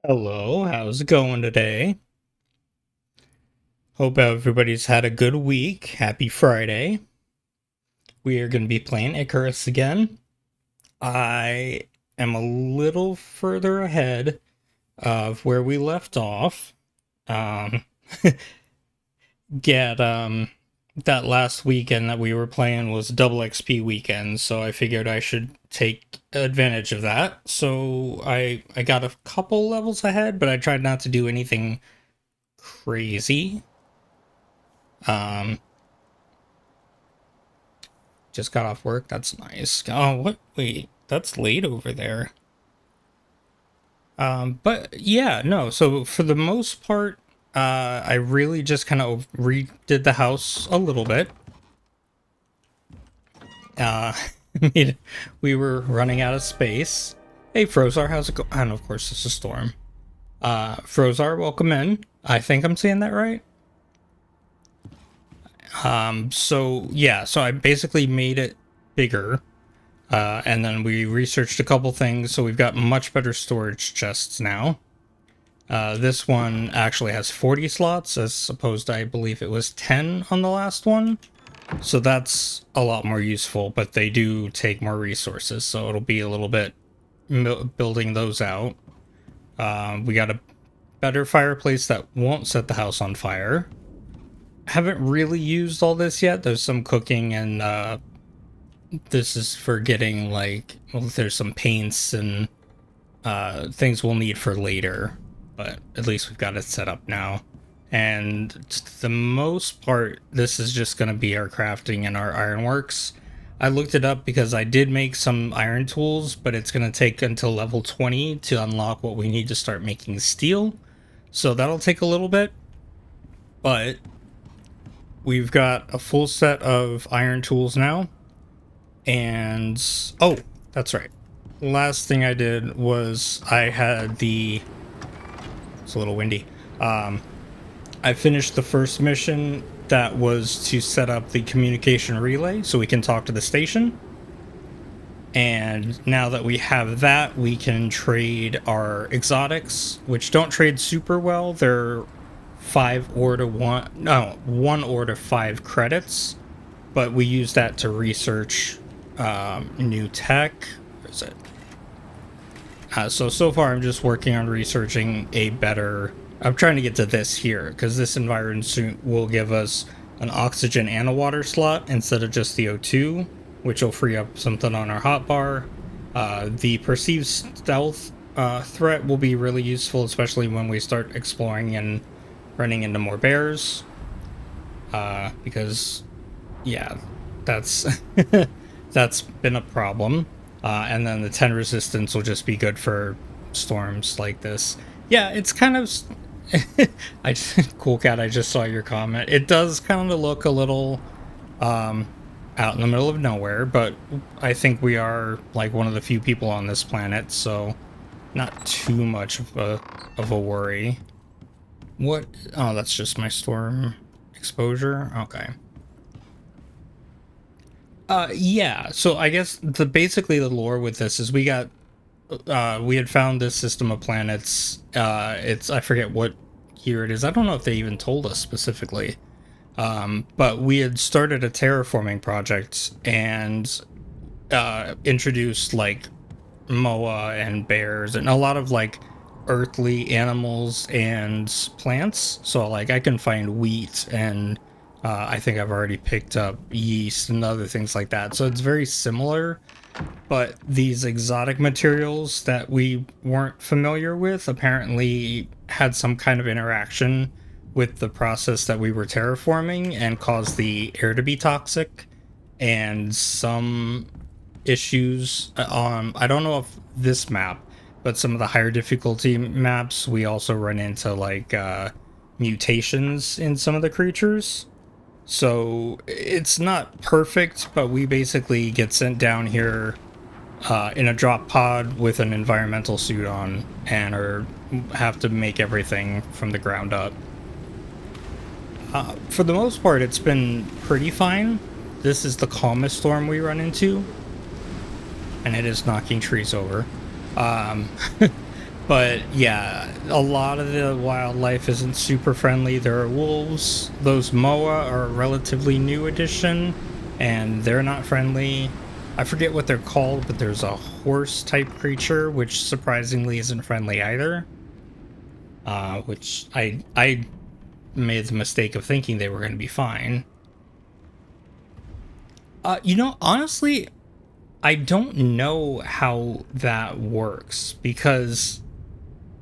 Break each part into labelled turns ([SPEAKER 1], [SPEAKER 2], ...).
[SPEAKER 1] Hello, how's it going today? Hope everybody's had a good week. Happy Friday. We are going to be playing Icarus again. I am a little further ahead of where we left off. Um, get that last weekend that we were playing was double XP weekend, so I figured I should take advantage of that. So I got a couple levels ahead, but I tried not to do anything crazy. Um, just got off work. That's nice. Oh, what? Wait, that's late over there. But yeah, no. So for the most part, I really just kind of redid the house a little bit. Uh, we were running out of space. Hey, Frozar, how's it going? And of course, it's a storm. Frozar, welcome in. I think I'm saying that right. So yeah, so I basically made it bigger. And then we researched a couple things, so we've got much better storage chests now. This one actually has 40 slots, as opposed to, I believe it was 10 on the last one. So that's a lot more useful, but they do take more resources, so it'll be a little bit building those out. We got a better fireplace that won't set the house on fire. Haven't really used all this yet. There's some cooking and this is for getting, like, well, there's some paints and things we'll need for later, but at least we've got it set up now. And the most part, this is just going to be our crafting and our ironworks. I looked it up because I did make some iron tools, but it's going to take until level 20 to unlock what we need to start making steel. So that'll take a little bit, but we've got a full set of iron tools now. And oh, that's right. Last thing I did was I had it's a little windy. I finished the first mission that was to set up the communication relay so we can talk to the station. And now that we have that, we can trade our exotics, which don't trade super well. They're 1 ore to 5 credits, but we use that to research new tech. Where is it? So far I'm just working on researching a better... I'm trying to get to this here, because this environment suit will give us an oxygen and a water slot instead of just the O2, which will free up something on our hotbar. The perceived stealth threat will be really useful, especially when we start exploring and running into more bears. Because, yeah, that's that's been a problem. And then the 10 resistance will just be good for storms like this. Yeah, it's kind of... Cool Cat, I just saw your comment. It does kind of look a little out in the middle of nowhere, but I think we are like one of the few people on this planet, so not too much of a worry. What? Oh, that's just my storm exposure. Okay. Yeah, so I guess basically the lore with this is we had found this system of planets. I forget what year it is. I don't know if they even told us specifically. But we had started a terraforming project and introduced like moa and bears and a lot of like earthly animals and plants. So like I can find wheat and I think I've already picked up yeast and other things like that. So it's very similar, but these exotic materials that we weren't familiar with apparently had some kind of interaction with the process that we were terraforming and caused the air to be toxic and some issues. I don't know if this map, but some of the higher difficulty maps, we also run into like mutations in some of the creatures. So it's not perfect, but we basically get sent down here in a drop pod with an environmental suit on and have to make everything from the ground up. For the most part, it's been pretty fine. This is the calmest storm we run into, and it is knocking trees over. But But yeah, a lot of the wildlife isn't super friendly. There are wolves. Those moa are a relatively new addition, and they're not friendly. I forget what they're called, but there's a horse type creature, which surprisingly isn't friendly either. Which I made the mistake of thinking they were going to be fine. You know, honestly, I don't know how that works, because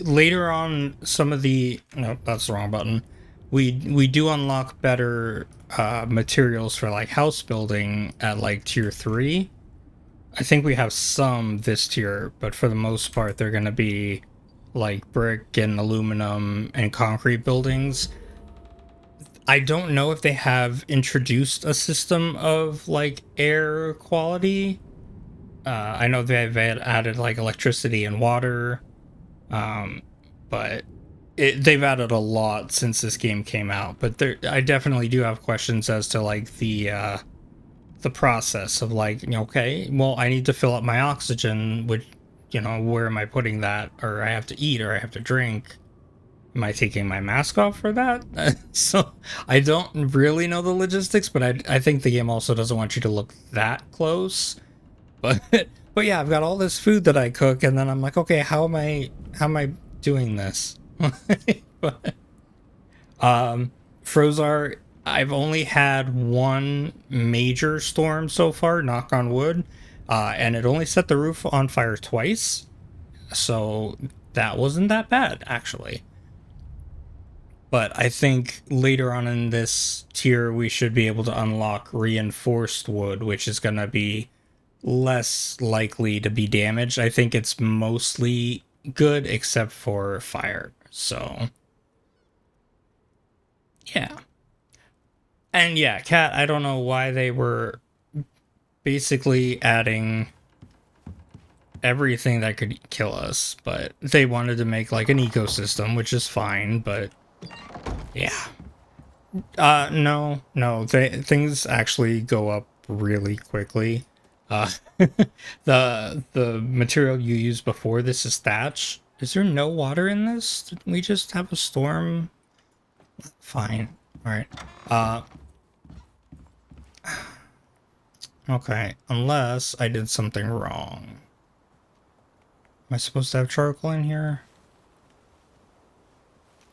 [SPEAKER 1] later on, some of the... no, that's the wrong button. We do unlock better materials for like house building at like tier 3. I think we have some this tier, but for the most part they're going to be like brick and aluminum and concrete buildings. I don't know if they have introduced a system of like air quality. I know they've added like electricity and water, but they've added a lot since this game came out. But I definitely do have questions as to like the process of like, okay, well, I need to fill up my oxygen, which, where am I putting that? Or I have to eat, or I have to drink. Am I taking my mask off for that? So I don't really know the logistics, but I think the game also doesn't want you to look that close. But but yeah, I've got all this food that I cook, and then I'm like, okay, how am I doing this? But, Frozar, I've only had one major storm so far, knock on wood, and it only set the roof on fire twice, so that wasn't that bad, actually. But I think later on in this tier, we should be able to unlock reinforced wood, which is going to be less likely to be damaged. I think it's mostly good except for fire. So, yeah. And yeah, cat, I don't know why they were basically adding everything that could kill us, but they wanted to make like an ecosystem, which is fine, but yeah. No, things actually go up really quickly. The material you used before this is thatch. Is there no water in this? Did we just have a storm? Fine. Alright. Okay, unless I did something wrong. Am I supposed to have charcoal in here?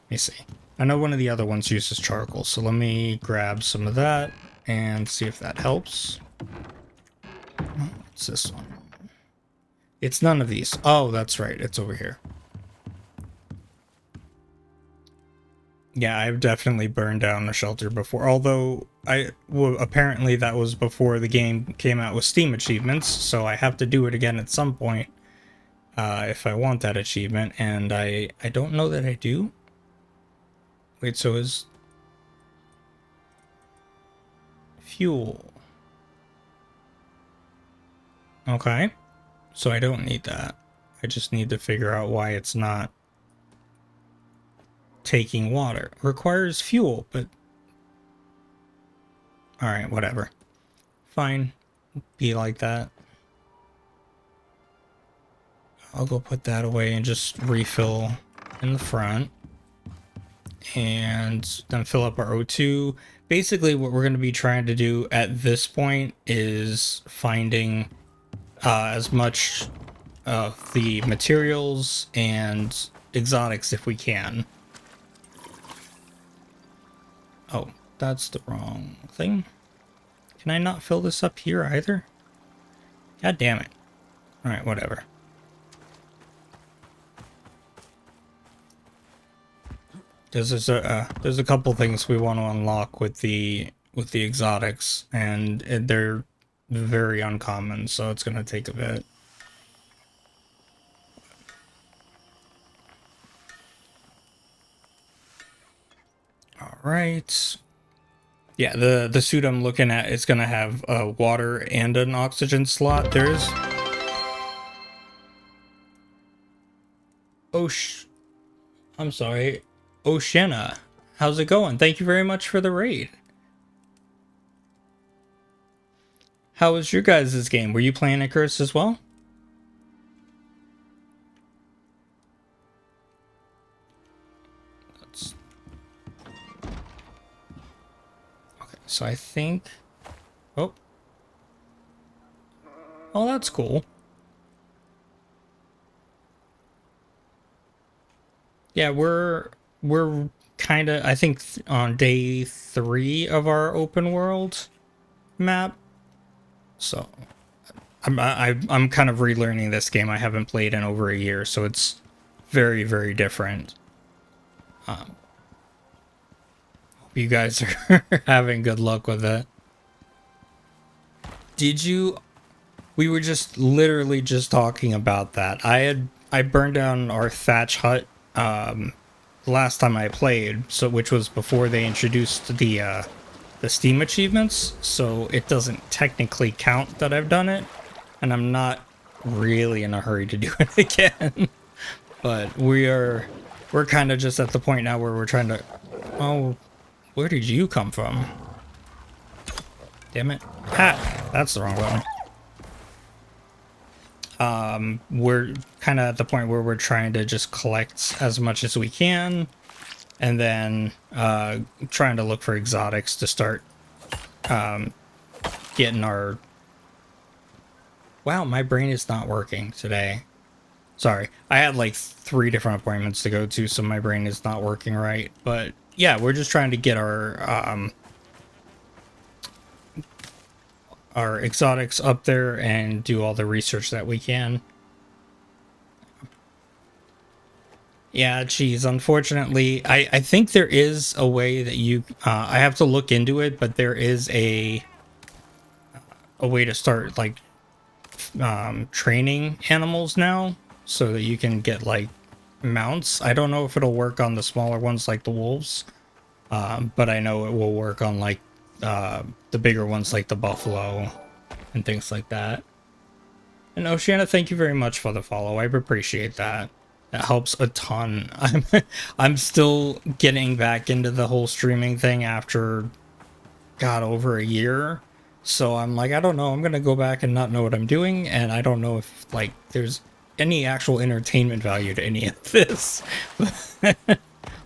[SPEAKER 1] Let me see. I know one of the other ones uses charcoal, so let me grab some of that and see if that helps. What's this one? It's none of these. Oh, that's right. It's over here. Yeah, I've definitely burned down a shelter before, although apparently that was before the game came out with Steam achievements, so I have to do it again at some point if I want that achievement, and I don't know that I do. Wait, so is fuel? Okay, so I don't need that. I just need to figure out why it's not taking water. Requires fuel, but alright, whatever. Fine. Be like that. I'll go put that away and just refill in the front. And then fill up our O2. Basically, what we're going to be trying to do at this point is finding as much of the materials and exotics if we can. Oh, that's the wrong thing. Can I not fill this up here either? God damn it. Alright, whatever. There's a couple things we want to unlock with the exotics, and they're very uncommon, so it's gonna take a bit. All right. Yeah, the suit I'm looking at is gonna have a water and an oxygen slot. There's I'm sorry. Oceana, how's it going? Thank you very much for the raid. How was your guys' game? Were you playing Icarus as well? so I think... Oh. Oh, that's cool. Yeah, we're kind of, I think, on day 3 of our open world map. So I'm kind of relearning this game. I haven't played in over a year, so it's very, very different. Hope you guys are having good luck with it. Did you? We were just literally just talking about that. I burned down our thatch hut last time I played, so which was before they introduced the Steam achievements, so it doesn't technically count that I've done it, and I'm not really in a hurry to do it again. But we're kind of just at the point now where we're trying to... Oh, where did you come from? Damn it. Ha! That's the wrong one. We're kind of at the point where we're trying to just collect as much as we can, and then trying to look for exotics to start getting our... Wow, my brain is not working today. Sorry, I had like 3 different appointments to go to, so my brain is not working right. But yeah, we're just trying to get our exotics up there and do all the research that we can. Yeah, geez, unfortunately, I think there is a way that you... I have to look into it, but there is a way to start, like, training animals now, so that you can get, like, mounts. I don't know if it'll work on the smaller ones like the wolves, but I know it will work on, like, the bigger ones like the buffalo and things like that. And Oceana, thank you very much for the follow. I appreciate that. That helps a ton. I'm still getting back into the whole streaming thing after, God, over a year. So I'm like, I don't know. I'm gonna go back and not know what I'm doing, and I don't know if like there's any actual entertainment value to any of this.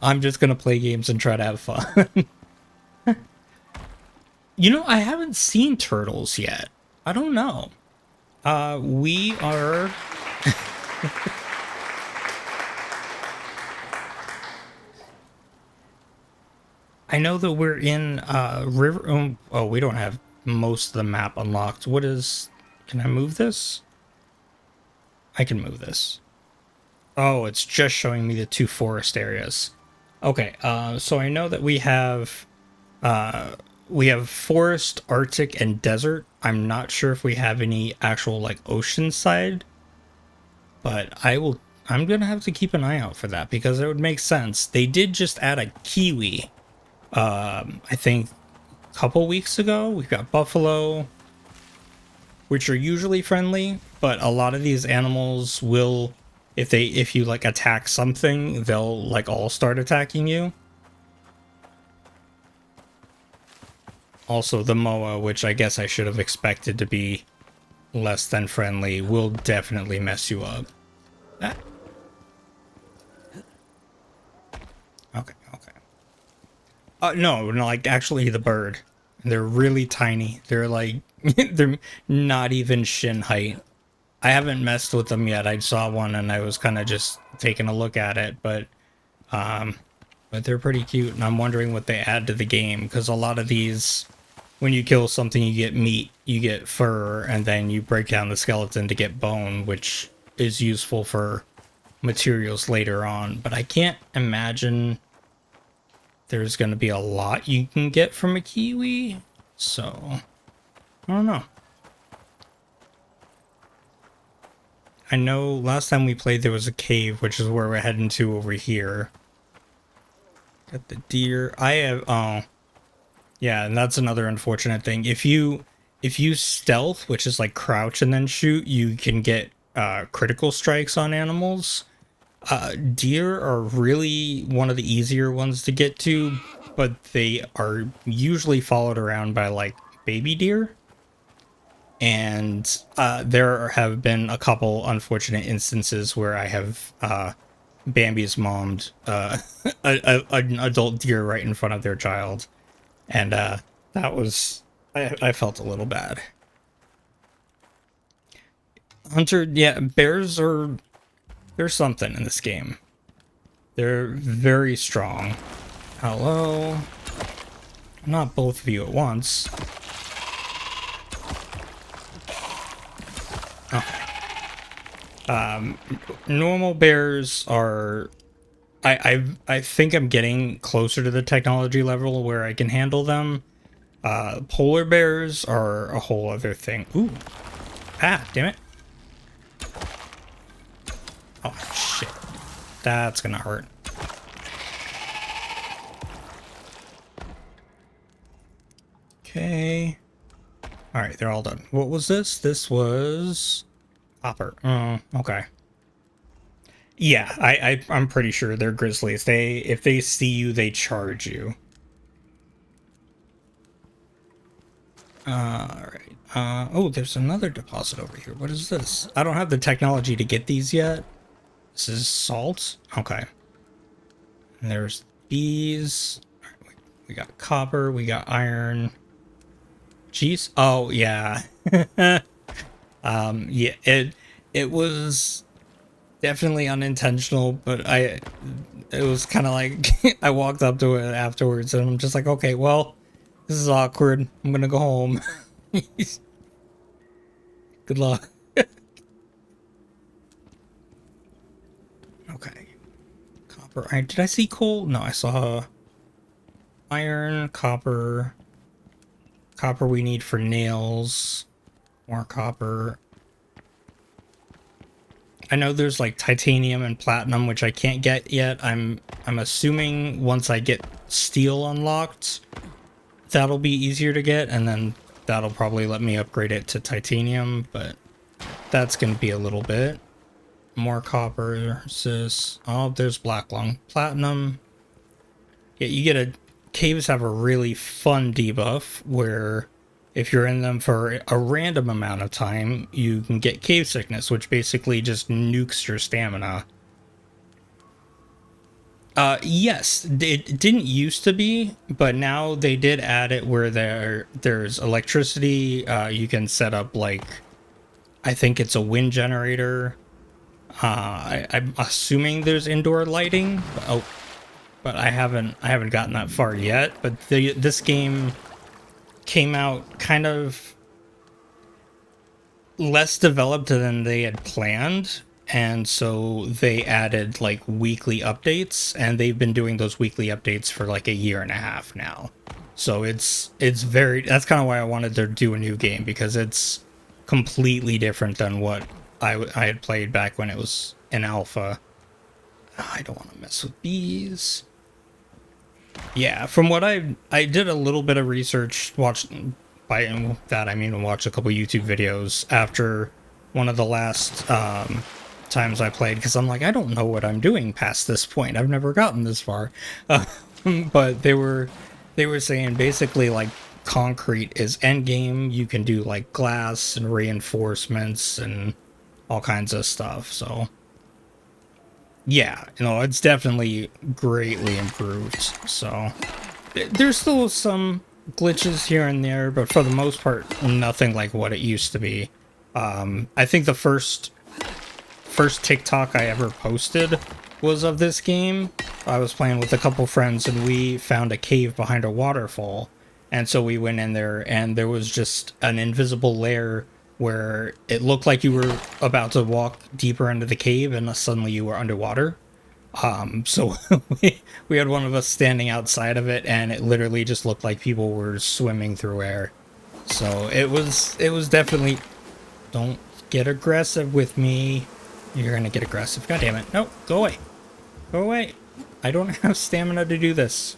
[SPEAKER 1] I'm just gonna play games and try to have fun. You know, I haven't seen turtles yet. I don't know. We are... I know that we're in River... Oh, we don't have most of the map unlocked. What is... Can I move this? I can move this. Oh, it's just showing me the 2 forest areas. Okay, so I know that we have forest, Arctic, and desert. I'm not sure if we have any actual like ocean side, but I'm gonna have to keep an eye out for that because it would make sense. They did just add a kiwi. I think a couple weeks ago. We've got buffalo, which are usually friendly, but a lot of these animals will, if you like attack something, they'll like all start attacking you. Also, the moa, which I guess I should have expected to be less than friendly, will definitely mess you up. Ah. Okay. No, like actually the bird. They're really tiny. They're like, they're not even shin height. I haven't messed with them yet. I saw one and I was kind of just taking a look at it, but they're pretty cute, and I'm wondering what they add to the game, because a lot of these, when you kill something, you get meat, you get fur, and then you break down the skeleton to get bone, which is useful for materials later on. But I can't imagine there's going to be a lot you can get from a kiwi, so I don't know. I know last time we played there was a cave, which is where we're heading to over here. Got the deer. I have, oh, yeah, and that's another unfortunate thing. If you stealth, which is like crouch and then shoot, you can get critical strikes on animals. Deer are really one of the easier ones to get to, but they are usually followed around by like baby deer. And there have been a couple unfortunate instances where I have Bambi's mommed an adult deer right in front of their child. And That was... I felt a little bad. Hunter, yeah, bears are... There's something in this game. They're very strong. Hello? Not both of you at once. Okay. Normal bears are... I think I'm getting closer to the technology level where I can handle them. Polar bears are a whole other thing. Ooh. Ah, damn it. Oh, shit. That's gonna hurt. Okay. Alright, they're all done. What was this? This was... Copper. Oh, okay. Yeah, I'm pretty sure they're grizzlies. If they see you, they charge you. Alright. Oh, there's another deposit over here. What is this? I don't have the technology to get these yet. This is salt? Okay. And there's bees. Right, we got copper, we got iron. Jeez. Oh, yeah. Yeah, it was definitely unintentional, but it was kind of like I walked up to it afterwards and I'm just like, okay, well, this is awkward. I'm gonna go home. Good luck. Okay. Copper. Did I see coal? No, I saw iron, copper. Copper we need for nails. More copper. I know there's like titanium and platinum, which I can't get yet. I'm assuming once I get steel unlocked, that'll be easier to get, and then that'll probably let me upgrade it to titanium, but that's gonna be a little bit. More copper, oh, there's black lung. Platinum. Yeah, you get a... Caves have a really fun debuff where if you're in them for a random amount of time, you can get cave sickness, which basically just nukes your stamina. Yes, it didn't used to be, but now they did add it where there's electricity. You can set up, like, I think it's a wind generator. I'm assuming there's indoor lighting. Oh, but I haven't gotten that far yet. But this game came out kind of less developed than they had planned, and so they added like weekly updates, and they've been doing those weekly updates for like a year and a half now. So it's very... That's kind of why I wanted to do a new game, because it's completely different than what I had played back when it was in alpha. I don't want to mess with bees. Yeah, from what I did a little bit of research, by that I mean watch a couple YouTube videos after one of the last times I played, because I'm like, I don't know what I'm doing past this point. I've never gotten this far. But they were saying basically like concrete is endgame. You can do like glass and reinforcements and all kinds of stuff. So yeah, it's definitely greatly improved. So there's still some glitches here and there, but for the most part, nothing like what it used to be. I think the first TikTok I ever posted was of this game. I was playing with a couple friends and we found a cave behind a waterfall, and so we went in there and there was just an invisible layer where it looked like you were about to walk deeper into the cave and suddenly you were underwater. So we had one of us standing outside of it, and it literally just looked like people were swimming through air. So it was definitely... Don't get aggressive with me. You're gonna get aggressive. God damn it. No, go away. Go away. I don't have stamina to do this.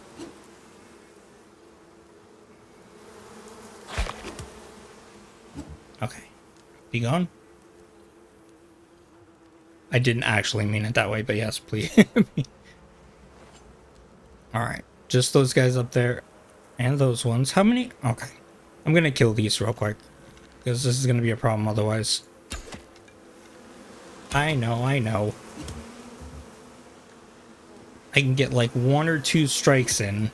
[SPEAKER 1] Okay. Be gone. I didn't actually mean it that way, but yes, please. Alright. Just those guys up there. And those ones. How many? Okay. I'm gonna kill these real quick, because this is gonna be a problem otherwise. I know. I can get like 1 or 2 strikes in.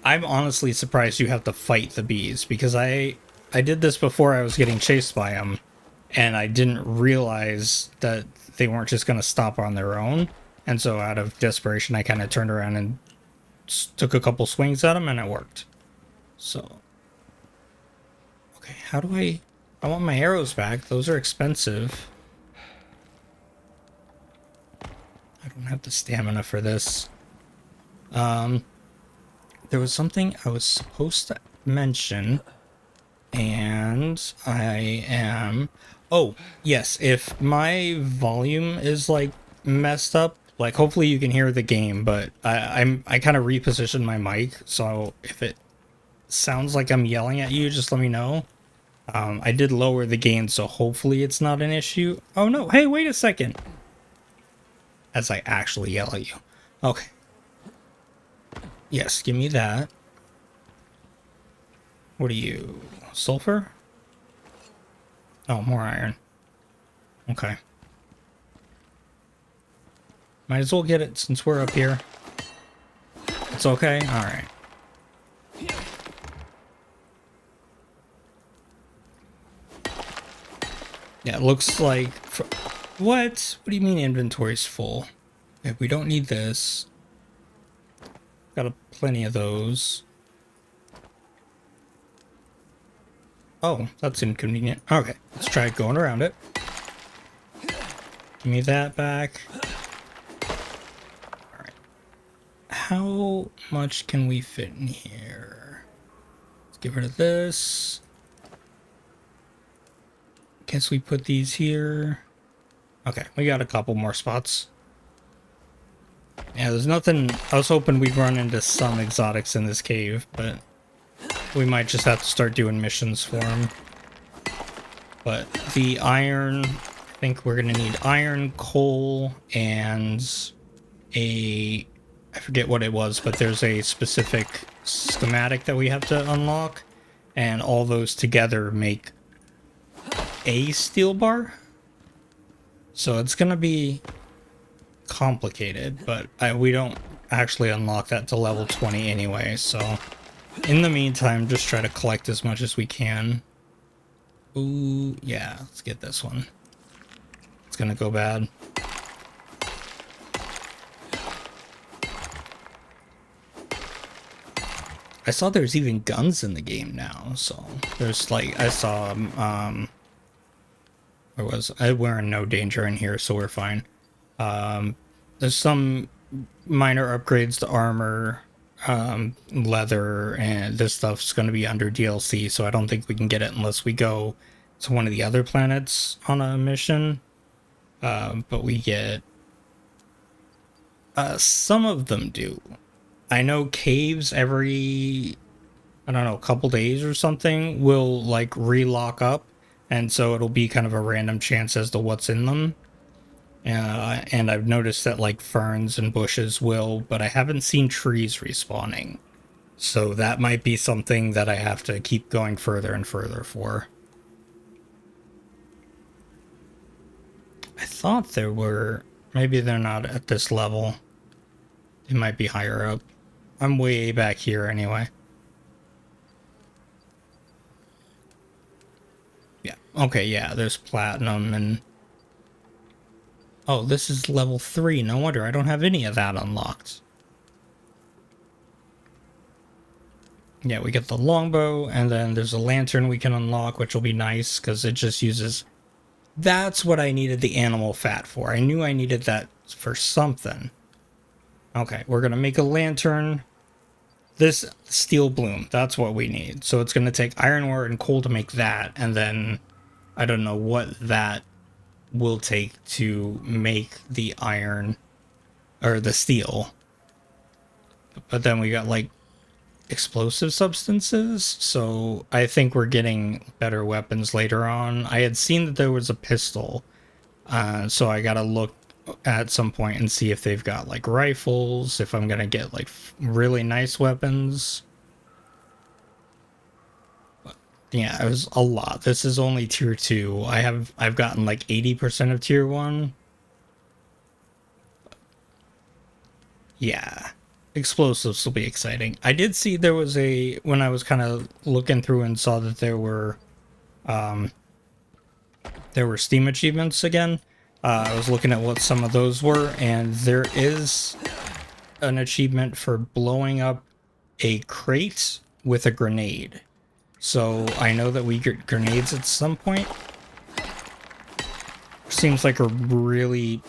[SPEAKER 1] I'm honestly surprised you have to fight the bees, because I did this before I was getting chased by them, and I didn't realize that they weren't just going to stop on their own. And so out of desperation, I kind of turned around and took a couple swings at them, and it worked. So, okay, how do I want my arrows back. Those are expensive. I don't have the stamina for this. There was something I was supposed to mention, and I am... Oh, yes, if my volume is, like, messed up, like, hopefully you can hear the game, but I kind of repositioned my mic, so if it sounds like I'm yelling at you, just let me know. I did lower the gain, so hopefully it's not an issue. Oh, no, hey, wait a second. As I actually yell at you. Okay. Yes, give me that. What are you? Sulfur? Oh, more iron. Okay. Might as well get it since we're up here. It's okay? Alright. Yeah, it looks like... What? What do you mean inventory's full? Okay, we don't need this. Got plenty of those. Oh, that's inconvenient. Okay, let's try going around it. Give me that back. Alright. How much can we fit in here? Let's get rid of this. Guess we put these here. Okay, we got a couple more spots. Yeah, there's nothing... I was hoping we'd run into some exotics in this cave, but we might just have to start doing missions for them. But the iron... I think we're going to need iron, coal, and a... I forget what it was, but there's a specific schematic that we have to unlock. And all those together make a steel bar. So it's going to be complicated, but we don't actually unlock that to level 20 anyway, so in the meantime, just try to collect as much as we can. Ooh, yeah, let's get this one. It's gonna go bad. I saw there's even guns in the game now, so there's like, I saw, we're in no danger in here, so we're fine. There's some minor upgrades to armor, leather, and this stuff's going to be under DLC, so I don't think we can get it unless we go to one of the other planets on a mission. But we get... some of them do. I know caves every, I don't know, a couple days or something will, like, relock up, and so it'll be kind of a random chance as to what's in them. And I've noticed that, like, ferns and bushes will, but I haven't seen trees respawning. So that might be something that I have to keep going further and further for. I thought there were... Maybe they're not at this level. They might be higher up. I'm way back here anyway. Yeah. Okay, yeah, there's platinum and... Oh, this is level 3. No wonder I don't have any of that unlocked. Yeah, we get the longbow, and then there's a lantern we can unlock, which will be nice, because it just uses... That's what I needed the animal fat for. I knew I needed that for something. Okay, we're going to make a lantern. This steel bloom, that's what we need. So it's going to take iron ore and coal to make that, and then I don't know what that will take to make the iron or the steel. But then we got like explosive substances, so I think we're getting better weapons later on. I had seen that there was a pistol, so I gotta look at some point and see if they've got like rifles, if I'm gonna get like really nice weapons. But yeah, it was a lot. This is only tier 2. I've gotten like 80% of tier 1. Yeah. explosives will be exciting. I did see there was when I was kind of looking through and saw that there were Steam achievements again. I was looking at what some of those were, and there is an achievement for blowing up a crate with a grenade. So I know that we get grenades at some point. Seems like a really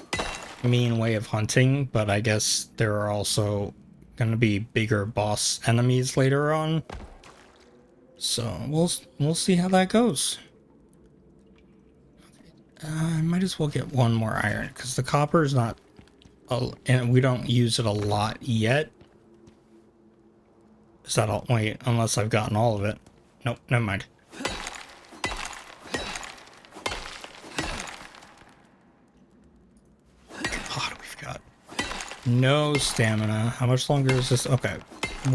[SPEAKER 1] mean way of hunting, but I guess there are also going to be bigger boss enemies later on. So we'll see how that goes. I might as well get one more iron because the copper is not, and we don't use it a lot yet. Is that all? Wait, unless I've gotten all of it. Nope, never mind. God, we've got no stamina. How much longer is this? Okay,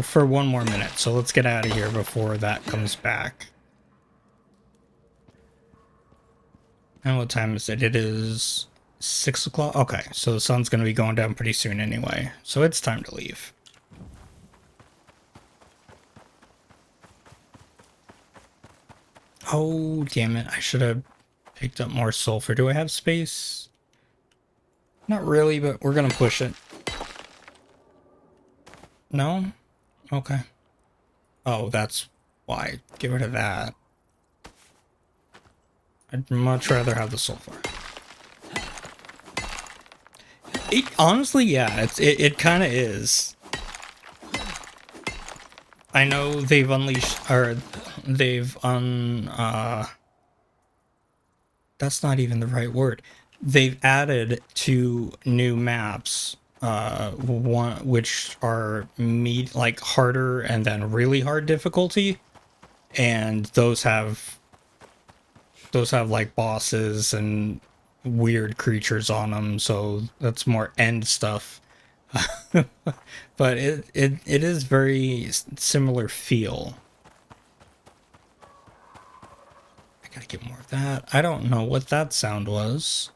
[SPEAKER 1] for one more minute. So let's get out of here before that comes back. And what time is it? It is 6 o'clock. Okay, so the sun's going to be going down pretty soon anyway. So it's time to leave. Oh, damn it. I should have picked up more sulfur. Do I have space? Not really, but we're going to push it. No? Okay. Oh, that's why. Get rid of that. I'd much rather have the sulfur. Honestly, yeah, it kind of is. I know they've unleashed, or they've that's not even the right word. They've added 2 new maps, one which are like harder and then really hard difficulty, and those have like bosses and weird creatures on them, so that's more end stuff. But it is very similar feel. I gotta get more of that. I don't know what that sound was.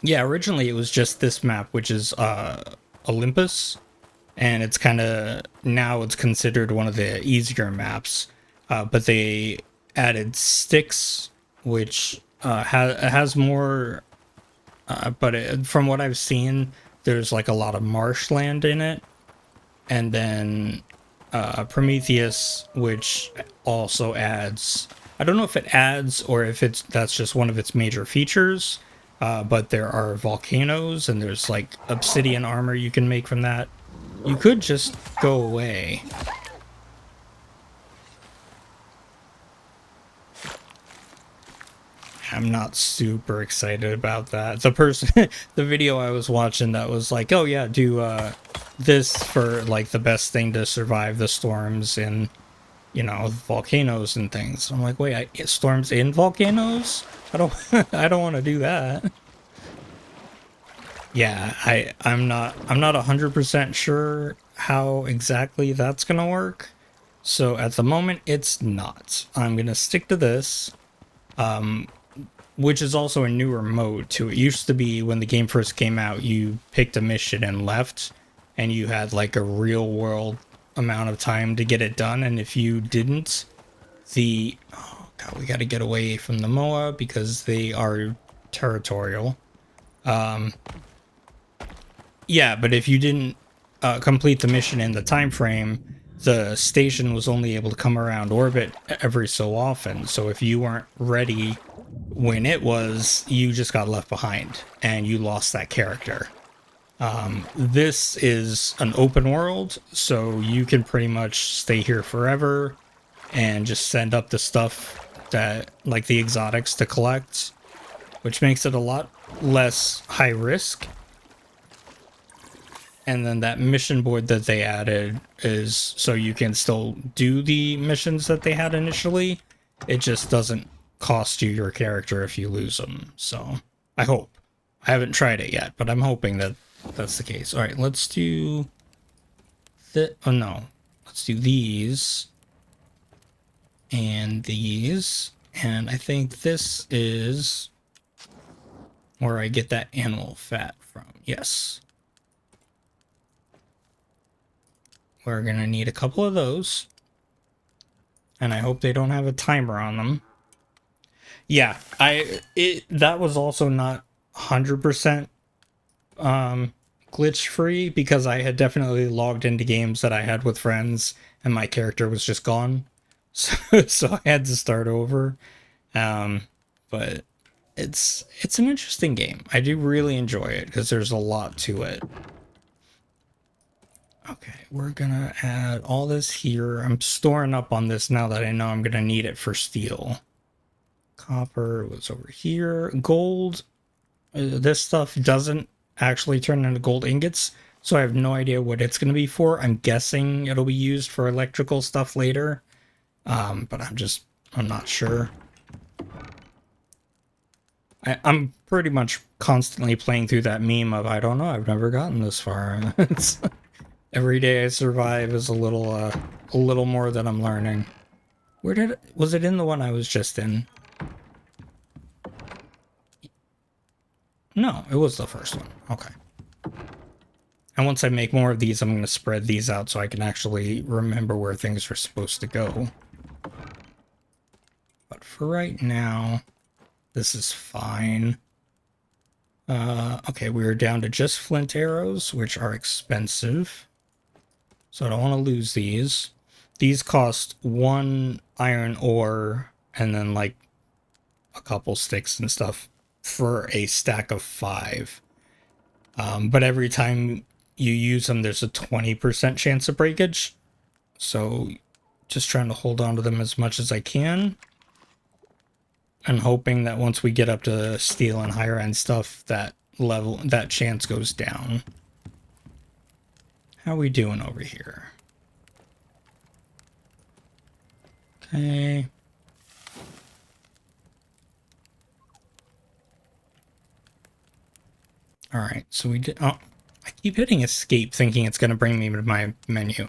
[SPEAKER 1] Yeah, originally it was just this map, which is Olympus, and it's kind of, now it's considered one of the easier maps, but they added Styx, which has more, but from what I've seen, there's like a lot of marshland in it, and then Prometheus, which also adds, I don't know if it adds or if that's just one of its major features, but there are volcanoes and there's like obsidian armor you can make from that. You could just go away. I'm not super excited about that. The person, the video I was watching that was like, oh yeah, do this for like the best thing to survive the storms in, you know, volcanoes and things. I'm like, wait, storms in volcanoes? I don't, I don't want to do that. Yeah, I'm not 100% sure how exactly that's gonna work. So at the moment, it's not. I'm gonna stick to this. Which is also a newer mode too. It used to be when the game first came out, you picked a mission and left, and you had like a real world amount of time to get it done. And if you didn't, oh god, we got to get away from the Moa because they are territorial. Yeah, but if you didn't complete the mission in the time frame, the station was only able to come around orbit every so often. So if you weren't ready when it was, you just got left behind and you lost that character. This is an open world, so you can pretty much stay here forever and just send up the stuff that, like the exotics to collect, which makes it a lot less high risk. And then that mission board that they added is so you can still do the missions that they had initially. It just doesn't cost you your character if you lose them. So I hope. I haven't tried it yet, but I'm hoping that that's the case. All right, let's do oh no, let's do these and these, and I think this is where I get that animal fat from. Yes. we're gonna need a couple of those. And I hope they don't have a timer on them. Yeah, that was also not 100% glitch free, because I had definitely logged into games that I had with friends and my character was just gone. So I had to start over. But it's an interesting game. I do really enjoy it because there's a lot to it. Okay, we're gonna add all this here. I'm storing up on this now that I know I'm gonna need it for steel. Copper was over here. Gold. This stuff doesn't actually turn into gold ingots, so I have no idea what it's gonna be for. I'm guessing it'll be used for electrical stuff later. But I'm not sure. I'm pretty much constantly playing through that meme of, I don't know, I've never gotten this far. Every day I survive is a little more that I'm learning. Was it in the one I was just in? No, it was the first one. Okay. And once I make more of these, I'm going to spread these out so I can actually remember where things are supposed to go. But for right now, this is fine. Okay, we're down to just flint arrows, which are expensive. So I don't want to lose these. These cost 1 iron ore and then like a couple sticks and stuff for a stack of 5. But every time you use them, there's a 20% chance of breakage. So just trying to hold on to them as much as I can. And hoping that once we get up to steel and higher end stuff, that chance goes down. How we doing over here? Okay. All right, so we did. Oh, I keep hitting escape thinking it's going to bring me to my menu.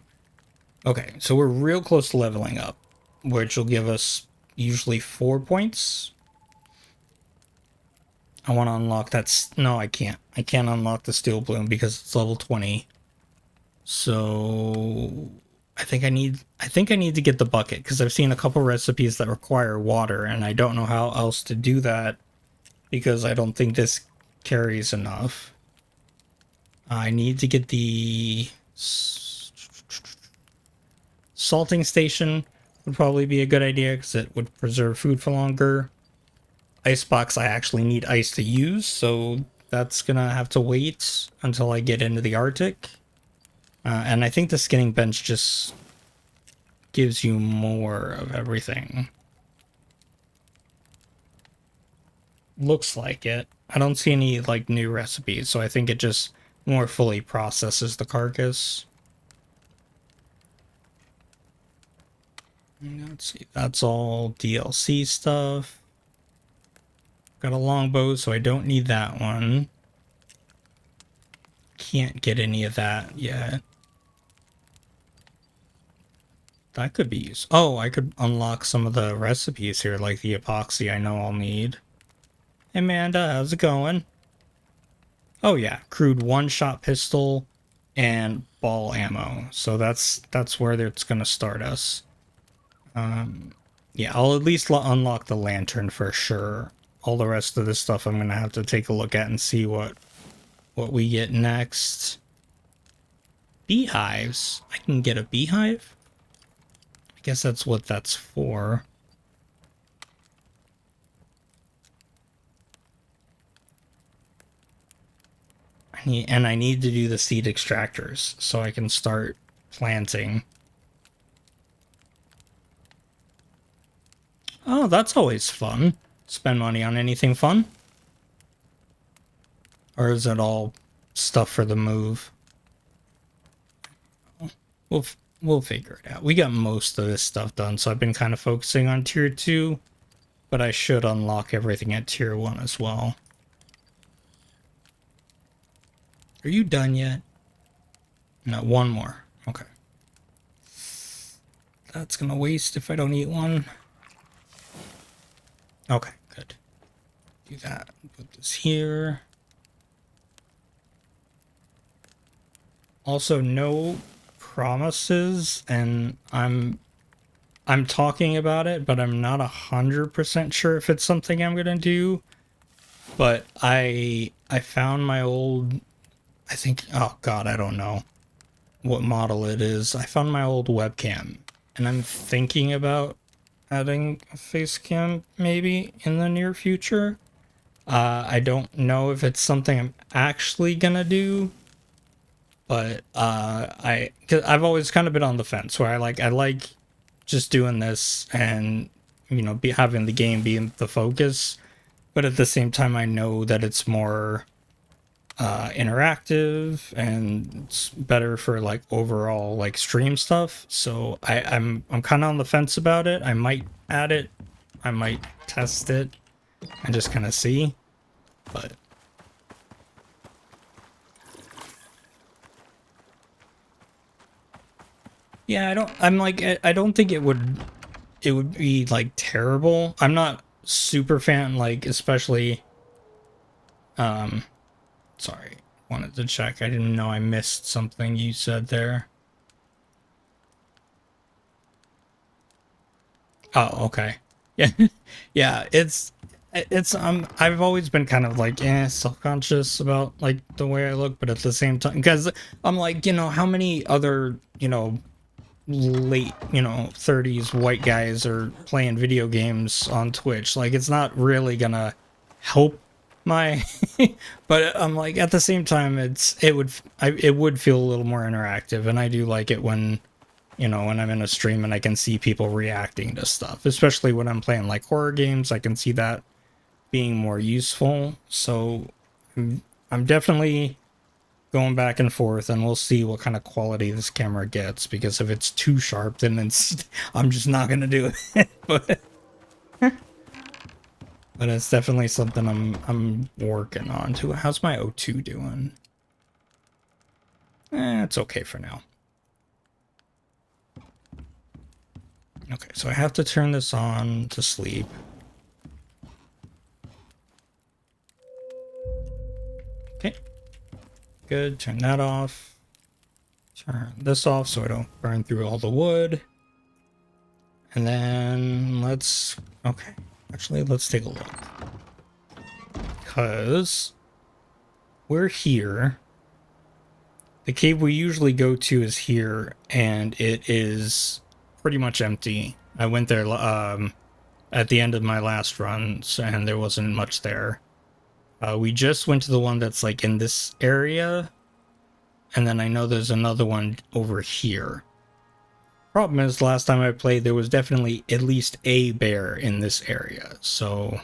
[SPEAKER 1] Okay, so we're real close to leveling up, which will give us usually 4 points. I want to unlock that. No, I can't. I can't unlock the steel bloom because it's level 20. So I think I need to get the bucket because I've seen a couple recipes that require water, and I don't know how else to do that because I don't think this carries enough. I need to get the salting station. Would probably be a good idea because it would preserve food for longer. Icebox, I actually need ice to use, so that's gonna have to wait until I get into the Arctic. And I think the skinning bench just gives you more of everything. Looks like it. I don't see any like new recipes, so I think it just more fully processes the carcass. Let's see, that's all DLC stuff. Got a longbow, so I don't need that one. Can't get any of that yet. That could be used. Oh, I could unlock some of the recipes here, like the epoxy I know I'll need. Hey, Amanda, how's it going? Oh yeah, crude one-shot pistol and ball ammo. So that's where it's gonna start us. Yeah, I'll at least unlock the lantern for sure. All the rest of this stuff I'm gonna have to take a look at and see what we get next. Beehives. I can get a beehive? I guess that's what that's for. I need to do the seed extractors so I can start planting. Oh, that's always fun. Spend money on anything fun? Or is it all stuff for the move? We'll figure it out. We got most of this stuff done, so I've been kind of focusing on tier 2, but I should unlock everything at tier 1 as well. Are you done yet? No, one more. Okay. That's gonna waste if I don't eat one. Okay, good. Do that. Put this here. Also, no promises, and I'm talking about it, but I'm not 100% sure if it's something I'm gonna do. But I found my old, I think, oh god, I don't know what model it is. I found my old webcam, and I'm thinking about adding a face cam maybe in the near future. I don't know if it's something I'm actually gonna do, but cause I've always kind of been on the fence where I like just doing this and be having the game be the focus, but at the same time I know that it's more interactive and it's better for like overall like stream stuff. So I'm kind of on the fence about it. I might add it, I might test it and just kind of see, but yeah, I don't think it would be like terrible. I'm not super fan, like, especially sorry, wanted to check. I didn't know I missed something you said there. Oh, okay. Yeah. Yeah, it's I've always been kind of like self-conscious about like the way I look, but at the same time, because I'm like, how many other, late 30s white guys are playing video games on Twitch? Like, it's not really gonna help my but I'm like, at the same time, it would feel a little more interactive, and I do like it when when I'm in a stream and I can see people reacting to stuff, especially when I'm playing like horror games. I can see that being more useful. So I'm definitely going back and forth, and we'll see what kind of quality this camera gets, because if it's too sharp, then I'm just not gonna do it. but it's definitely something I'm working on too. How's my O2 doing? It's okay for now. Okay, so I have to turn this on to sleep. Okay, good. Turn that off. Turn this off so I don't burn through all the wood. And then okay, actually, let's take a look. Because we're here. The cave we usually go to is here, and it is pretty much empty. I went there at the end of my last run, and there wasn't much there. We just went to the one that's like in this area, and then I know there's another one over here. Problem is, last time I played, there was definitely at least a bear in this area, so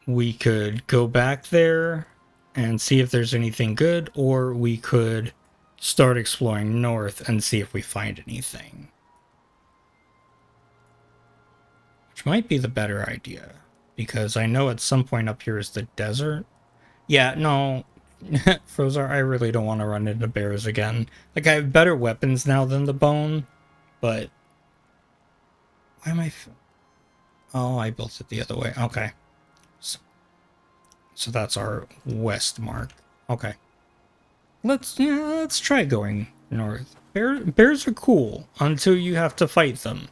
[SPEAKER 1] we could go back there and see if there's anything good, or we could start exploring north and see if we find anything. Which might be the better idea, because I know at some point up here is the desert. Yeah, no, Frozar, I really don't want to run into bears again. Like, I have better weapons now than the bone, but why am I... Oh, I built it the other way. Okay. So that's our west mark. Okay. Let's try going north. Bears are cool until you have to fight them.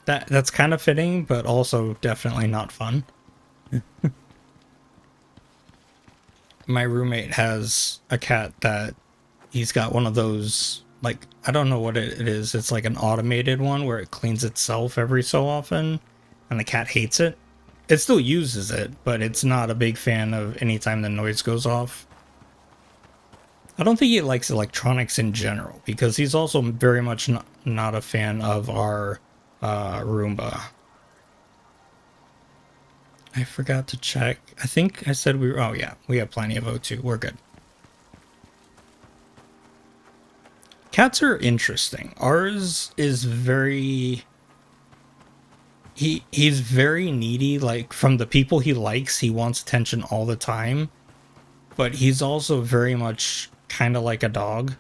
[SPEAKER 1] That's kind of fitting, but also definitely not fun. My roommate has a cat that he's got one of those, like, I don't know what it is. It's like an automated one where it cleans itself every so often, and the cat hates it. It still uses it, but it's not a big fan of any time the noise goes off. I don't think he likes electronics in general, because he's also very much not a fan of our Roomba. I forgot to check. I think I said we were... Oh yeah, we have plenty of O2. We're good. Cats are interesting. Ours is very... He's very needy. Like, from the people he likes, he wants attention all the time. But he's also very much kind of like a dog.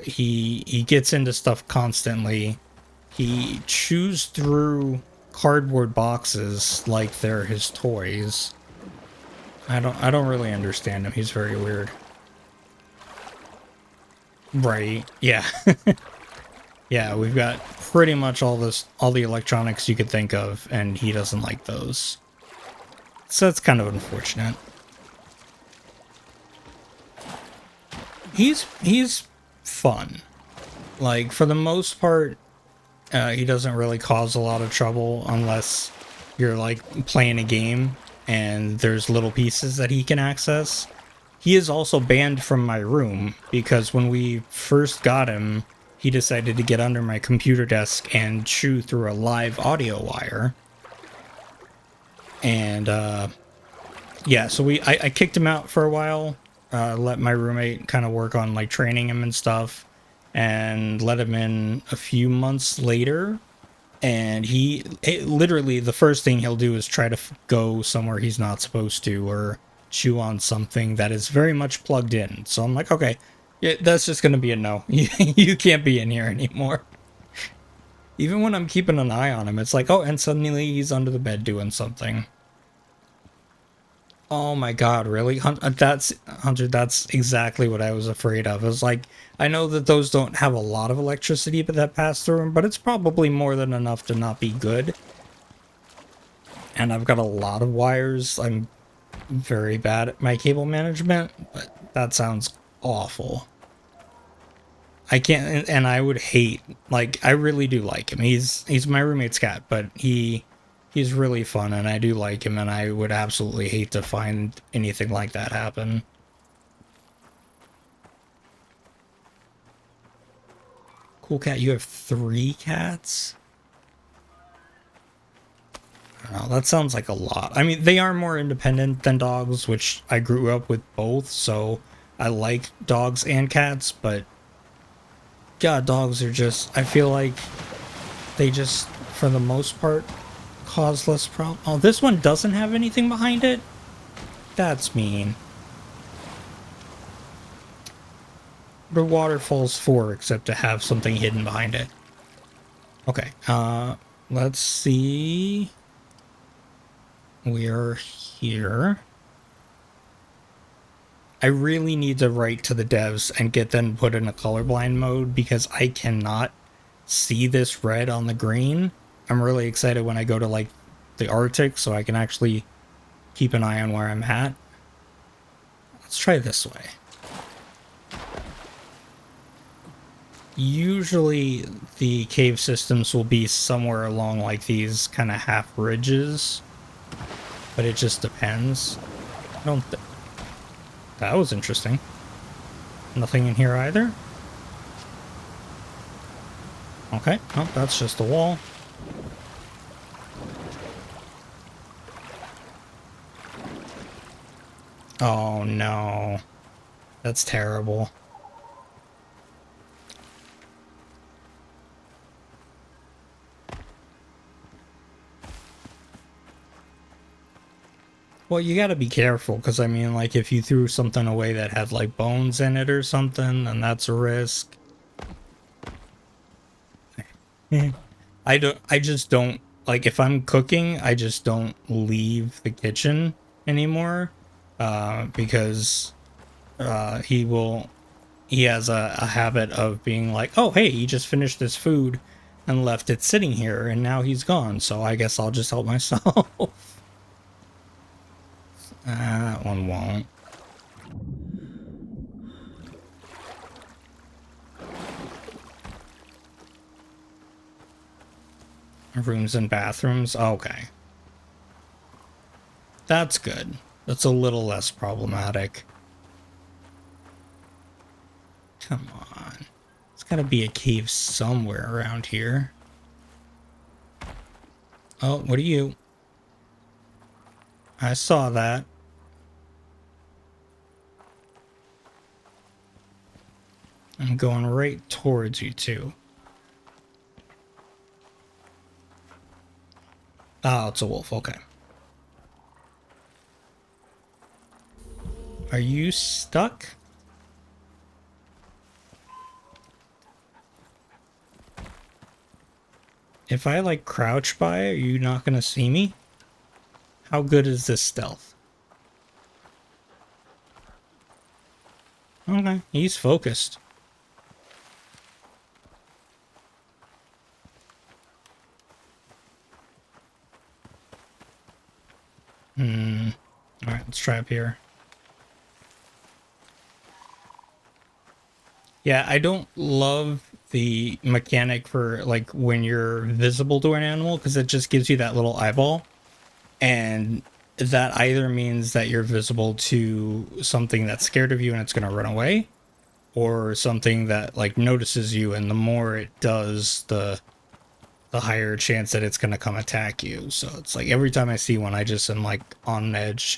[SPEAKER 1] He gets into stuff constantly. He chews through cardboard boxes like they're his toys. I don't really understand him. He's very weird. Right. Yeah. Yeah, we've got pretty much all the electronics you could think of, and he doesn't like those. So it's kind of unfortunate. He's fun. Like, for the most part, he doesn't really cause a lot of trouble unless you're like playing a game and there's little pieces that he can access. He is also banned from my room because when we first got him, he decided to get under my computer desk and chew through a live audio wire. And yeah, so I kicked him out for a while, let my roommate kind of work on like training him and stuff, and let him in a few months later. And literally the first thing he'll do is try to go somewhere he's not supposed to, or chew on something that is very much plugged in. So I'm like, okay, yeah, that's just gonna be a no. You can't be in here anymore. Even when I'm keeping an eye on him, it's like, oh, and suddenly he's under the bed doing something. Oh my god, really? That's Hunter, that's exactly what I was afraid of. I was like, I know that those don't have a lot of electricity that pass through them, but it's probably more than enough to not be good. And I've got a lot of wires. I'm very bad at my cable management, but that sounds awful. I can't, and I would hate, like, I really do like him. He's my roommate's cat, but he's really fun, and I do like him, and I would absolutely hate to find anything like that happen. Cool cat, you have 3 cats? I don't know, that sounds like a lot. I mean, they are more independent than dogs, which I grew up with both, so I like dogs and cats, but God, dogs are just, I feel like they just, for the most part, cause less problem. Oh, this one doesn't have anything behind it? That's mean. The waterfall's 4, except to have something hidden behind it. Okay, let's see. We're here. I really need to write to the devs and get them put in a colorblind mode because I cannot see this red on the green. I'm really excited when I go to like the Arctic so I can actually keep an eye on where I'm at. Let's try this way. Usually the cave systems will be somewhere along like these kind of half ridges, but it just depends. I don't think that was interesting. Nothing in here either. Okay, oh, that's just a wall. Oh no, that's terrible. Well, you gotta be careful, because I mean, like, if you threw something away that had, like, bones in it or something, then that's a risk. I just don't, like, if I'm cooking, I just don't leave the kitchen anymore, because, he has a habit of being like, oh, hey, he just finished this food and left it sitting here, and now he's gone, so I guess I'll just help myself. That one won't. Rooms and bathrooms? Okay. That's good. That's a little less problematic. Come on. There's gotta be a cave somewhere around here. Oh, what are you? I saw that. I'm going right towards you, too. Oh, it's a wolf. Okay. Are you stuck? If I like crouch by, are you not gonna see me? How good is this stealth? Okay, he's focused. Alright, let's try up here. Yeah, I don't love the mechanic for like when you're visible to an animal because it just gives you that little eyeball. And that either means that you're visible to something that's scared of you and it's going to run away, or something that like notices you, and the more it does, the higher chance that it's going to come attack you. So it's like every time I see one, I just am like on edge.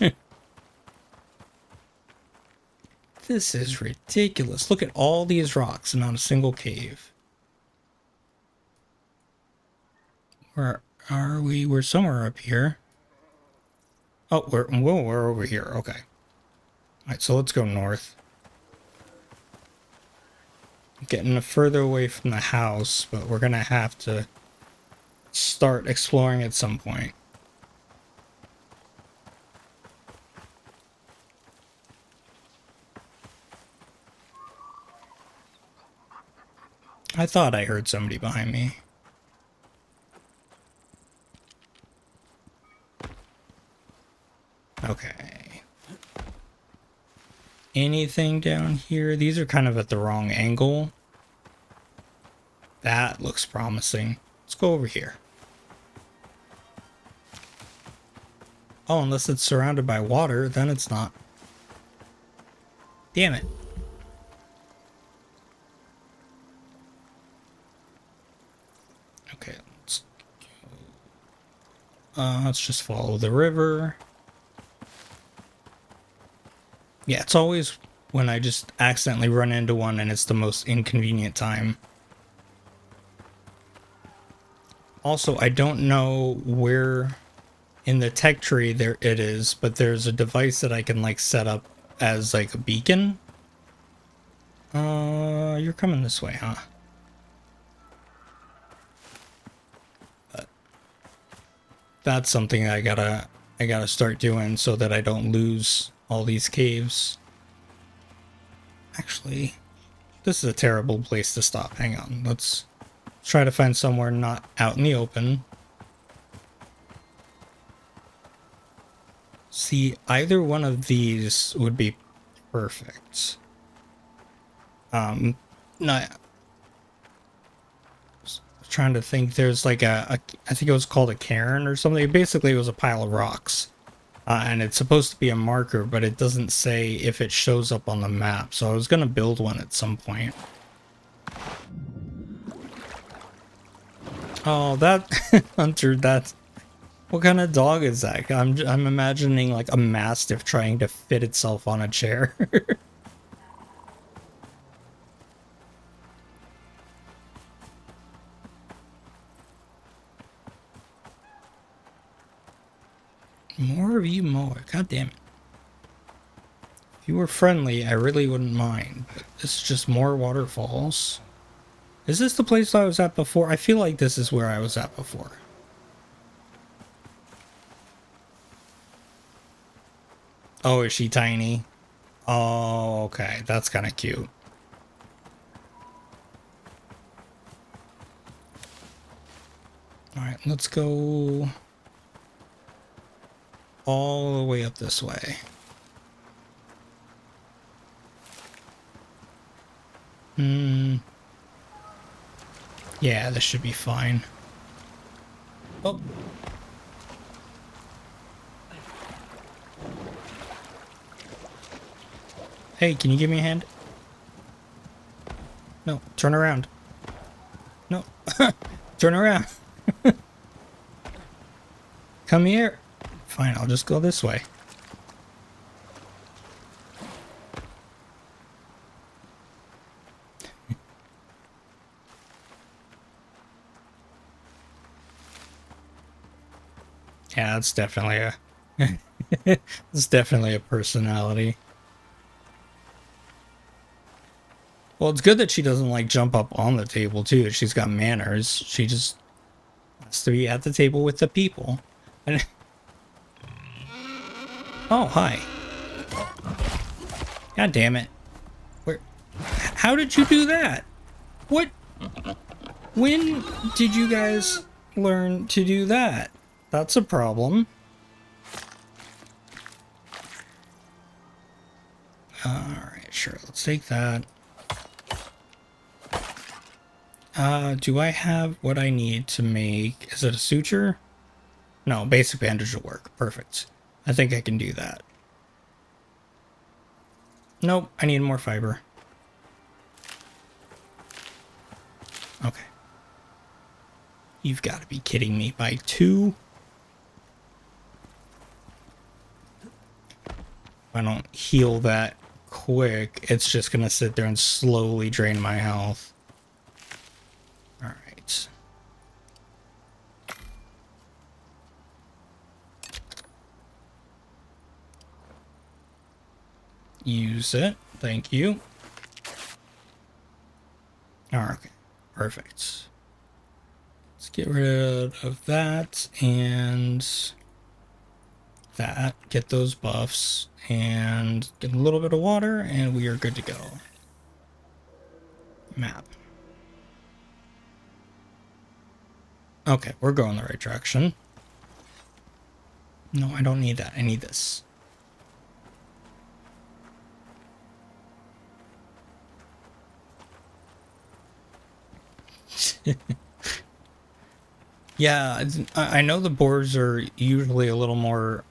[SPEAKER 1] This is ridiculous. Look at all these rocks and not a single cave. Where are we? We're somewhere up here. Oh, we're over here. Okay. All right, so let's go north. Getting further away from the house, but we're gonna have to start exploring at some point. I thought I heard somebody behind me. Okay. Anything down here? These are kind of at the wrong angle. That looks promising. Let's go over here. Oh, unless it's surrounded by water, then it's not. Damn it. Okay, let's just follow the river. Yeah, it's always when I just accidentally run into one and it's the most inconvenient time. Also, I don't know where in the tech tree there it is, but there's a device that I can like set up as like a beacon. You're coming this way, huh? That's something I gotta start doing so that I don't lose all these caves. Actually, this is a terrible place to stop. Hang on, let's try to find somewhere not out in the open. See, either one of these would be perfect. No, trying to think. There's like I think it was called a cairn or something. Basically, it was a pile of rocks, and it's supposed to be a marker, but it doesn't say if it shows up on the map. So I was gonna build one at some point. Oh, that Hunter, that what kind of dog is that? I'm imagining like a mastiff trying to fit itself on a chair. More of you mower. God damn it. If you were friendly, I really wouldn't mind. But this is just more waterfalls. Is this the place I was at before? I feel like this is where I was at before. Oh, is she tiny? Oh, okay. That's kind of cute. Alright, let's go all the way up this way. Yeah, this should be fine. Oh. Hey, can you give me a hand? No, turn around. No, turn around. Come here. Fine, I'll just go this way. Yeah, that's definitely a it's definitely a personality. Well, it's good that she doesn't like jump up on the table too. She's got manners. She just has to be at the table with the people. And oh, hi. God damn it. Where? How did you do that? What? When did you guys learn to do that? That's a problem. Alright, sure. Let's take that. Do I have what I need to make... Is it a suture? No, basic bandage will work. Perfect. I think I can do that. Nope, I need more fiber. Okay. You've got to be kidding me. By 2? If I don't heal that quick, it's just going to sit there and slowly drain my health. Alright. Use it. Thank you. Okay. Perfect. Let's get rid of that and that. Get those buffs and get a little bit of water and we are good to go. Map. Okay, we're going the right direction. No, I don't need that. I need this. Yeah, I know the boars are usually a little more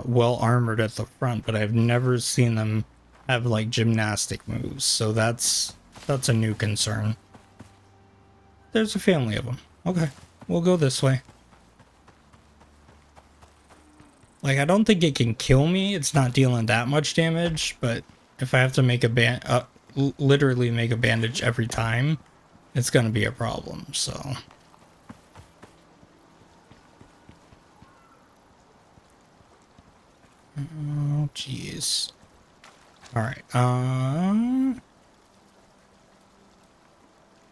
[SPEAKER 1] well armored at the front, but I've never seen them have like gymnastic moves, so that's a new concern. There's a family of them. Okay, we'll go this way. Like, I don't think it can kill me. It's not dealing that much damage, but if I have to make a literally make a bandage every time, it's gonna be a problem, so. Oh, jeez. Alright,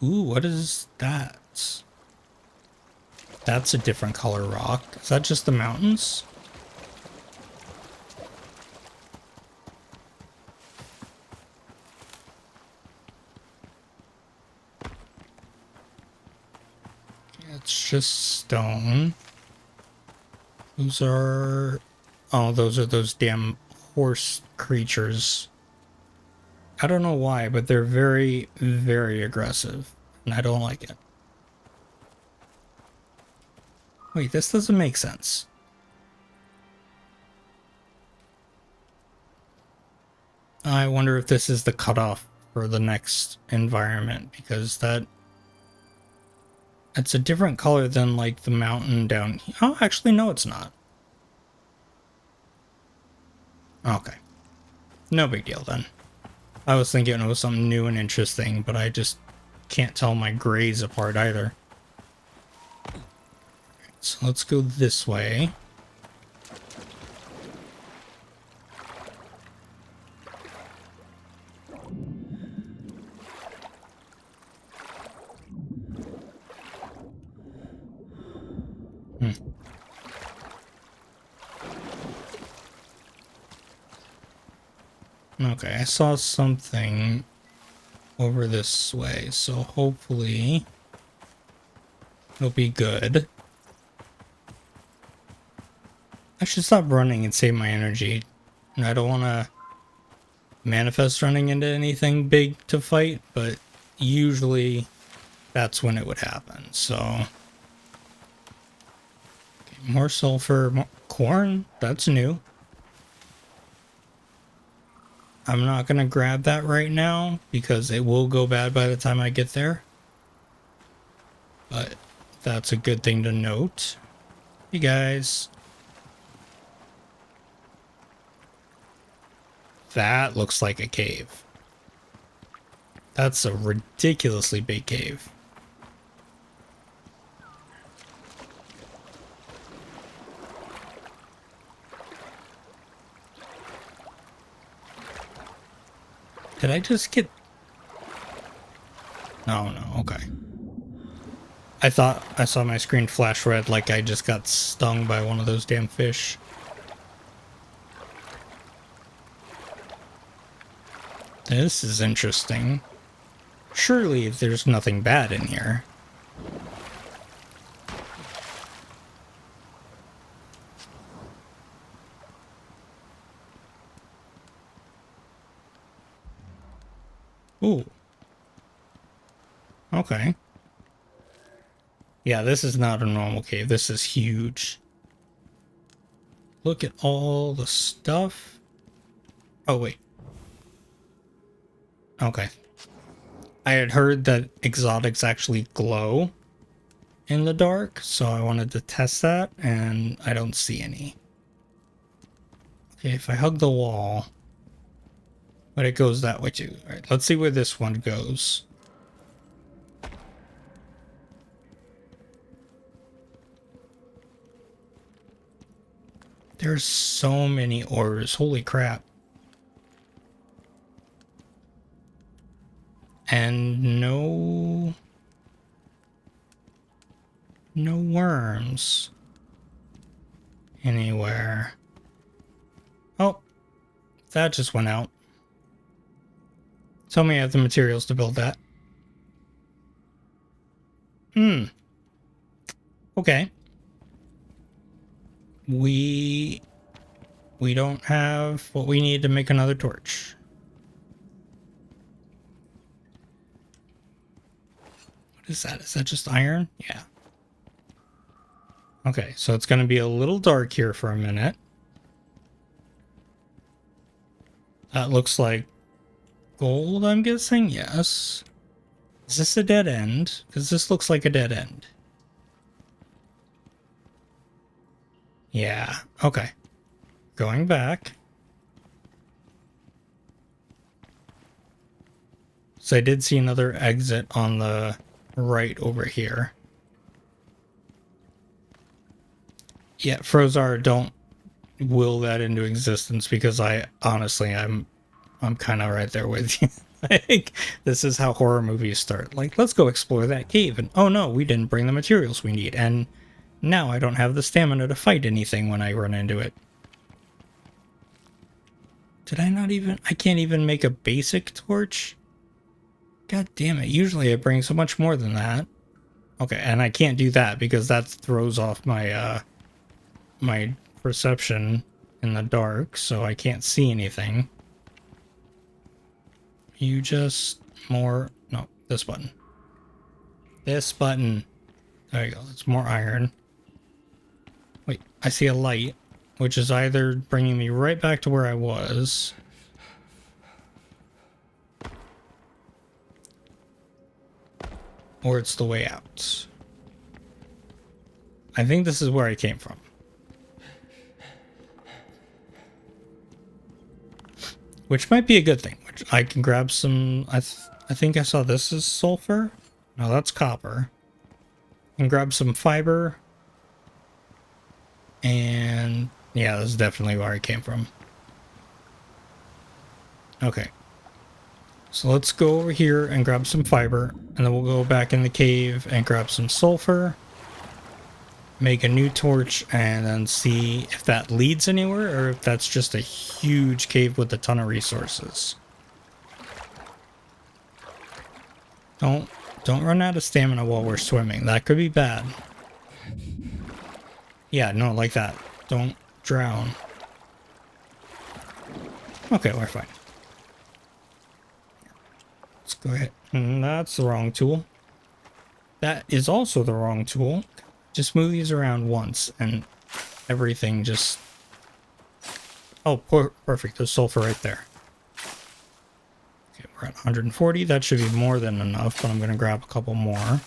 [SPEAKER 1] ooh, what is that? That's a different color rock. Is that just the mountains? It's just stone. Those are... Oh, those are those damn horse creatures. I don't know why, but they're very, very aggressive. And I don't like it. Wait, this doesn't make sense. I wonder if this is the cutoff for the next environment, because it's a different color than like the mountain down here. Oh, actually, no, it's not. Okay. No big deal then. I was thinking it was something new and interesting, but I just can't tell my grays apart either. So let's go this way. Okay, I saw something over this way, so hopefully it'll be good. I should stop running and save my energy. I don't want to manifest running into anything big to fight, but usually that's when it would happen, so. Okay, more sulfur, more corn, that's new. I'm not going to grab that right now because it will go bad by the time I get there. But that's a good thing to note. Hey guys. That looks like a cave. That's a ridiculously big cave. Did I just get... No, okay. I thought I saw my screen flash red like I just got stung by one of those damn fish. This is interesting. Surely there's nothing bad in here. Ooh. Okay. Yeah, this is not a normal cave. This is huge. Look at all the stuff. Oh, wait. Okay. I had heard that exotics actually glow in the dark, so I wanted to test that, and I don't see any. Okay, if I hug the wall, but it goes that way too. All right, let's see where this one goes. There's so many ores. Holy crap. And no worms anywhere. Oh, that just went out. Tell me I have the materials to build that. Okay. We don't have what we need to make another torch. What is that? Is that just iron? Yeah. Okay, so it's going to be a little dark here for a minute. That looks like gold, I'm guessing? Yes. Is this a dead end? Because this looks like a dead end. Yeah, okay. Going back. So I did see another exit on the right over here. Yeah, Frozar, don't will that into existence, because I honestly, I'm kind of right there with you. Like, this is how horror movies start. Like, let's go explore that cave, and oh no, we didn't bring the materials we need, and now I don't have the stamina to fight anything when I run into it. Did I not even... I can't even make a basic torch? God damn it, usually I bring so much more than that. Okay, and I can't do that because that throws off my, my perception in the dark, so I can't see anything. You just more... No, this button. This button. There you go, it's more iron. Wait, I see a light, which is either bringing me right back to where I was, or it's the way out. I think this is where I came from. Which might be a good thing. Which I can grab some... I think I saw this is sulfur. No, that's copper. And grab some fiber. And yeah, this is definitely where I came from. Okay. So let's go over here and grab some fiber. And then we'll go back in the cave and grab some sulfur. Make a new torch and then see if that leads anywhere, or if that's just a huge cave with a ton of resources. Don't run out of stamina while we're swimming. That could be bad. Yeah, no, like that. Don't drown. Okay, we're fine. Let's go ahead. That's the wrong tool. That is also the wrong tool. Just move these around once and everything just... Oh, perfect. There's sulfur right there. Okay, we're at 140. That should be more than enough, but I'm going to grab a couple more.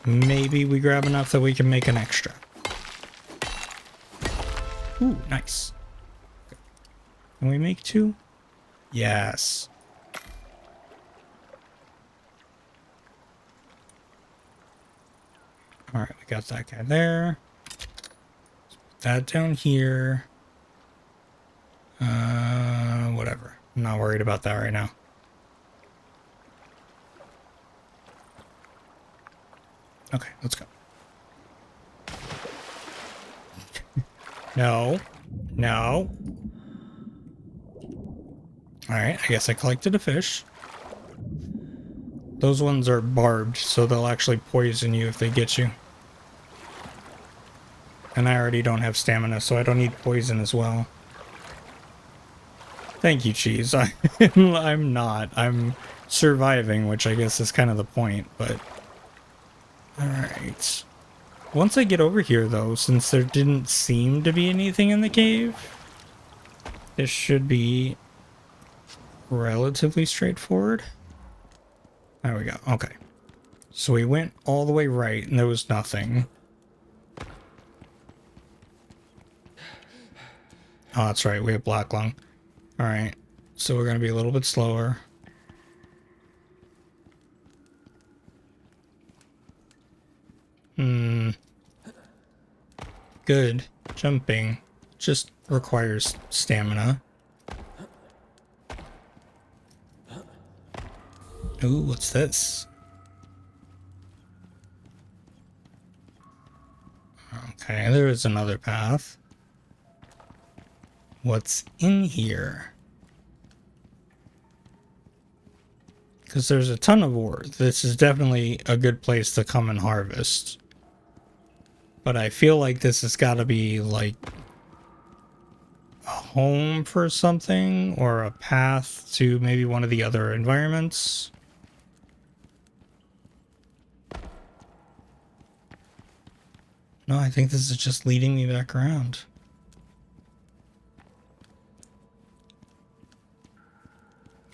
[SPEAKER 1] Maybe we grab enough that we can make an extra. Ooh, nice. Okay. Can we make two? Yes. Alright, we got that guy there. Let's put that down here. Whatever. I'm not worried about that right now. Okay, let's go. No. No. Alright, I guess I collected a fish. Those ones are barbed, so they'll actually poison you if they get you. And I already don't have stamina, so I don't need poison as well. Thank you, Cheese. I'm not. I'm surviving, which I guess is kind of the point, but... Alright. Once I get over here, though, since there didn't seem to be anything in the cave, this should be relatively straightforward. There we go. Okay. So we went all the way right, and there was nothing. Oh, that's right. We have black lung. Alright. So we're going to be a little bit slower. Good. Jumping just requires stamina. Ooh, what's this? Okay, there is another path. What's in here? Because there's a ton of ore. This is definitely a good place to come and harvest. But I feel like this has got to be like a home for something or a path to maybe one of the other environments. No, I think this is just leading me back around.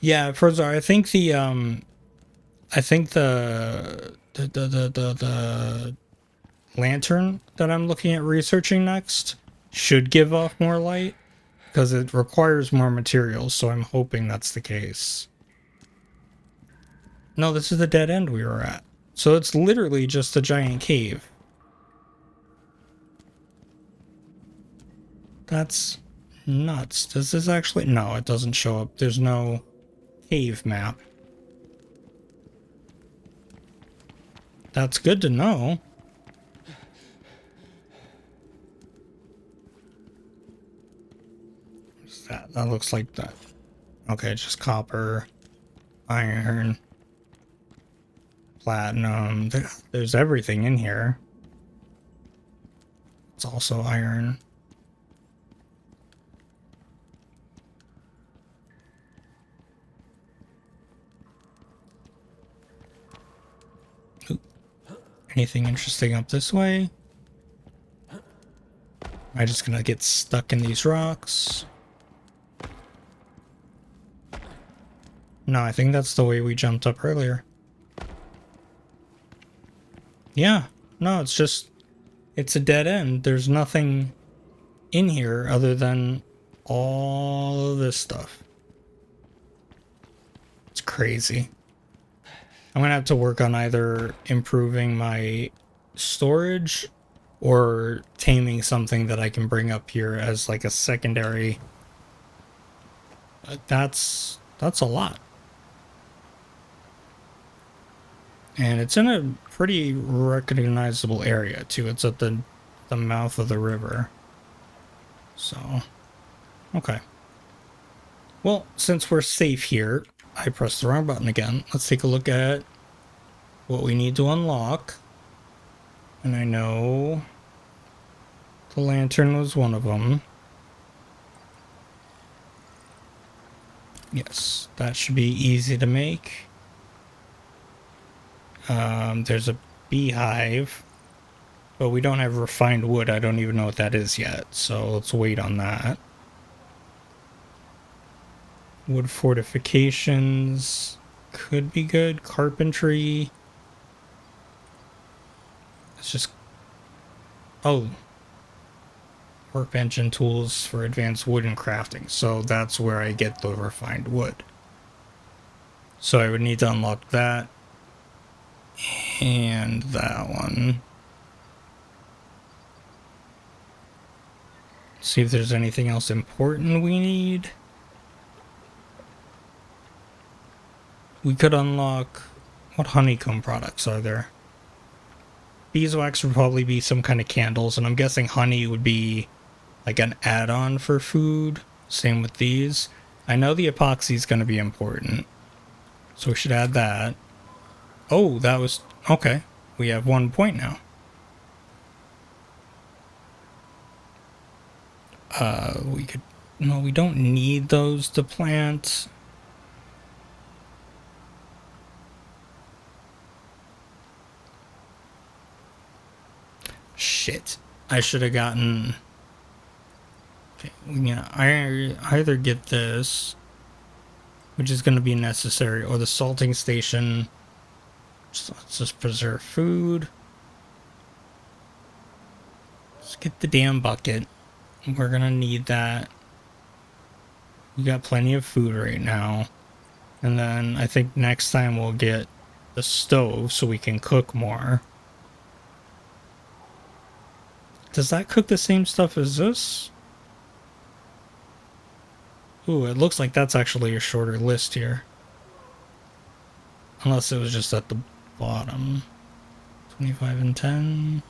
[SPEAKER 1] Yeah, Frozo, I think the lantern that I'm looking at researching next should give off more light because it requires more materials, so I'm hoping that's the case. No, this is the dead end we were at. So it's literally just a giant cave. That's nuts. Does this actually... No, it doesn't show up. There's no cave map. That's good to know. What's that? That looks like that. Okay, just copper, iron, platinum. There's everything in here. It's also iron. Anything interesting up this way? Am I just gonna get stuck in these rocks? No, I think that's the way we jumped up earlier. Yeah, no, it's just... It's a dead end. There's nothing in here other than all of this stuff. It's crazy. I'm gonna have to work on either improving my storage or taming something that I can bring up here as like a secondary. That's a lot. And it's in a pretty recognizable area too. It's at the mouth of the river. So, okay. Well, since we're safe here, I pressed the wrong button again. Let's take a look at what we need to unlock. And I know the lantern was one of them. Yes, that should be easy to make. There's a beehive, but we don't have refined wood. I don't even know what that is yet, so let's wait on that. Wood fortifications could be good. Carpentry. It's just... Oh. Workbench and tools for advanced wooden crafting. So that's where I get the refined wood. So I would need to unlock that. And that one. See if there's anything else important we need. we could unlock... What honeycomb products are there? Beeswax would probably be some kind of candles, and I'm guessing honey would be like an add-on for food. Same with these. I know the epoxy is going to be important, so we should add that. Oh, that was... Okay, we have 1 point now. We could... No, we don't need those to plant. Shit. I should have gotten... Okay, yeah, I either get this, which is going to be necessary, or the salting station. So let's just preserve food. Let's get the damn bucket. We're going to need that. We got plenty of food right now. And then I think next time we'll get the stove so we can cook more. Does that cook the same stuff as this? Ooh, it looks like that's actually a shorter list here. Unless it was just at the bottom. 25 and 10.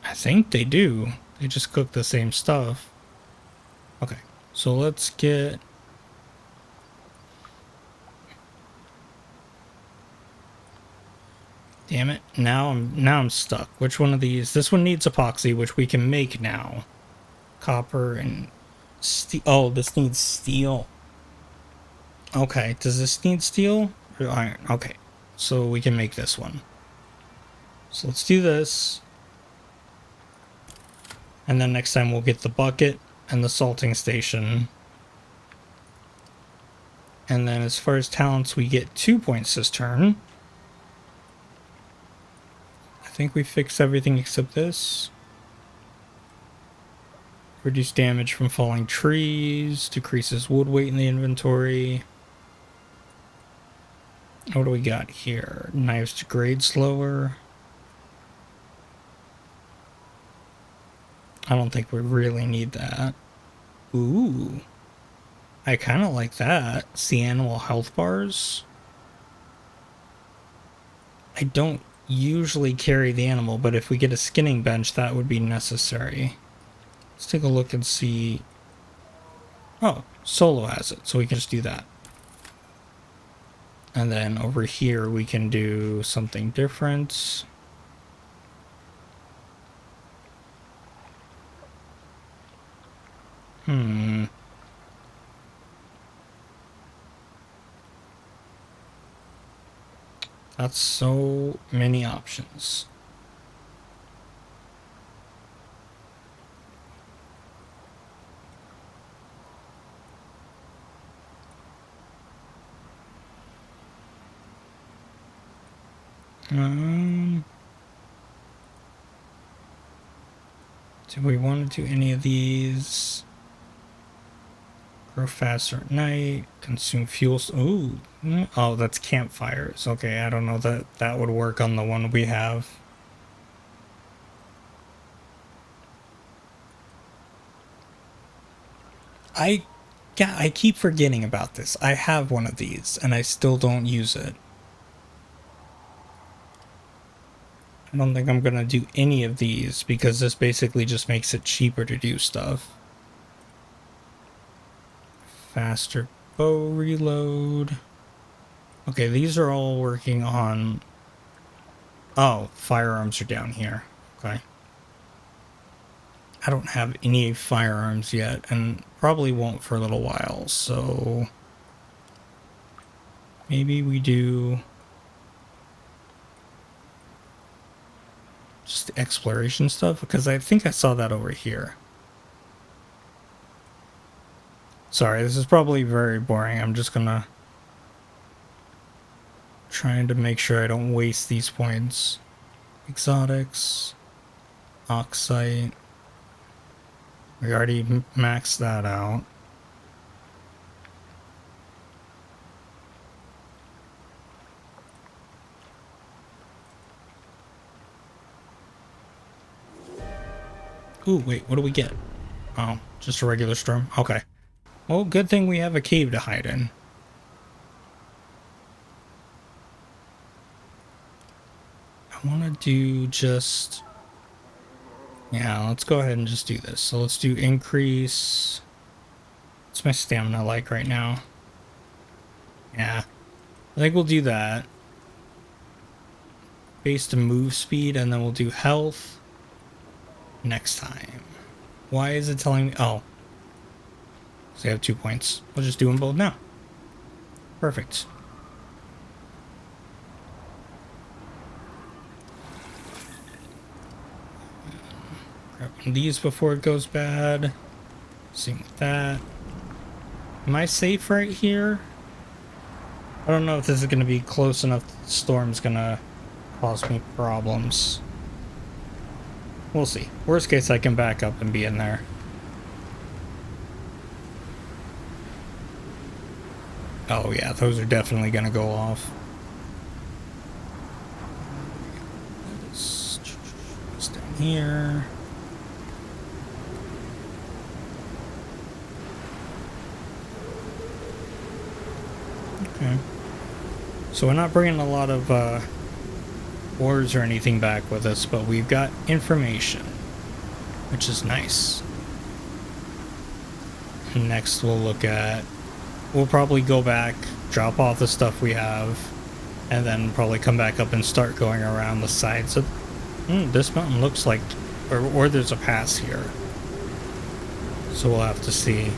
[SPEAKER 1] I think they do. They just cook the same stuff. Okay, so let's get... Damn it. Now I'm stuck. Which one of these? This one needs epoxy, which we can make now. Copper and steel. Oh, this needs steel. Okay, does this need steel or iron? Okay, so we can make this one. So let's do this. And then next time we'll get the bucket and the salting station. And then as far as talents, we get 2 points this turn. I think we fixed everything except this. Reduce damage from falling trees. Decreases wood weight in the inventory. What do we got here? Knives degrade slower. I don't think we really need that. Ooh. I kind of like that. See animal health bars. I don't usually carry the animal, but if we get a skinning bench, that would be necessary. Let's take a look and see. Oh, Solo has it, so we can just do that. And then over here, we can do something different. That's so many options. Do we want to do any of these? Grow faster at night, consume fuels. Ooh. Oh, that's campfires. Okay, I don't know that that would work on the one we have. I keep forgetting about this. I have one of these, and I still don't use it. I don't think I'm gonna do any of these, because this basically just makes it cheaper to do stuff. Faster bow reload. Okay, these are all working on... Oh, firearms are down here. Okay. I don't have any firearms yet, and probably won't for a little while, so... Maybe we do... just exploration stuff, because I think I saw that over here. Sorry, this is probably very boring. I'm just gonna... trying to make sure I don't waste these points. Exotics. Oxite. We already maxed that out. Ooh, wait, what do we get? Oh, just a regular storm? Okay. Well, good thing we have a cave to hide in. I want to do just... Yeah, let's go ahead and just do this. So let's do increase... What's my stamina like right now? Yeah, I think we'll do that. Base to move speed, and then we'll do health next time. Why is it telling me? Oh, so I have 2 points. I'll just do them both now. Perfect. Grab one of these before it goes bad. Same with that. Am I safe right here? I don't know if this is going to be close enough. The storm's going to cause me problems. We'll see. Worst case, I can back up and be in there. Oh yeah, those are definitely going to go off. It's down here. Okay. So we're not bringing a lot of ores or anything back with us, but we've got information, which is nice. Next we'll look at... We'll probably go back, drop off the stuff we have, and then probably come back up and start going around the sides of... this mountain looks like... Or there's a pass here. So we'll have to see.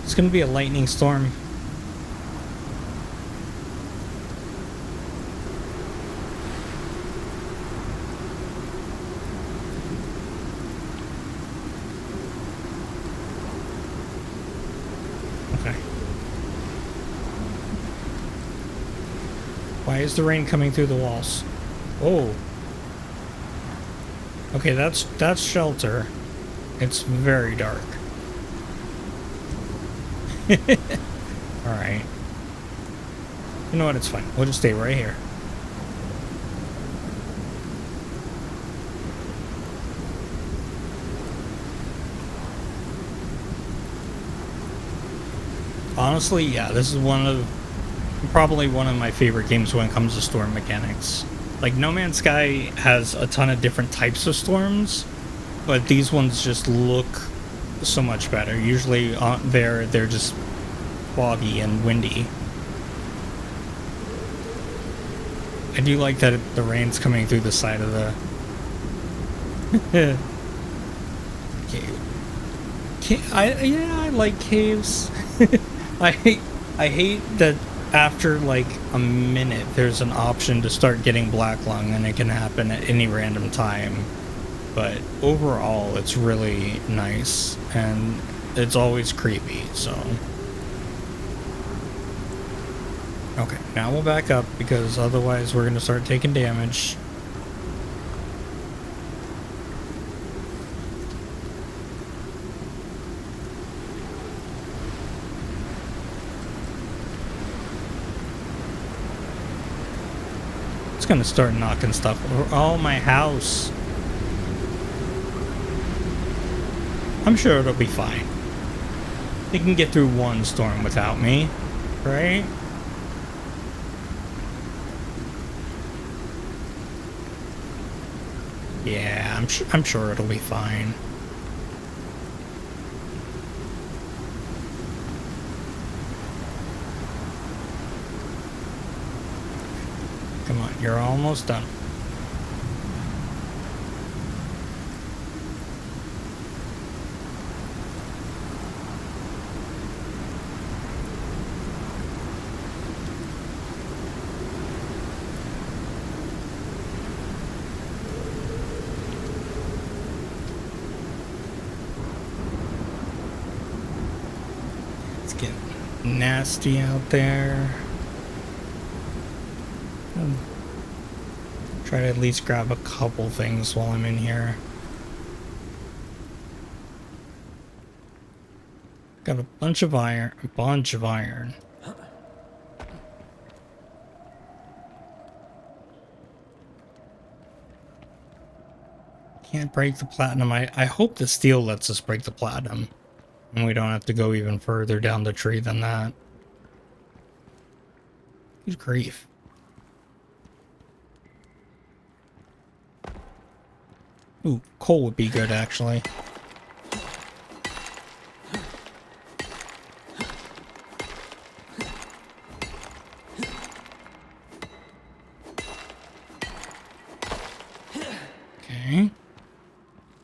[SPEAKER 1] It's going to be a lightning storm. Okay. Why is the rain coming through the walls? Oh. Okay, that's shelter. It's very dark. Alright. You know what, it's fine. We'll just stay right here. Honestly, yeah, this is probably one of my favorite games when it comes to storm mechanics. Like, No Man's Sky has a ton of different types of storms, but these ones just look so much better. Usually they're just foggy and windy. I do like that the rain's coming through the side of the cave. I like caves. I hate that after like a minute there's an option to start getting black lung, and it can happen at any random time. But overall, it's really nice, and it's always creepy, so... Okay, now we'll back up, because otherwise we're going to start taking damage. It's going to start knocking stuff over. Oh, my house! I'm sure it'll be fine. They can get through one storm without me, right? Yeah, I'm sure it'll be fine. Come on, you're almost done. It's getting nasty out there. Try to at least grab a couple things while I'm in here. Got a bunch of iron. can't break the platinum. I hope the steel lets us break the platinum. And we don't have to go even further down the tree than that. Good grief. Ooh, coal would be good, actually. Okay.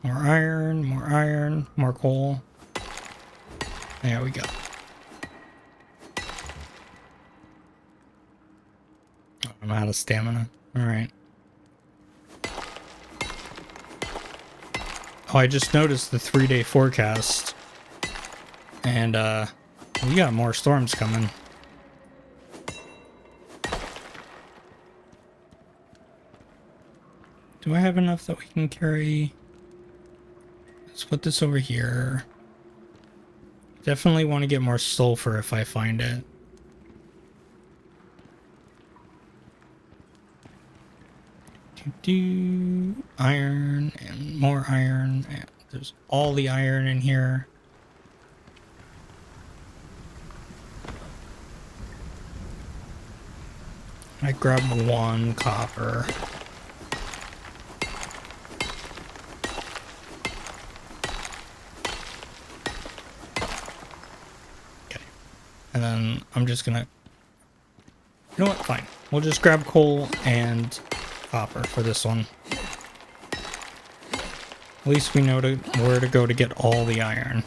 [SPEAKER 1] More iron, more coal. There we go. Oh, I'm out of stamina. Alright. Oh, I just noticed the 3-day forecast. And, we got more storms coming. Do I have enough that we can carry? Let's put this over here. Definitely want to get more sulfur if I find it. Iron and more iron. And there's all the iron in here. I grabbed 1 copper. Okay. And then I'm just gonna... You know what? Fine. We'll just grab coal and copper for this one. At least we know where to go to get all the iron.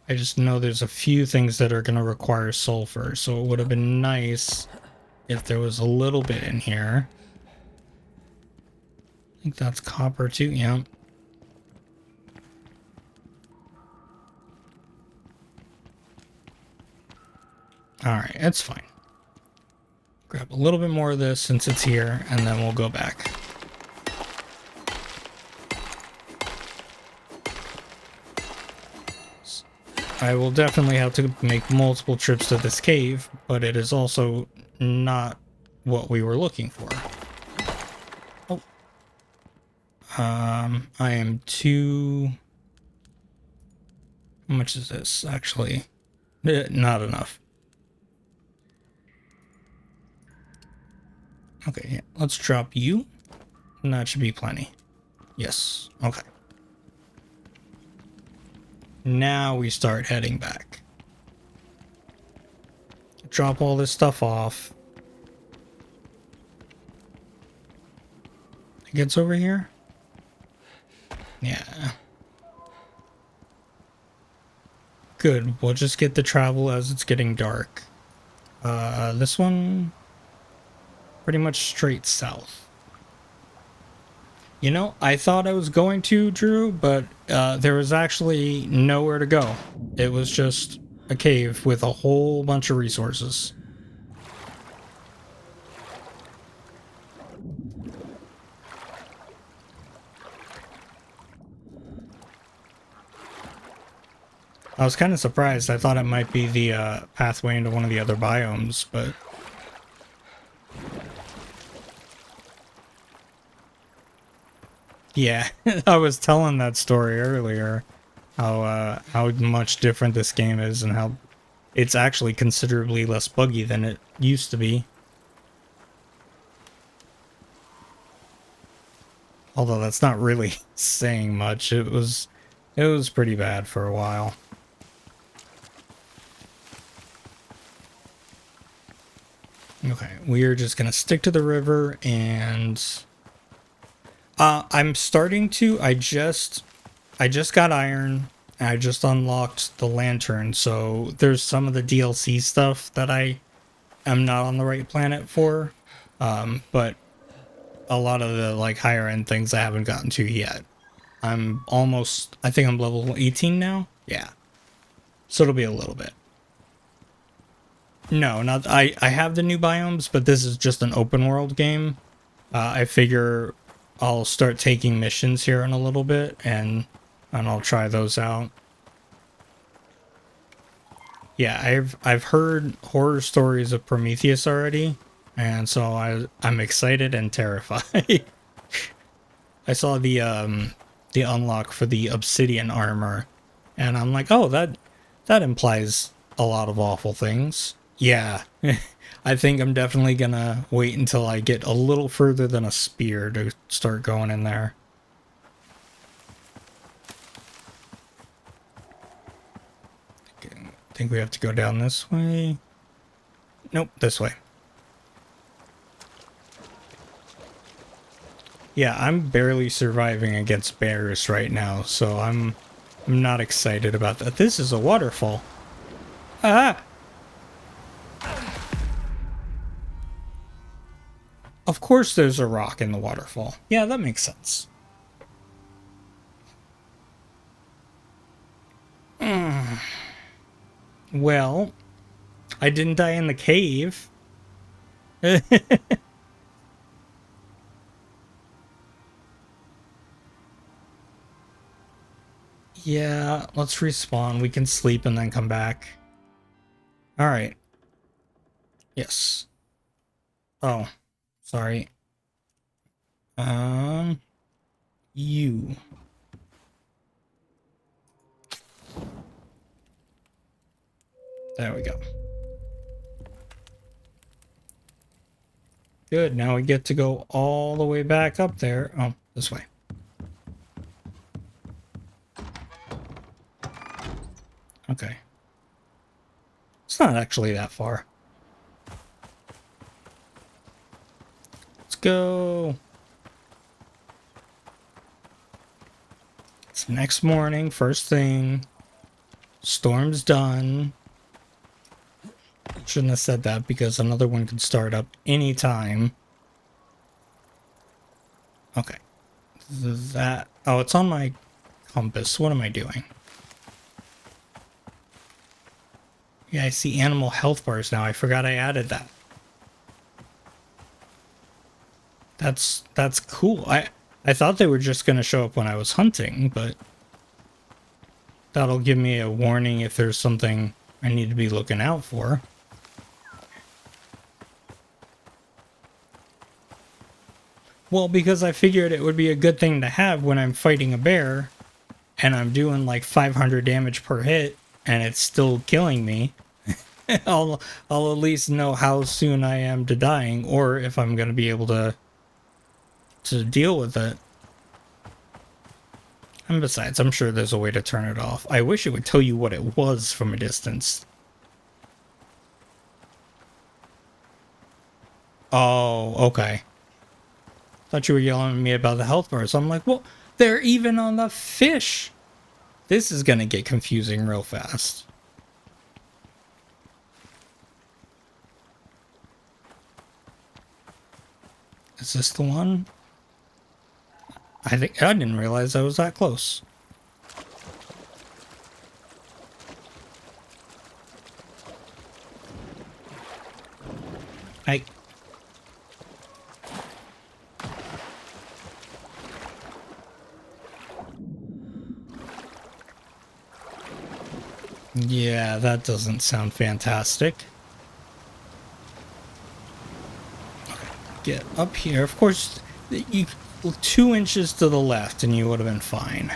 [SPEAKER 1] I just know there's a few things that are going to require sulfur, so it would have been nice if there was a little bit in here. I think that's copper too, yeah. Alright, it's fine. Grab a little bit more of this since it's here, and then we'll go back. I will definitely have to make multiple trips to this cave, but it is also not what we were looking for. Oh. I am too... How much is this, actually? Not enough. Okay, yeah, let's drop you. And that should be plenty. Yes, okay. Now we start heading back. Drop all this stuff off. It gets over here? Yeah. Good, we'll just get the travel as it's getting dark. This one... Pretty much straight south. You know, I thought I was going to, Drew, but there was actually nowhere to go. It was just a cave with a whole bunch of resources. I was kind of surprised. I thought it might be the pathway into one of the other biomes, but... Yeah, I was telling that story earlier, how much different this game is and how it's actually considerably less buggy than it used to be. Although that's not really saying much. It was pretty bad for a while. Okay, we're just gonna stick to the river and I'm starting to. I just got iron. I just unlocked the lantern, so there's some of the DLC stuff that I am not on the right planet for, but a lot of the like higher end things I haven't gotten to yet. I'm almost. I think I'm level 18 now. Yeah, so it'll be a little bit. No, not. I have the new biomes, but this is just an open world game. I figure I'll start taking missions here in a little bit, and I'll try those out. Yeah, I've heard horror stories of Prometheus already, and so I'm excited and terrified. I saw the unlock for the obsidian armor, and I'm like, oh, that implies a lot of awful things. Yeah. I think I'm definitely gonna wait until I get a little further than a spear to start going in there. Okay, I think we have to go down this way. Nope, this way. Yeah, I'm barely surviving against bears right now, so I'm not excited about that. This is a waterfall. Ah! Of course there's a rock in the waterfall. Yeah, that makes sense. Well, I didn't die in the cave. Yeah, let's respawn. We can sleep and then come back. Alright. Yes. Oh, sorry. You. There we go. Good, now we get to go all the way back up there. Oh, this way. Okay. It's not actually that far. Let's go. It's next morning, first thing. Storm's done. Shouldn't have said that because another one could start up anytime. Okay. That... Oh, it's on my compass. What am I doing? Yeah, I see animal health bars now. I forgot I added that. That's cool. I thought they were just going to show up when I was hunting, but that'll give me a warning if there's something I need to be looking out for. Well, because I figured it would be a good thing to have when I'm fighting a bear and I'm doing like 500 damage per hit and it's still killing me. I'll at least know how soon I am to dying or if I'm going to be able to deal with it. And besides, I'm sure there's a way to turn it off. I wish it would tell you what it was from a distance. Oh, okay. Thought you were yelling at me about the health bars. I'm like, well, they're even on the fish. This is going to get confusing real fast. Is this the one? I didn't realize I was that close. Yeah, that doesn't sound fantastic. Okay, get up here. Of course, you 2 inches to the left and you would have been fine.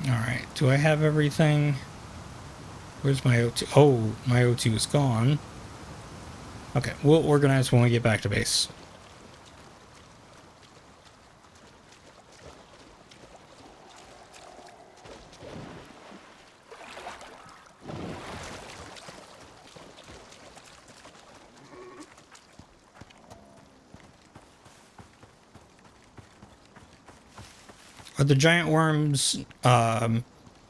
[SPEAKER 1] Alright, do I have everything? Where's my O2? Oh, my O2 is gone. Okay, we'll organize when we get back to base. Are the giant worms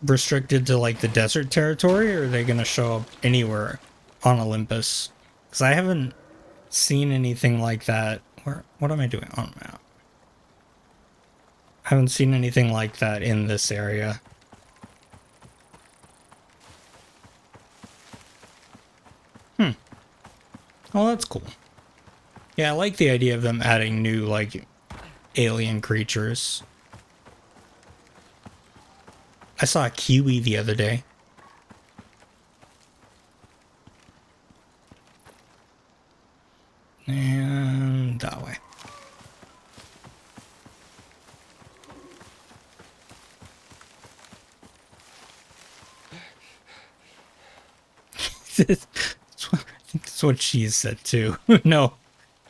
[SPEAKER 1] restricted to like the desert territory, or are they going to show up anywhere on Olympus? Because I haven't seen anything like that. What am I doing on the map? I haven't seen anything like that in this area. Oh, that's cool. Yeah, I like the idea of them adding new, like, alien creatures. I saw a kiwi the other day. I think that's what she said too. No,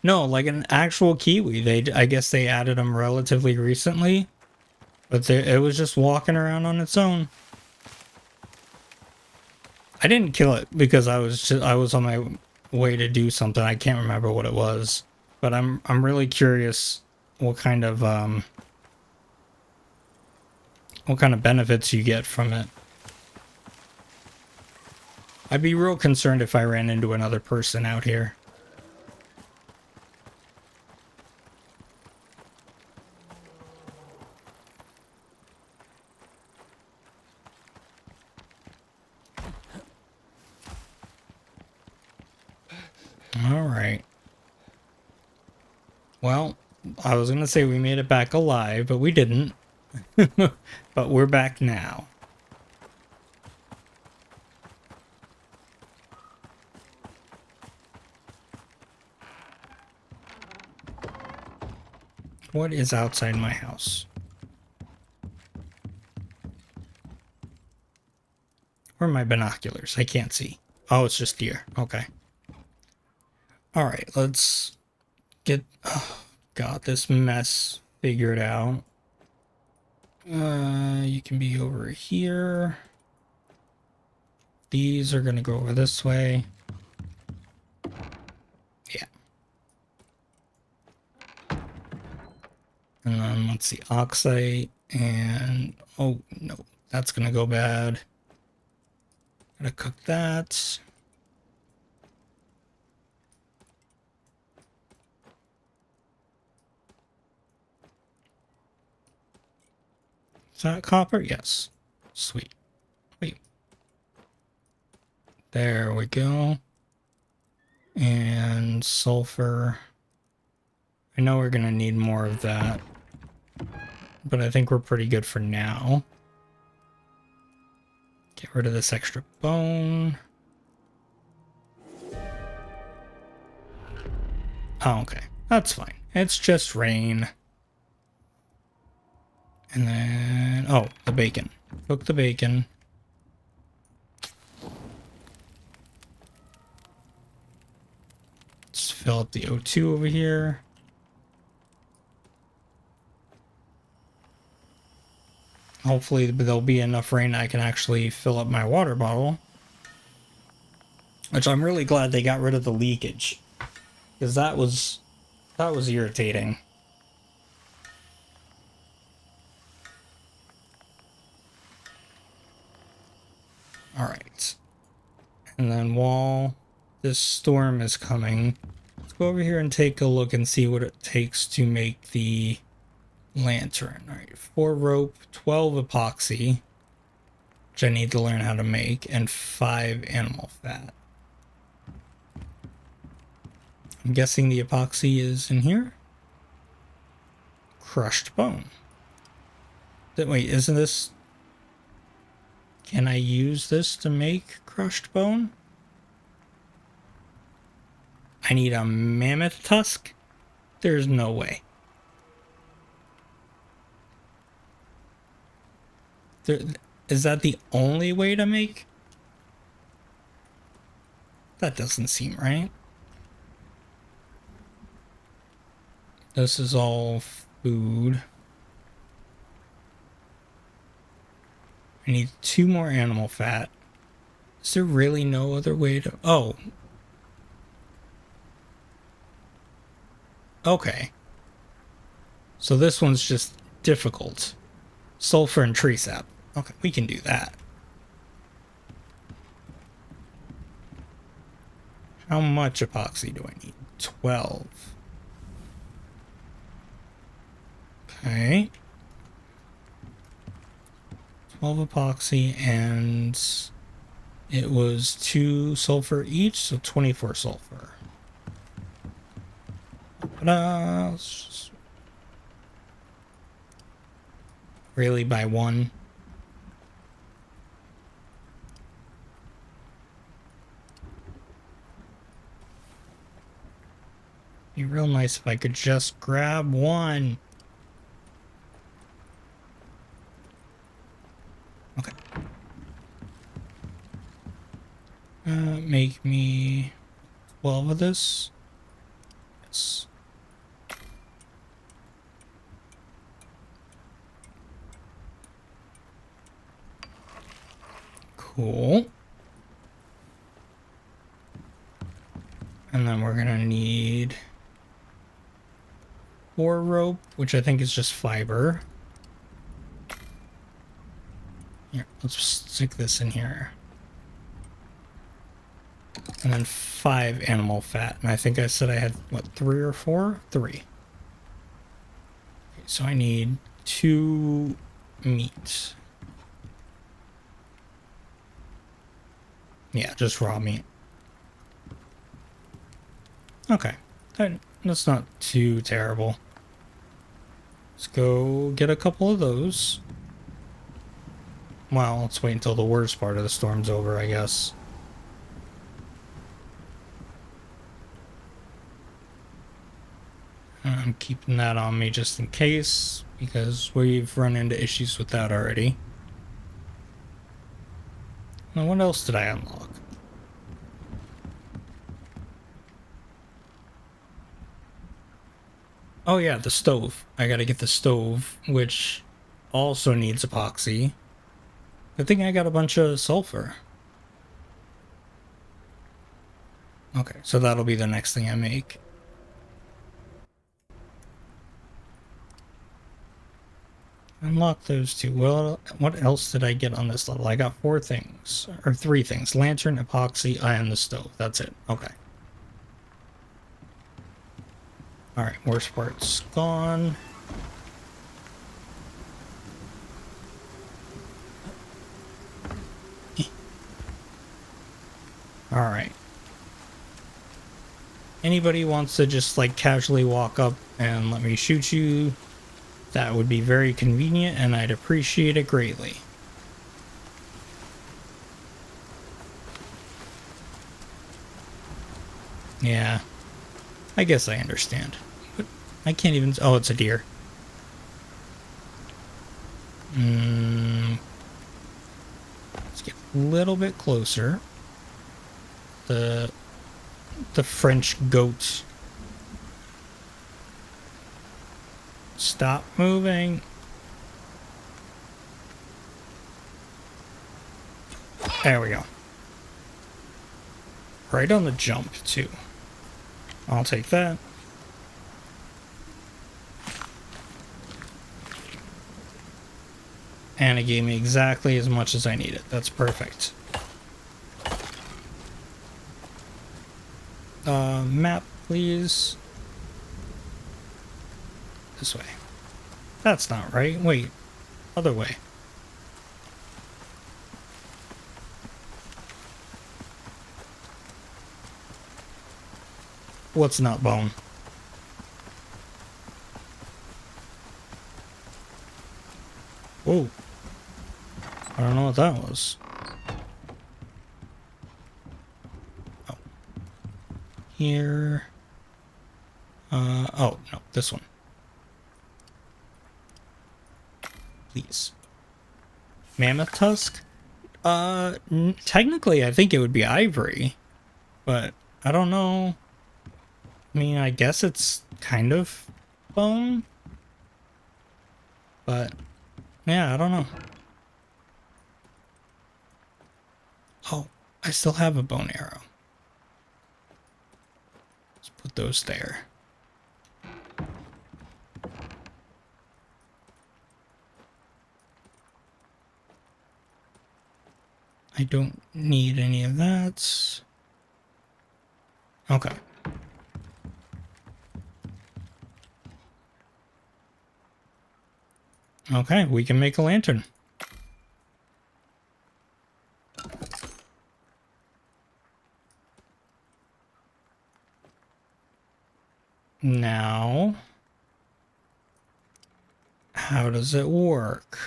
[SPEAKER 1] no, like an actual kiwi. I guess they added them relatively recently, but it was just walking around on its own. I didn't kill it because I was on my way to do something. I can't remember what it was, but I'm really curious what kind of benefits you get from it. I'd be real concerned if I ran into another person out here. All right. Well, I was going to say we made it back alive, but we didn't. But we're back now. What is outside my house? Where are my binoculars? I can't see. Oh, it's just deer. Okay. All right, let's get got this mess figured out. You can be over here. These are gonna go over this way. Yeah. And then let's see, oxide and oh no, that's gonna go bad. Gotta cook that. Is that copper? Yes. Sweet. Wait. There we go. And sulfur. I know we're gonna need more of that, but I think we're pretty good for now. Get rid of this extra bone. Oh, okay. That's fine. It's just rain. And then, oh, the bacon. Cook the bacon. Let's fill up the O2 over here. Hopefully there'll be enough rain I can actually fill up my water bottle. Which I'm really glad they got rid of the leakage. Because that was irritating. Alright. And then while this storm is coming, let's go over here and take a look and see what it takes to make the lantern. Alright, 4 rope, 12 epoxy, which I need to learn how to make, and 5 animal fat. I'm guessing the epoxy is in here. Crushed bone. Wait, isn't this... Can I use this to make crushed bone? I need a mammoth tusk? There's no way. Is that the only way to make? That doesn't seem right. This is all food. I need 2 more animal fat. Is there really no other way to... Oh. Okay. So this one's just difficult. Sulfur and tree sap. Okay, we can do that. How much epoxy do I need? 12. Okay. 12 epoxy, and it was 2 sulfur each, so 24 sulfur. Really, by 1? Be real nice if I could just grab 1. Okay. Make me 12 of this. Yes. Cool. And then we're gonna need 4 rope, which I think is just fiber. Here, let's stick this in here. And then 5 animal fat. And I think I said I had, what, 3 or 4? 3. Okay, so I need 2 meat. Yeah, just raw meat. Okay, that's not too terrible. Let's go get a couple of those. Well, let's wait until the worst part of the storm's over, I guess. I'm keeping that on me just in case, because we've run into issues with that already. Now, what else did I unlock? Oh yeah, the stove. I gotta get the stove, which also needs epoxy. I think I got a bunch of sulfur. Okay, so that'll be the next thing I make. Unlock those 2. Well, what else did I get on this level? I got 4 things, or 3 things. Lantern, epoxy, and the stove. That's it. Okay. Alright, worst part's gone. Alright. Anybody wants to just like casually walk up and let me shoot you, that would be very convenient and I'd appreciate it greatly. Yeah, I guess I understand. But I can't even... Oh, it's a deer. Let's get a little bit closer. The French goat. Stop moving. There we go. Right on the jump, too. I'll take that. And it gave me exactly as much as I needed. That's perfect. Map, please. This way. That's not right. Wait. Other way. What's not bone? Whoa. I don't know what that was. Oh. Here. Oh, no, this one. Please. Mammoth tusk? Technically I think it would be ivory, but I don't know. I mean, I guess it's kind of bone, but yeah, I don't know. Oh, I still have a bone arrow. Let's put those there. I don't need any of that. Okay. Okay, we can make a lantern. Now, how does it work?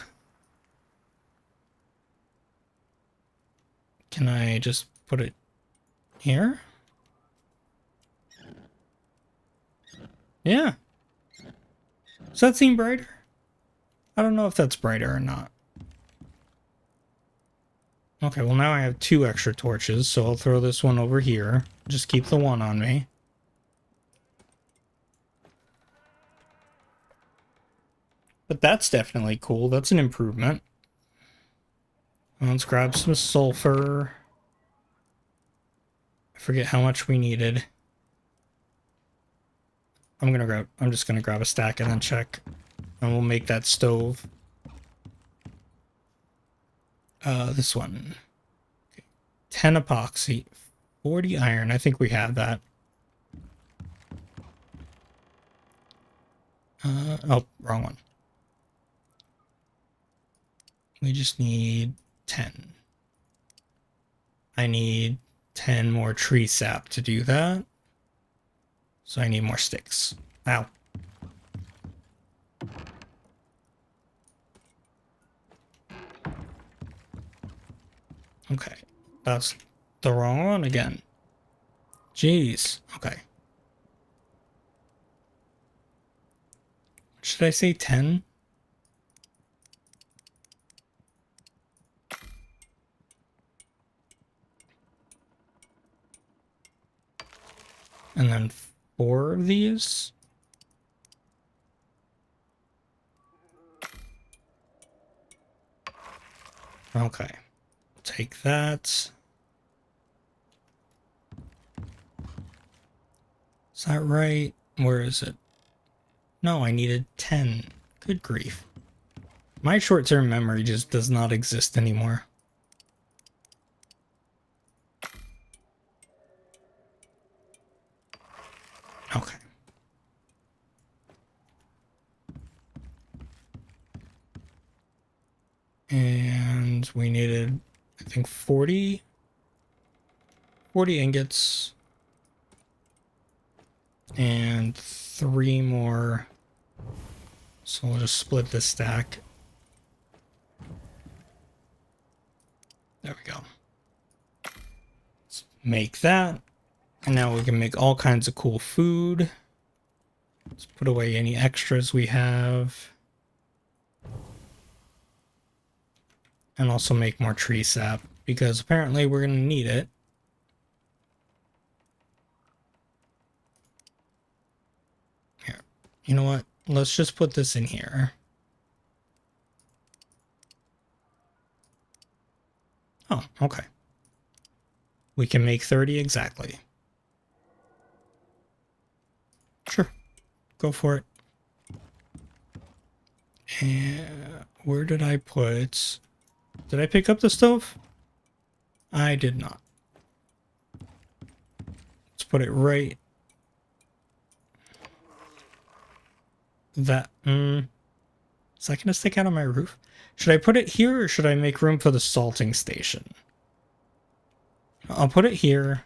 [SPEAKER 1] Can I just put it here? Yeah. Does that seem brighter? I don't know if that's brighter or not. Okay, well now I have 2 extra torches, so I'll throw this one over here. Just keep the one on me. But that's definitely cool. That's an improvement. Let's grab some sulfur. I forget how much we needed. I'm just gonna grab a stack and then check. And we'll make that stove. This one. Okay. 10 epoxy, 40 iron. I think we have that. Oh, wrong one. We just need 10. I need 10 more tree sap to do that. So I need more sticks. Ow. Okay. That's the wrong one again. Jeez. Okay. Should I say 10? And then 4 of these? Okay. Take that. Is that right? Where is it? No, I needed 10. Good grief. My short-term memory just does not exist anymore. Okay. And we needed, I think, 40 ingots. And 3 more. So we'll just split this stack. There we go. Let's make that. And now we can make all kinds of cool food. Let's put away any extras we have. And also make more tree sap, because apparently we're going to need it. Here. You know what? Let's just put this in here. Oh, okay. We can make 30 exactly. Sure. Go for it. And where did I put... Did I pick up the stove? I did not. Let's put it right... That... Is that going to stick out on my roof? Should I put it here or should I make room for the salting station? I'll put it here.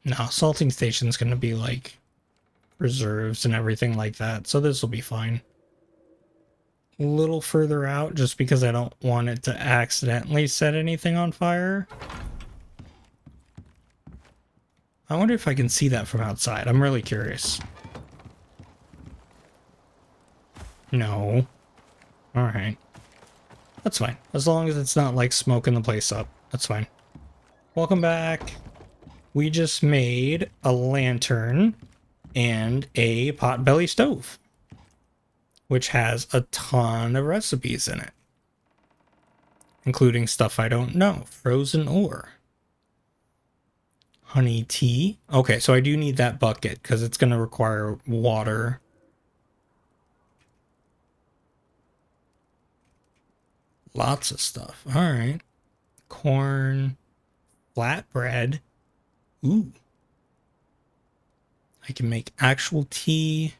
[SPEAKER 1] No, salting station's going to be like reserves and everything like that, so this will be fine. A little further out just because I don't want it to accidentally set anything on fire. I wonder if I can see that from outside. I'm really curious. No. Alright. That's fine. As long as it's not like smoking the place up. That's fine. Welcome back. We just made a lantern and a potbelly stove, which has a ton of recipes in it, including stuff I don't know. Frozen ore. Honey tea. Okay, so I do need that bucket because it's going to require water. Lots of stuff. All right. Corn. Flatbread. Ooh. I can make actual tea.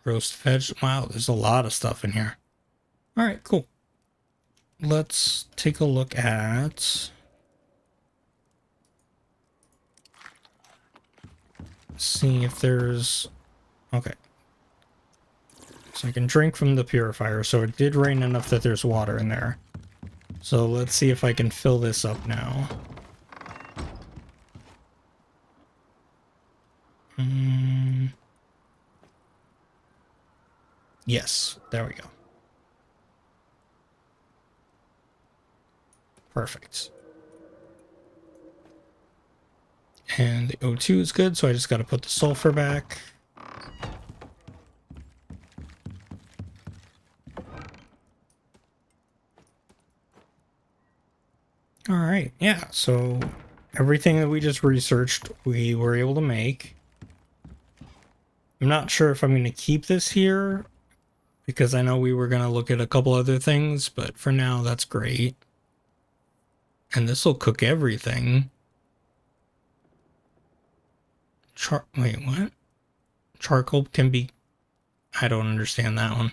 [SPEAKER 1] Roast veg. Wow, there's a lot of stuff in here. All right, cool. Let's take a look at... See if there's... Okay. So I can drink from the purifier, so it did rain enough that there's water in there. So let's see if I can fill this up now. Yes, there we go. Perfect. And the O2 is good, so I just got to put the sulfur back. All right, yeah, so everything that we just researched, we were able to make. I'm not sure if I'm going to keep this here, because I know we were going to look at a couple other things, but for now, that's great. And this will cook everything. Wait, what? Charcoal can be... I don't understand that one.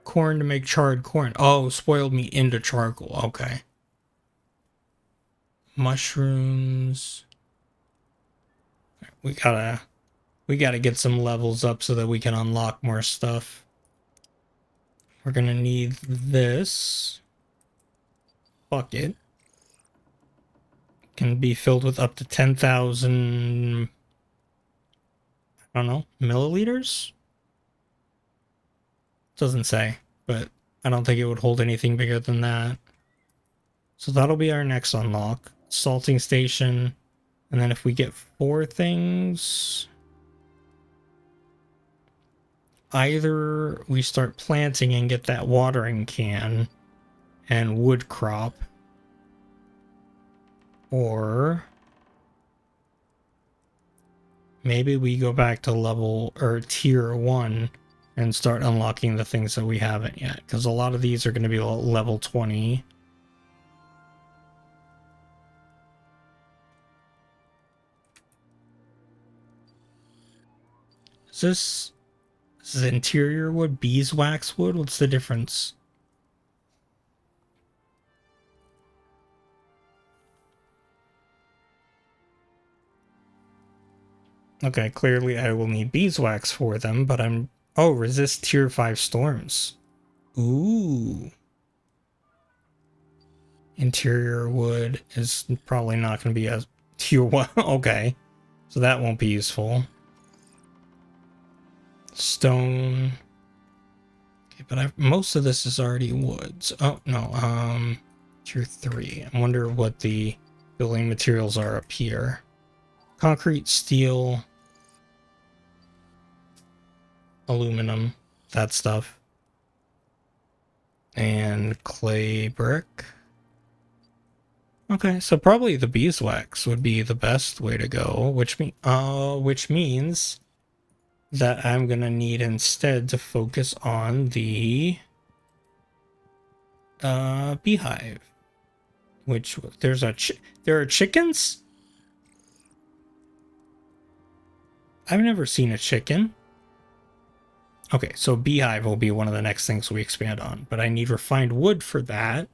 [SPEAKER 1] Corn to make charred corn. Oh, spoiled meat into charcoal. Okay. Mushrooms. We gotta get some levels up so that we can unlock more stuff. We're gonna need this bucket. Can be filled with up to 10,000, I don't know, milliliters? Doesn't say, but I don't think it would hold anything bigger than that. So that'll be our next unlock. Salting station. And then if we get 4 things, either we start planting and get that watering can and wood crop, or maybe we go back to level or tier 1 and start unlocking the things that we haven't yet, because a lot of these are going to be level 20. This is interior wood, beeswax wood? What's the difference? Okay, clearly I will need beeswax for them, but I'm... Oh, resist tier 5 storms. Ooh. Interior wood is probably not going to be a tier 1. Okay. So that won't be useful. Stone. Okay, but most of this is already woods. Oh, no. Tier 3. I wonder what the building materials are up here. Concrete, steel, aluminum, that stuff. And clay brick. Okay, so probably the beeswax would be the best way to go, which means that I'm gonna need instead to focus on the beehive. Which there are chickens? I've never seen a chicken. Okay, so beehive will be one of the next things we expand on, but I need refined wood for that,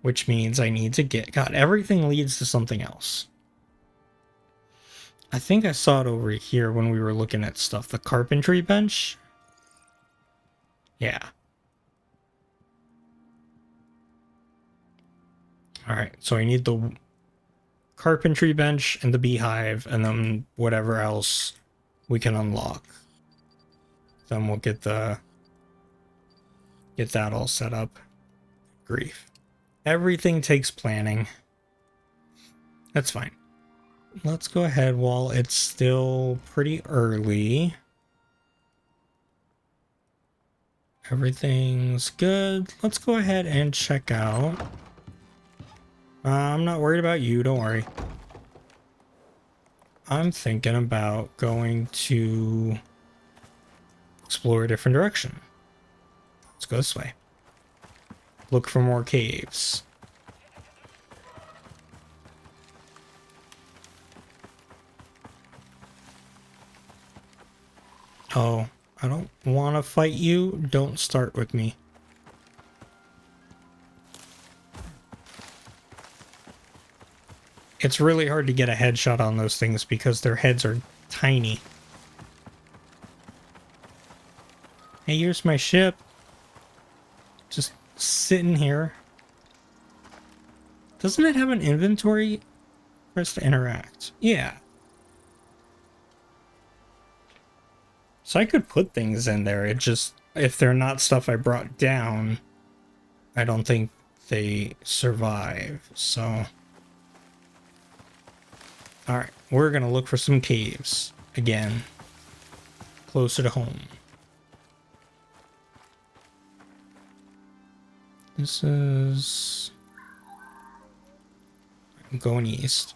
[SPEAKER 1] which means I need to get... God, everything leads to something else. I think I saw it over here when we were looking at stuff. The carpentry bench? Yeah. Alright, so I need the carpentry bench and the beehive, and then whatever else we can unlock. Then we'll get that all set up. Grief. Everything takes planning. That's fine. Let's go ahead while it's still pretty early. Everything's good. Let's go ahead and check out. I'm not worried about you, don't worry. I'm thinking about going to explore a different direction. Let's go this way. Look for more caves. Oh, I don't want to fight you. Don't start with me. It's really hard to get a headshot on those things because their heads are tiny. Hey, here's my ship. Just sitting here. Doesn't it have an inventory for us to interact? Yeah. So I could put things in there. It just, if they're not stuff I brought down, I don't think they survive. So, all right, we're gonna look for some caves again, closer to home. This is, I'm going east.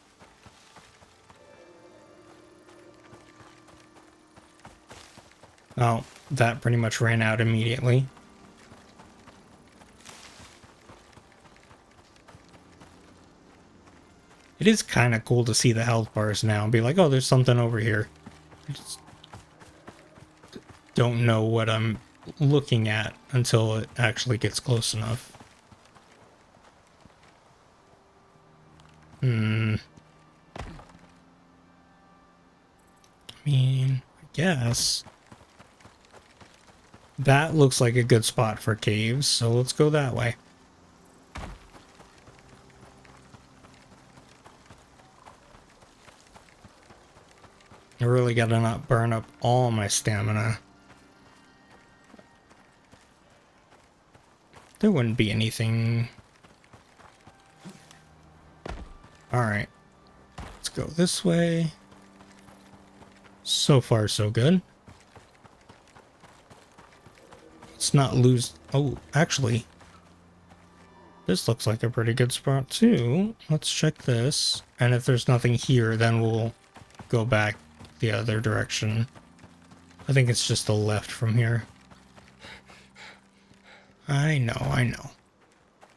[SPEAKER 1] Oh, that pretty much ran out immediately. It is kind of cool to see the health bars now and be like, oh, there's something over here. I just don't know what I'm looking at until it actually gets close enough. I mean, I guess that looks like a good spot for caves, so let's go that way. I really gotta not burn up all my stamina. There wouldn't be anything. Alright. Let's go this way. So far, so good. Let's not lose... Oh, actually. This looks like a pretty good spot, too. Let's check this. And if there's nothing here, then we'll go back the other direction. I think it's just the left from here. I know.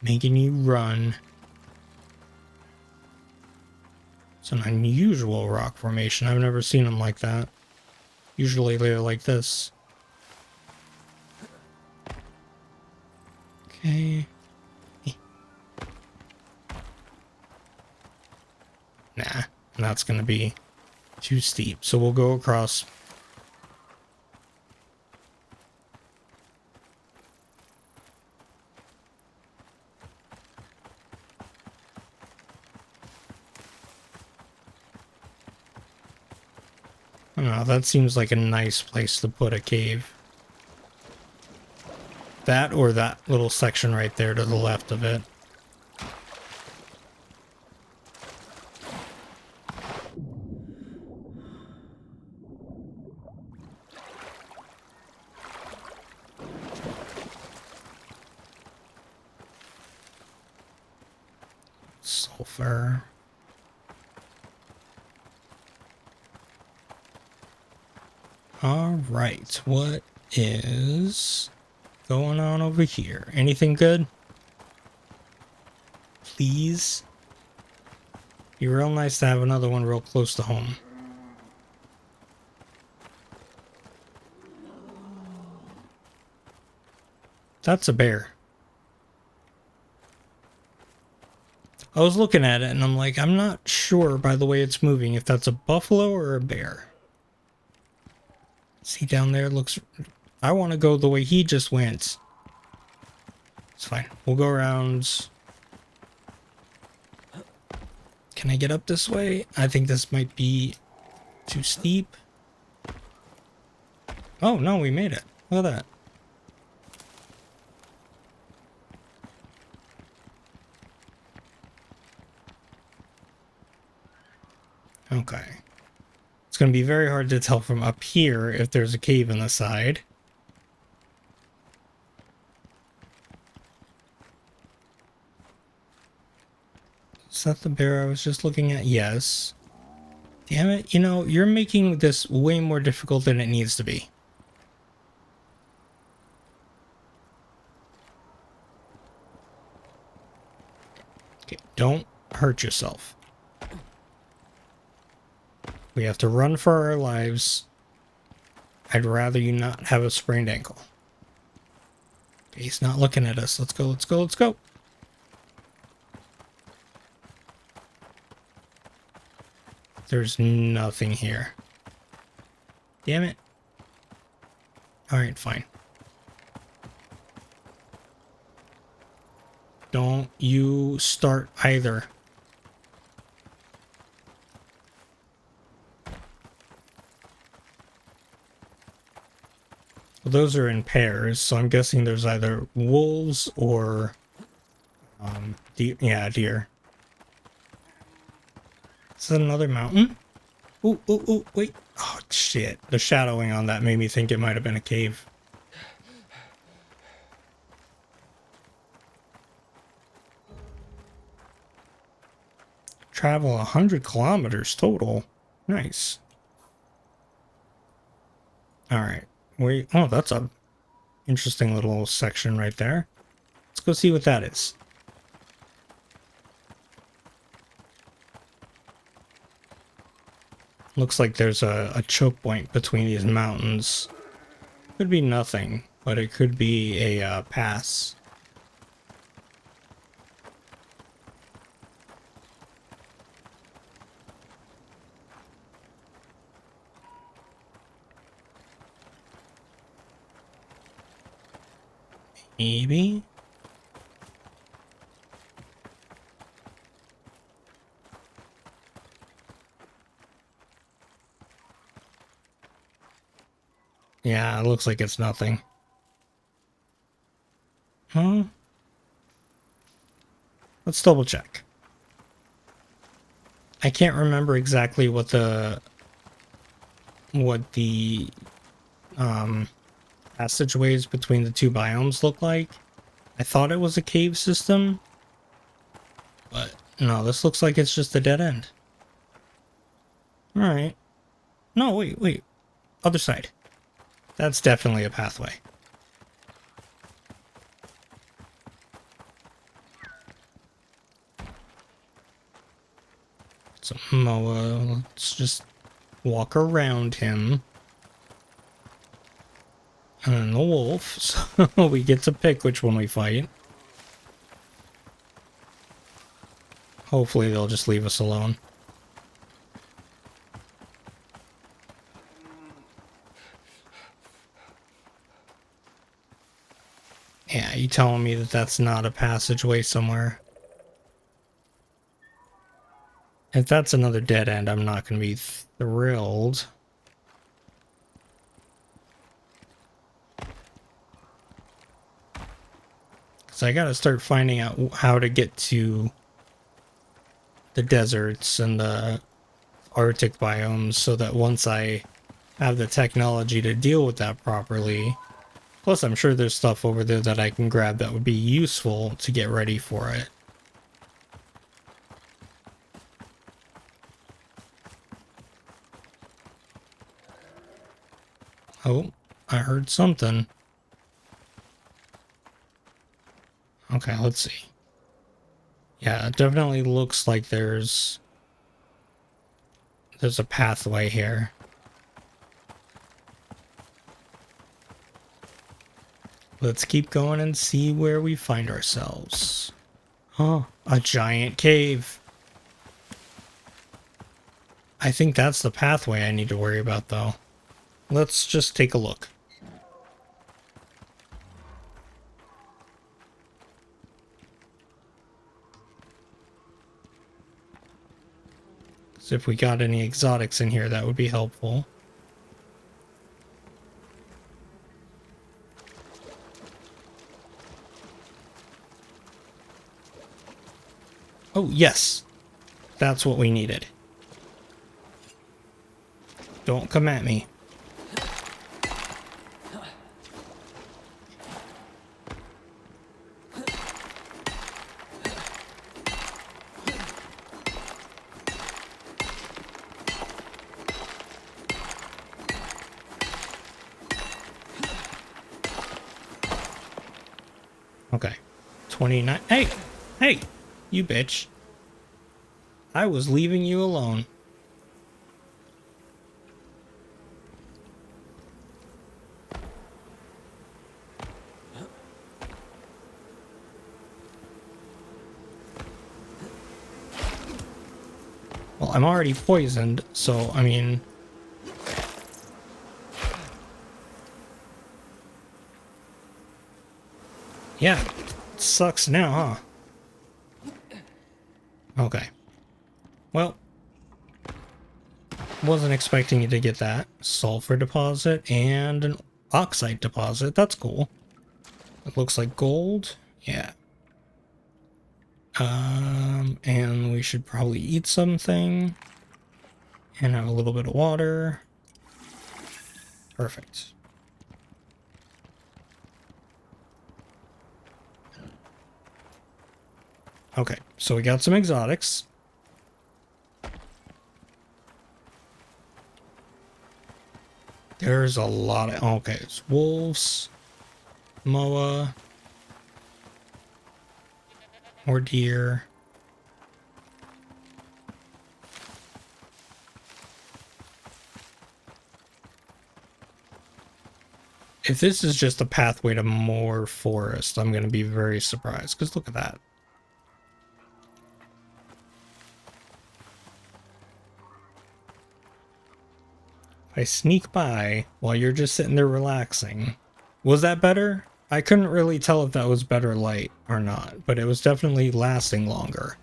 [SPEAKER 1] Making you run. It's an unusual rock formation. I've never seen them like that. Usually they're like this. Okay. Nah, that's gonna be too steep. So we'll go across. Oh, that seems like a nice place to put a cave. That or that little section right there to the left of it. Sulfur. All right, what is going on over here? Anything good? Please? Be real nice to have another one real close to home. That's a bear. I was looking at it and I'm like, I'm not sure by the way it's moving if that's a buffalo or a bear. See down there, looks... I want to go the way he just went. It's fine. We'll go around. Can I get up this way? I think this might be too steep. Oh, no, we made it. Look at that. Okay. It's going to be very hard to tell from up here if there's a cave in the side. Is that the bear I was just looking at? Yes. Damn it, you know, you're making this way more difficult than it needs to be. Okay, don't hurt yourself. We have to run for our lives. I'd rather you not have a sprained ankle. Okay, he's not looking at us. Let's go, let's go, let's go. There's nothing here. Damn it. Alright, fine. Don't you start either. Well, those are in pairs, so I'm guessing there's either wolves or deer. Yeah, deer. Is that another mountain? Ooh, ooh, ooh, wait. Oh, shit. The shadowing on that made me think it might have been a cave. Travel 100 kilometers total. Nice. Alright. Wait. Oh, that's a interesting little section right there. Let's go see what that is. Looks like there's a choke point between these mountains. Could be nothing, but it could be a pass. Maybe? Yeah, it looks like it's nothing. Huh? Let's double check. I can't remember exactly what the passageways between the two biomes look like. I thought it was a cave system, but no, this looks like it's just a dead end. Alright. No, wait. Other side. That's definitely a pathway. So Moa, let's just walk around him. And the wolf, so we get to pick which one we fight. Hopefully they'll just leave us alone. Yeah, you telling me that that's not a passageway somewhere? If that's another dead end, I'm not going to be thrilled. Because I got to start finding out how to get to the deserts and the Arctic biomes so that once I have the technology to deal with that properly. Plus, I'm sure there's stuff over there that I can grab that would be useful to get ready for it. Oh, I heard something. Okay, let's see. Yeah, it definitely looks like there's a pathway here. Let's keep going and see where we find ourselves. Oh, a giant cave. I think that's the pathway I need to worry about, though. Let's just take a look. So if we got any exotics in here, that would be helpful. Oh, yes. That's what we needed. Don't come at me. Okay. 29. Hey, you bitch. I was leaving you alone. Well, I'm already poisoned, so, I mean... Yeah, it sucks now, huh? Okay. Well, wasn't expecting you to get that. Sulfur deposit and an oxide deposit. That's cool. It looks like gold. Yeah. And we should probably eat something and have a little bit of water. Perfect. Okay, so we got some exotics. There's a lot of... Okay, it's wolves, moa, more deer. If this is just a pathway to more forest, I'm going to be very surprised, because look at that. I sneak by while you're just sitting there relaxing. Was that better? I couldn't really tell if that was better light or not, but it was definitely lasting longer.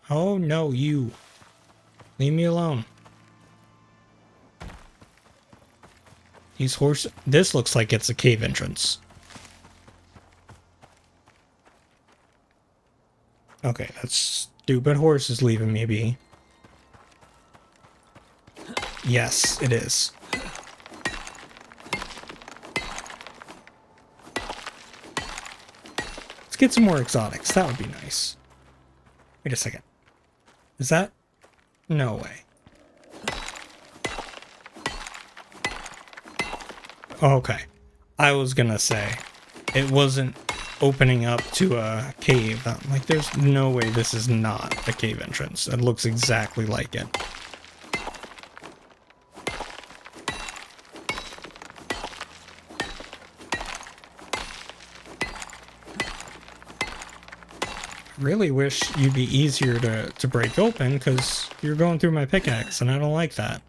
[SPEAKER 1] Oh no, you. Leave me alone. These horses... This looks like it's a cave entrance. Okay, that stupid horse is leaving me be. Yes, it is. Let's get some more exotics. That would be nice. Wait a second. Is that... No way. Okay. I was gonna say, it wasn't opening up to a cave. I'm like, there's no way this is not a cave entrance. It looks exactly like it. Really wish you'd be easier to break open, because you're going through my pickaxe and I don't like that.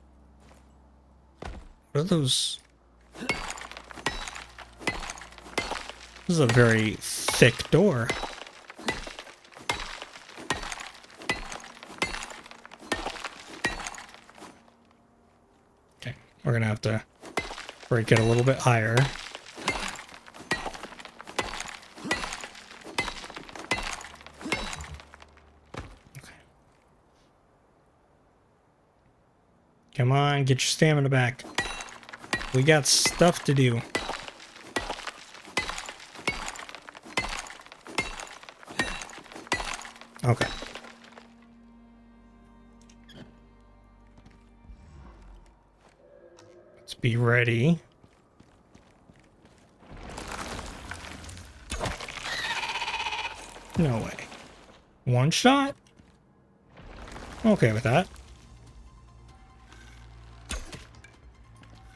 [SPEAKER 1] What are those? This is a very thick door. Okay, we're gonna have to break it a little bit higher. Come on, get your stamina back. We got stuff to do. Okay. Let's be ready. No way. One shot? Okay with that.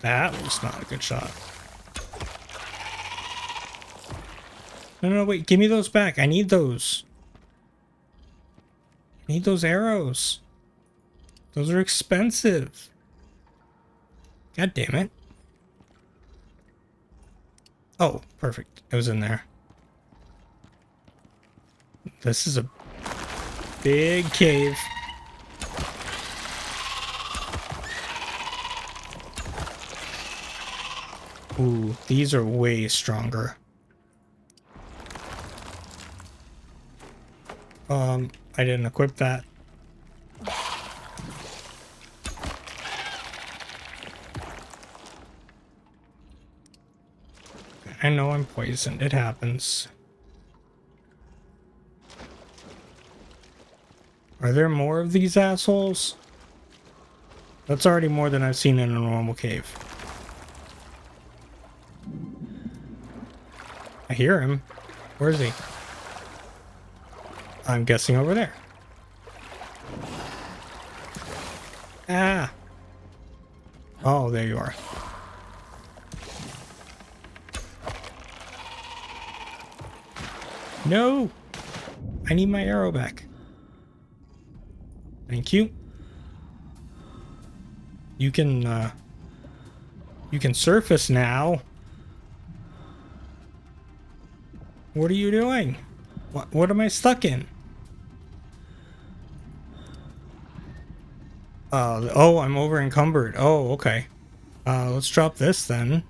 [SPEAKER 1] That was not a good shot. No, no, wait. Give me those back. I need those. I need those arrows. Those are expensive. God damn it. Oh, perfect. It was in there. This is a big cave. Ooh, these are way stronger. I didn't equip that. I know I'm poisoned. It happens. Are there more of these assholes? That's already more than I've seen in a normal cave. I hear him. Where is he? I'm guessing over there. Ah! Oh, there you are. No! I need my arrow back. Thank you. You can surface now. What are you doing? What am I stuck in? Oh, I'm over encumbered. Oh, okay. Let's drop this then.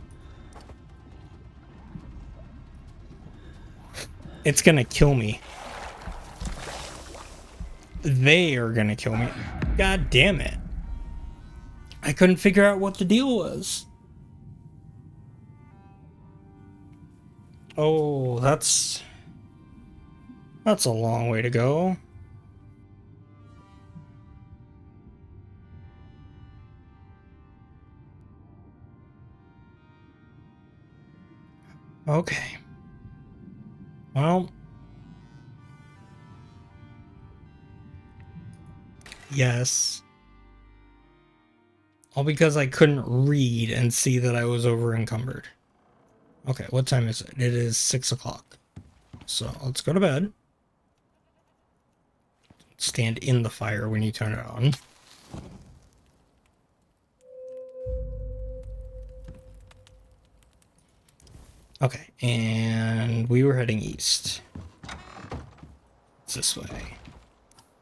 [SPEAKER 1] It's gonna kill me. They are gonna kill me. God damn it. I couldn't figure out what the deal was. Oh, that's a long way to go. Okay. Well, yes. All because I couldn't read and see that I was over encumbered. Okay, what time is it? It is 6 o'clock. So let's go to bed. Stand in the fire when you turn it on. Okay, and we were heading east. It's this way.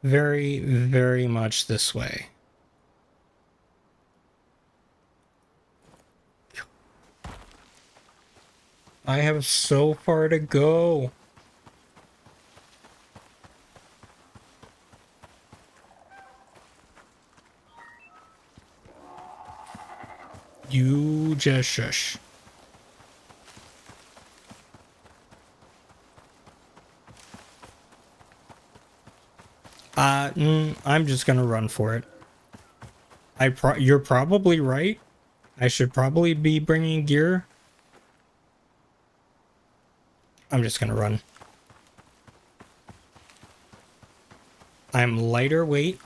[SPEAKER 1] Very, very much this way. I have so far to go. You just shush. I'm just gonna run for it. You're probably right. I should probably be bringing gear. I'm just gonna run. I'm lighter weight.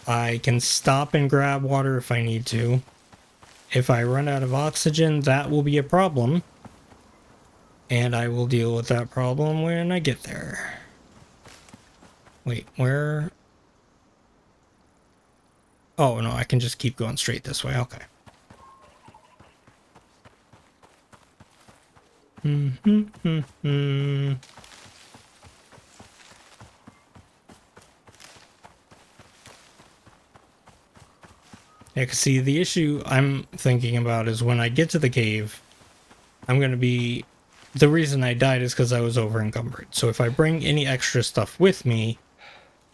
[SPEAKER 1] I can stop and grab water if I need to. If I run out of oxygen, that will be a problem. And I will deal with that problem when I get there. Wait, where? Oh, no, I can just keep going straight this way. Okay. Yeah, cause see, the issue I'm thinking about is when I get to the cave, I'm gonna be... The reason I died is because I was over encumbered. So if I bring any extra stuff with me,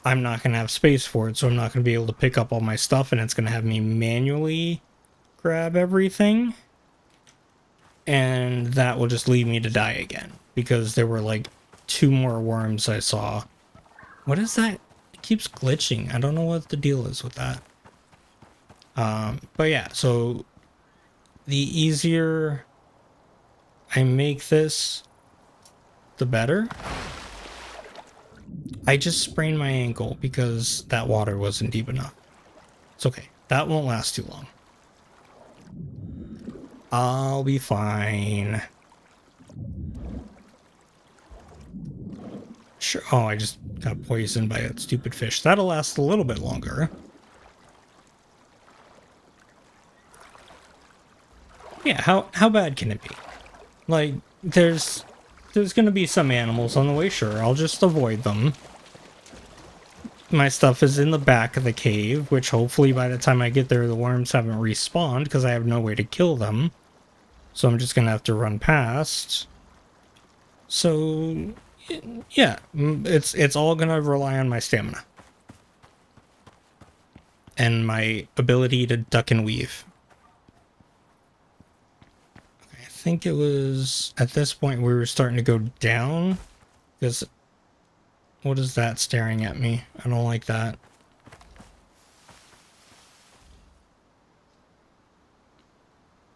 [SPEAKER 1] I'm not gonna have space for it, so I'm not gonna be able to pick up all my stuff, and it's gonna have me manually grab everything. And that will just leave me to die again, because there were like 2 more worms I saw. What is that? It keeps glitching. I don't know what the deal is with that. But yeah, so the easier I make this, the better. I just sprained my ankle because that water wasn't deep enough. It's okay. That won't last too long. I'll be fine. Sure. Oh, I just got poisoned by that stupid fish. That'll last a little bit longer. Yeah, how bad can it be? Like, there's gonna be some animals on the way, sure. I'll just avoid them. My stuff is in the back of the cave, which hopefully by the time I get there, the worms haven't respawned because I have no way to kill them. So I'm just gonna have to run past. So, yeah, it's all gonna rely on my stamina. And my ability to duck and weave. I think it was at this point we were starting to go down. Because, what is that staring at me? I don't like that.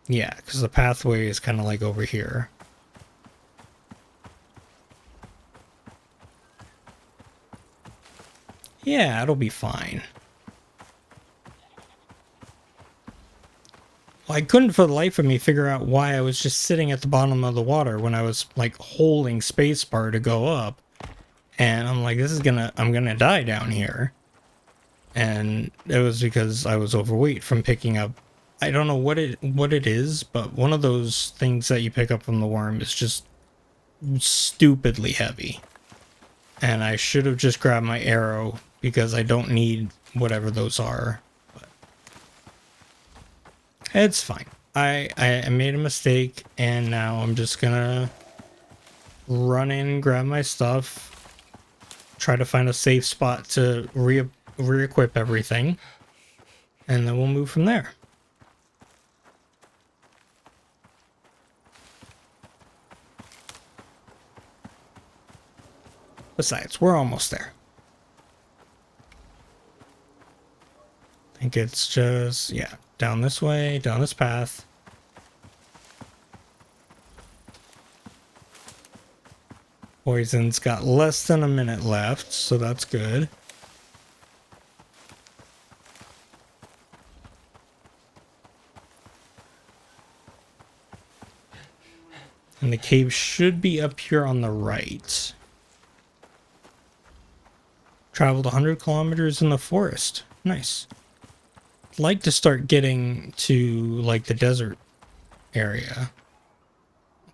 [SPEAKER 1] Yeah, because the pathway is kind of like over here. Yeah, it'll be fine. Well, I couldn't for the life of me figure out why I was just sitting at the bottom of the water when I was like holding spacebar to go up. And I'm like, I'm gonna die down here. And it was because I was overweight from picking up, I don't know what it is, but one of those things that you pick up from the worm is just stupidly heavy. And I should have just grabbed my arrow because I don't need whatever those are. But it's fine. I made a mistake, and now I'm just gonna run in, grab my stuff, try to find a safe spot to re-equip everything, and then we'll move from there. Besides, we're almost there. I think it's just, yeah, down this way, down this path. Poison's got less than a minute left, so that's good. And the cave should be up here on the right. Traveled 100 kilometers in the forest. Nice. I'd like to start getting to, like, the desert area.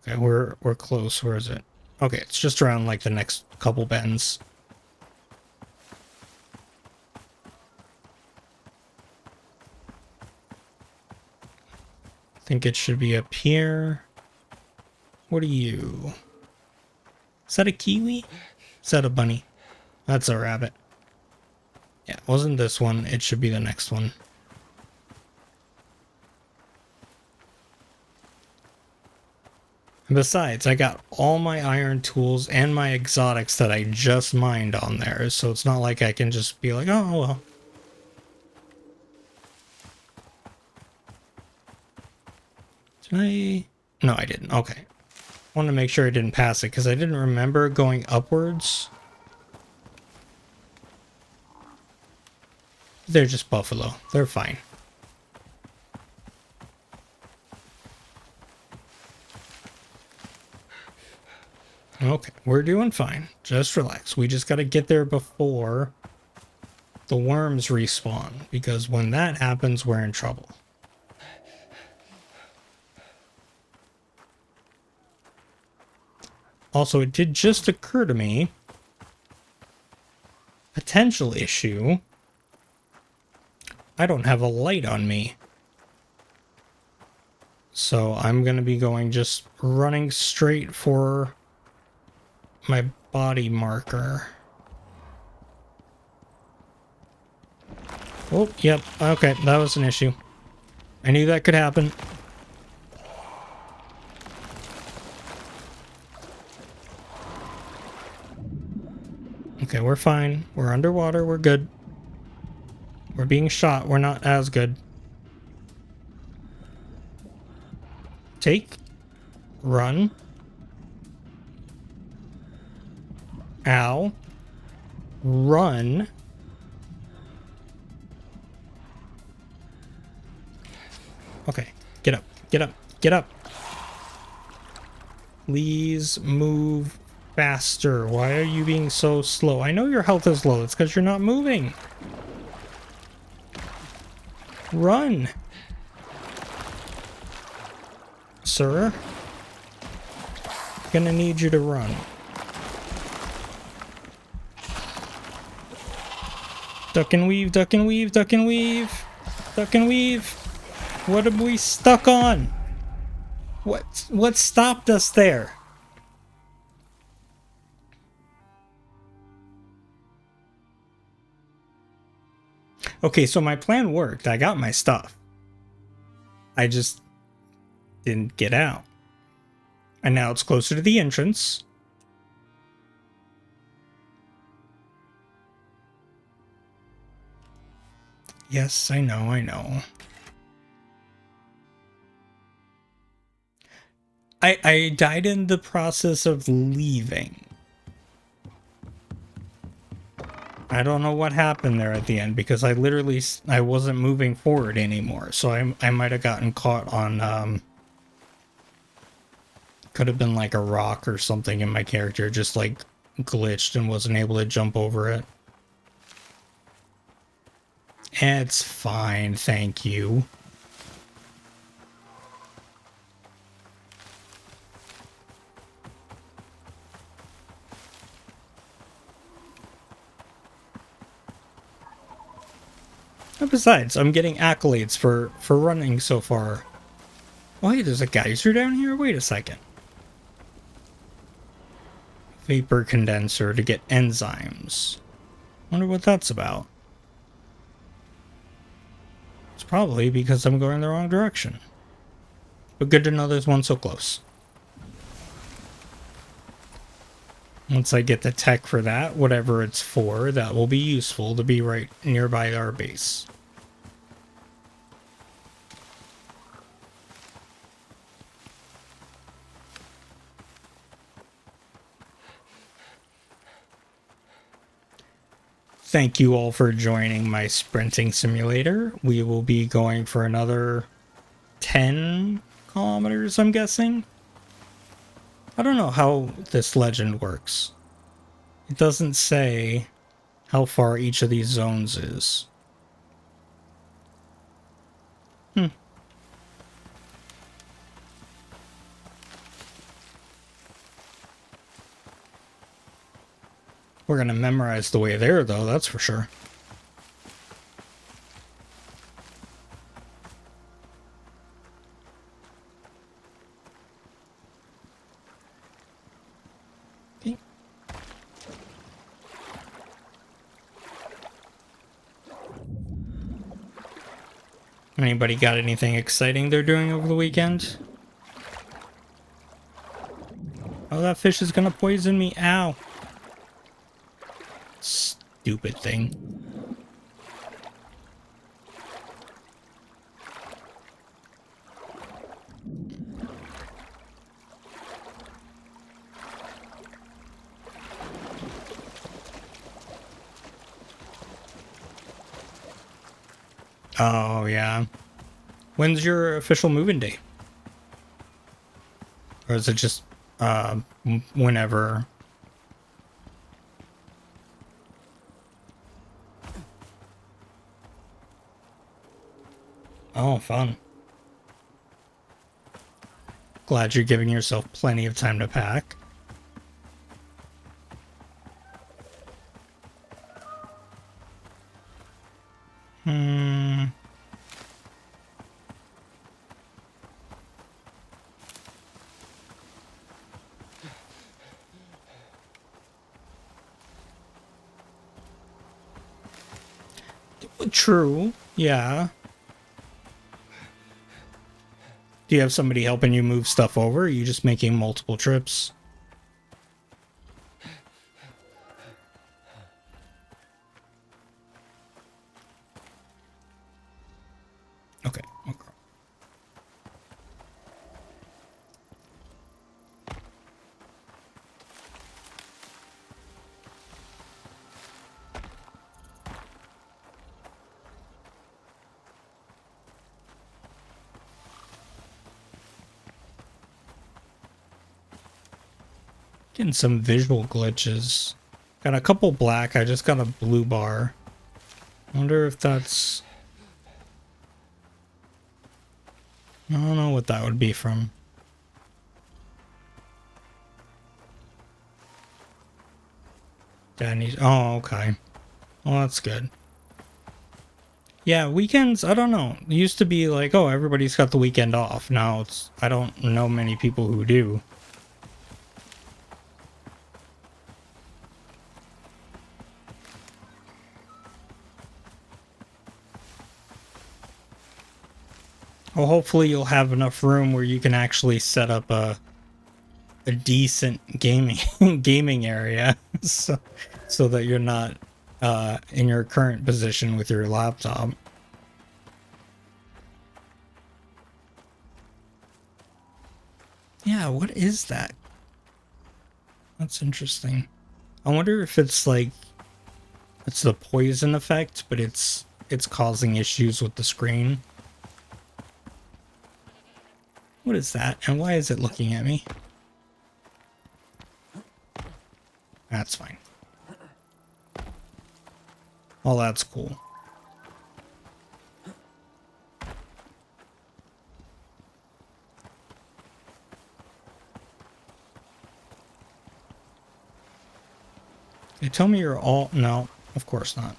[SPEAKER 1] Okay, we're close. Where is it? Okay, it's just around, like, the next couple bends. I think it should be up here. What are you? Is that a kiwi? Is that a bunny? That's a rabbit. Yeah, it wasn't this one. It should be the next one. And besides, I got all my iron tools and my exotics that I just mined on there, so it's not like I can just be like, oh, well. Did I? No, I didn't. Okay. Wanted to make sure I didn't pass it, because I didn't remember going upwards. They're just buffalo. They're fine. Okay, we're doing fine. Just relax. We just got to get there before the worms respawn, because when that happens, we're in trouble. Also, it did just occur to me, potential issue, I don't have a light on me. So I'm going to be going just running straight for my body marker. Oh, yep. Okay, that was an issue. I knew that could happen. Okay, we're fine. We're underwater. We're good. We're being shot. We're not as good. Take. Run. Ow. Run. Okay, get up. Get up. Get up. Please move faster. Why are you being so slow? I know your health is low. It's because you're not moving. Run. Sir? Gonna need you to run. Duck and weave, duck and weave, duck and weave. Duck and weave. What are we stuck on? What stopped us there? Okay, so my plan worked. I got my stuff. I just didn't get out. And now it's closer to the entrance. Yes, I know, I know. I died in the process of leaving. I don't know what happened there at the end, because I wasn't moving forward anymore. So I might have gotten caught on, could have been like a rock or something, and my character just like glitched and wasn't able to jump over it. It's fine, thank you. And besides, I'm getting accolades for running so far. Oh, hey, there's a geyser down here? Wait a second. Vapor condenser to get enzymes. Wonder what that's about. It's probably because I'm going the wrong direction. But good to know there's one so close. Once I get the tech for that, whatever it's for, that will be useful to be right nearby our base. Thank you all for joining my sprinting simulator. We will be going for another 10 kilometers, I'm guessing. I don't know how this legend works. It doesn't say how far each of these zones is. We're going to memorize the way there, though, that's for sure. Okay. Anybody got anything exciting they're doing over the weekend? Oh, that fish is going to poison me. Ow. Stupid thing. Oh, yeah. When's your official move-in day? Or is it just, whenever? Oh, fun. Glad you're giving yourself plenty of time to pack. True. Yeah. Do you have somebody helping you move stuff over? Or are you just making multiple trips? Okay. Okay. Getting some visual glitches. Got a couple black. I just got a blue bar. Wonder if that's... I don't know what that would be from. Danny's... Oh, okay. Well, that's good. Yeah, weekends, I don't know. It used to be like, oh, everybody's got the weekend off. Now it's... I don't know many people who do. Well, hopefully you'll have enough room where you can actually set up a decent gaming area, so that you're not in your current position with your laptop. Yeah, what is that? That's interesting. I wonder if it's like it's the poison effect, but it's causing issues with the screen. What is that? And why is it looking at me? That's fine. Well, that's cool. They tell me you're all... No, of course not.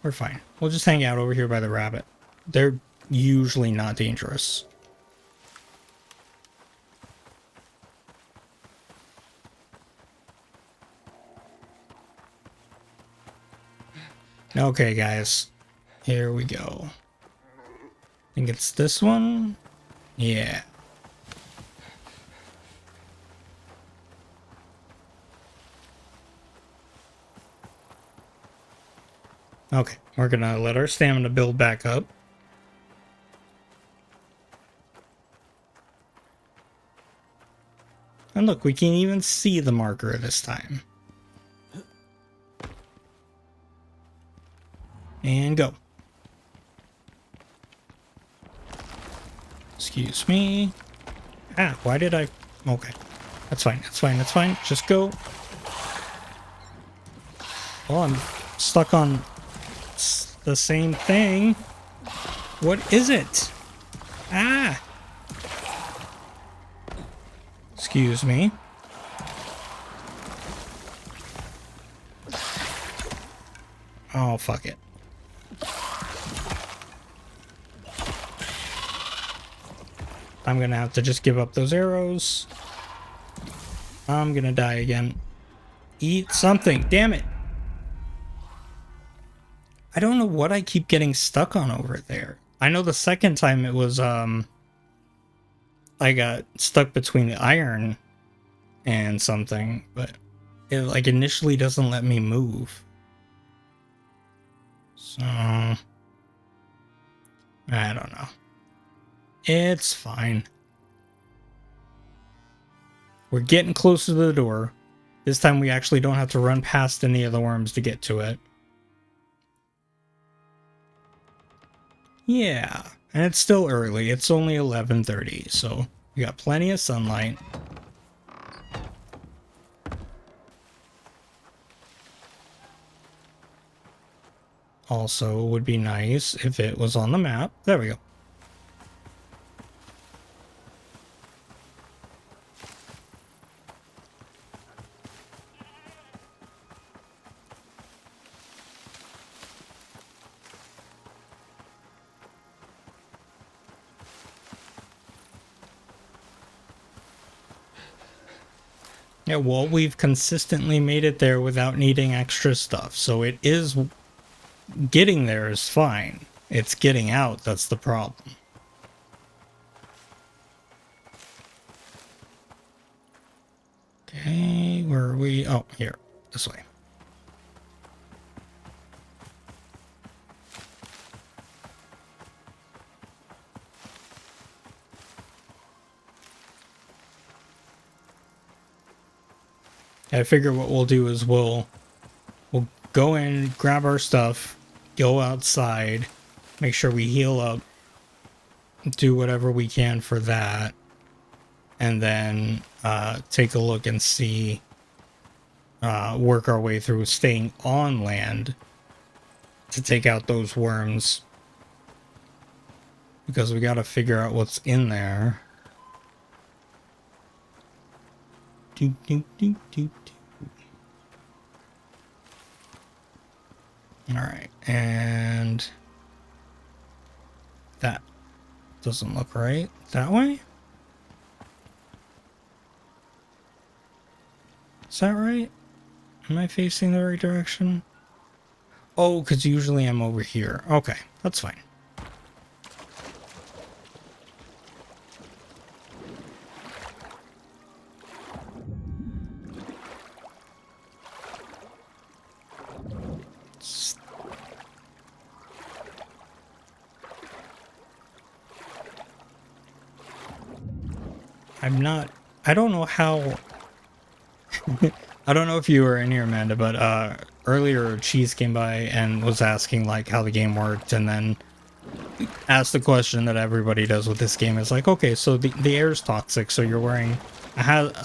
[SPEAKER 1] We're fine. We'll just hang out over here by the rabbit. They're usually not dangerous. Okay, guys. Here we go. I think it's this one. Yeah. Okay, we're gonna let our stamina build back up. And look, we can even see the marker this time. And go. Excuse me. Ah, why did I... Okay. That's fine, that's fine, that's fine. Just go. Oh, I'm stuck on the same thing. What is it? Ah! Excuse me. Oh, fuck it. I'm gonna have to just give up those arrows. I'm gonna die again. Eat something, damn it. I don't know what I keep getting stuck on over there. I know the second time it was, I got stuck between the iron and something, but it, like, initially doesn't let me move. So, I don't know. It's fine. We're getting closer to the door. This time we actually don't have to run past any of the worms to get to it. Yeah, and it's still early. It's only 11:30, so we got plenty of sunlight. Also, would be nice if it was on the map. There we go. Yeah, well, we've consistently made it there without needing extra stuff, so it is... Getting there is fine. It's getting out that's the problem. Okay, where are we? Oh, here. This way. I figure what we'll do is we'll go in, grab our stuff, go outside, make sure we heal up, do whatever we can for that, and then take a look and see, work our way through staying on land to take out those worms, because we got to figure out what's in there. Do, do, do, do, do. All right, and that doesn't look right. That way? Is that right? Am I facing the right direction? Oh, because usually I'm over here. Okay, that's fine. I don't know how... I don't know if you were in here, Amanda, but earlier Cheese came by and was asking like how the game worked, and then asked the question that everybody does with this game. Is like, okay, so the air is toxic, so you're wearing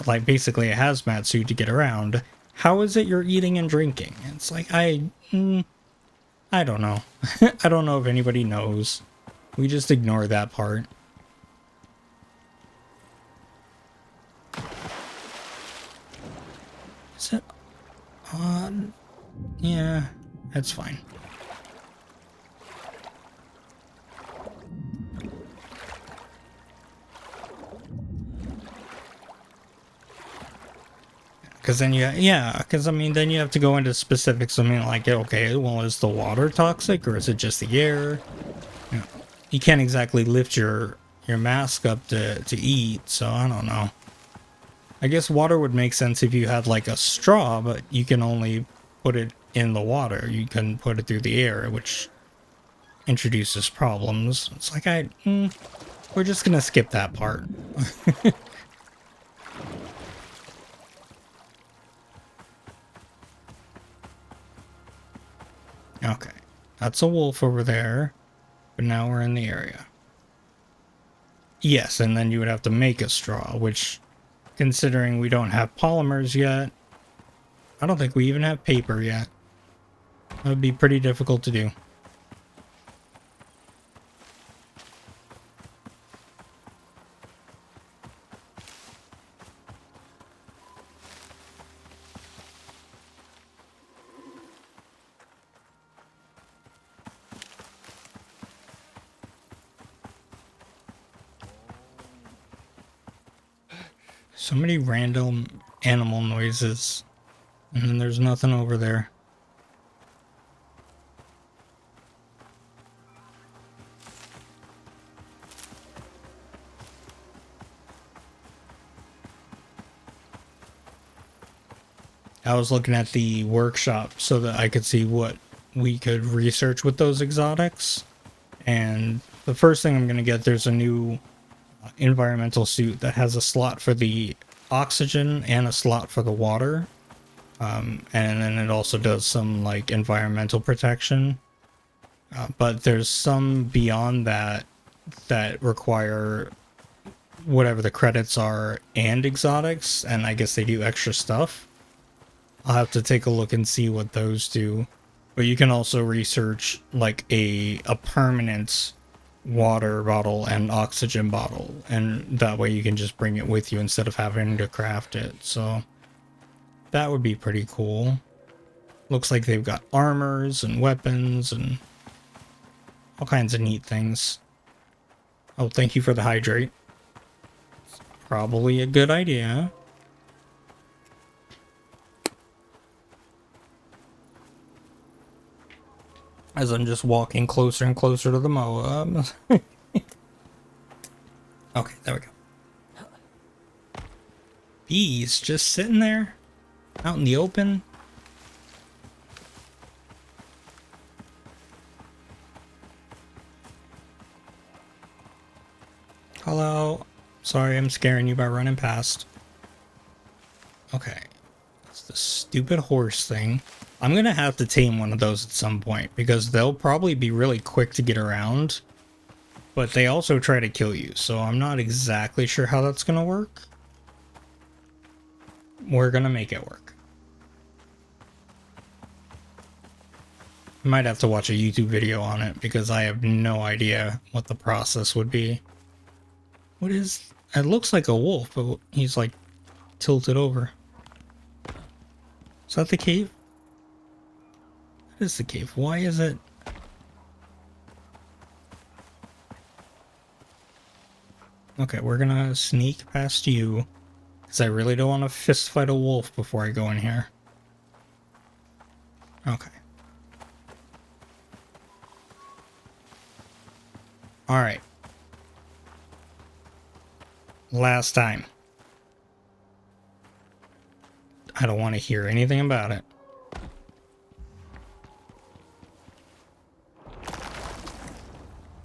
[SPEAKER 1] like basically a hazmat suit to get around. How is it you're eating and drinking? And it's like, I don't know. I don't know if anybody knows. We just ignore that part. Is it on? Yeah, that's fine. because then because I mean, then you have to go into specifics. I mean, like, okay, well, is the water toxic or is it just the air? You know, you can't exactly lift your mask up to eat, so I don't know. I guess water would make sense if you had like a straw, but you can only put it in the water. You can put it through the air, which introduces problems. It's like, we're just gonna skip that part. Okay, that's a wolf over there, but now we're in the area. Yes, and then you would have to make a straw, which, considering we don't have polymers yet, I don't think we even have paper yet. That would be pretty difficult to do. So many random animal noises, and then there's nothing over there. I was looking at the workshop so that I could see what we could research with those exotics. And the first thing I'm going to get, there's a new environmental suit that has a slot for the oxygen and a slot for the water. And then it also does some like environmental protection. But there's some beyond that that require whatever the credits are and exotics. And I guess they do extra stuff. I'll have to take a look and see what those do. But you can also research like a permanent water bottle and oxygen bottle, and that way you can just bring it with you instead of having to craft it. So that would be pretty cool. Looks like they've got armors and weapons and all kinds of neat things. Oh, thank you for the hydrate. It's probably a good idea. As I'm just walking closer and closer to the Moab. Okay, there we go. Bees just sitting there out in the open. Hello. Sorry, I'm scaring you by running past. Okay. It's the stupid horse thing. I'm gonna have to tame one of those at some point because they'll probably be really quick to get around, but they also try to kill you, so I'm not exactly sure how that's gonna work. We're gonna make it work. I might have to watch a YouTube video on it because I have no idea what the process would be. What is... It looks like a wolf, but he's like tilted over. Is that the cave? That is the cave. Why is it... Okay, we're gonna sneak past you because I really don't want to fist fight a wolf before I go in here. Okay. Alright. Last time. I don't want to hear anything about it.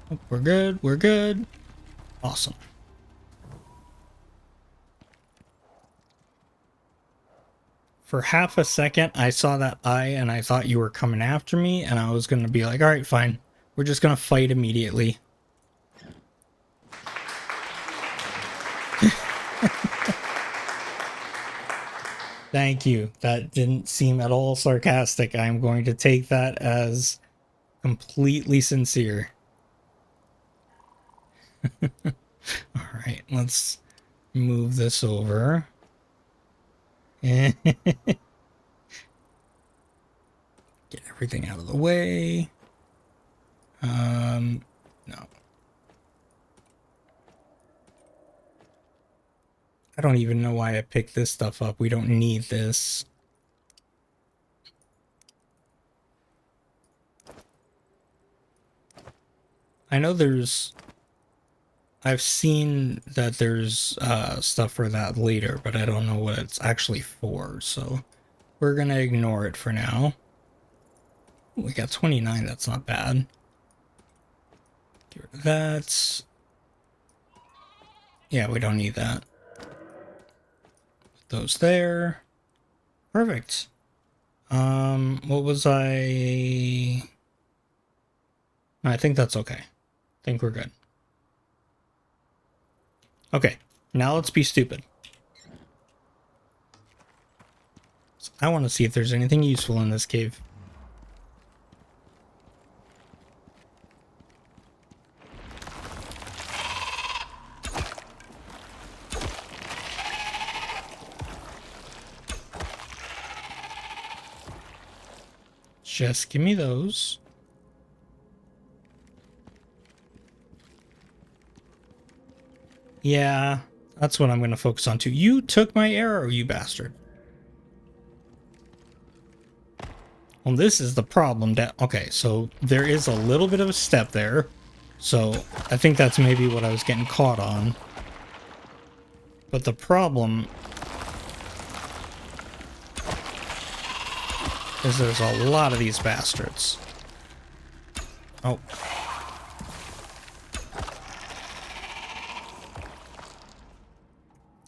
[SPEAKER 1] Oh, we're good. We're good. Awesome. For half a second, I saw that eye and I thought you were coming after me, and I was going to be like, alright, fine. We're just going to fight immediately. Thank you. That didn't seem at all sarcastic. I'm going to take that as completely sincere. Alright, let's move this over. Get everything out of the way. No. I don't even know why I picked this stuff up. We don't need this. I know I've seen that there's stuff for that later, but I don't know what it's actually for, so we're gonna ignore it for now. We got 29, that's not bad. Get rid of that. Yeah, we don't need that. Put those there. Perfect. What was I think that's okay. I think we're good. Okay, now let's be stupid. So I want to see if there's anything useful in this cave. Just give me those. Yeah, that's what I'm going to focus on too. You took my arrow, you bastard. Well, this is the problem. Okay, so there is a little bit of a step there. So I think that's maybe what I was getting caught on. But the problem is there's a lot of these bastards. Oh.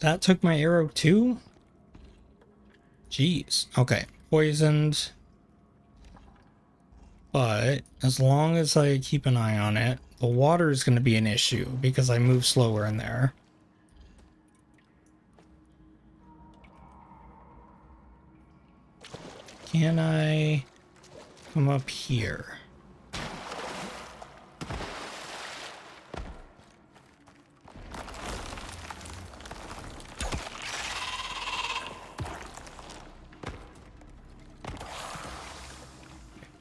[SPEAKER 1] That took my arrow too? Jeez. Okay. Poisoned. But as long as I keep an eye on it, the water is going to be an issue because I move slower in there. Can I come up here?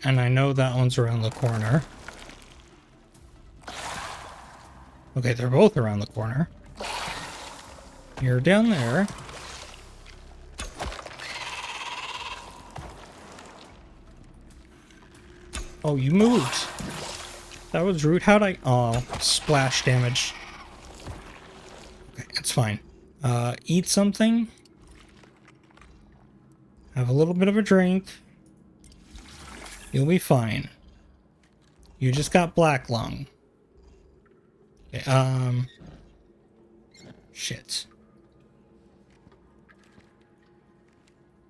[SPEAKER 1] And I know that one's around the corner. Okay, they're both around the corner. You're down there. Oh, you moved. That was rude. How'd I... Oh, splash damage. Okay, it's fine. Eat something. Have a little bit of a drink. You'll be fine. You just got black lung. Okay, shit.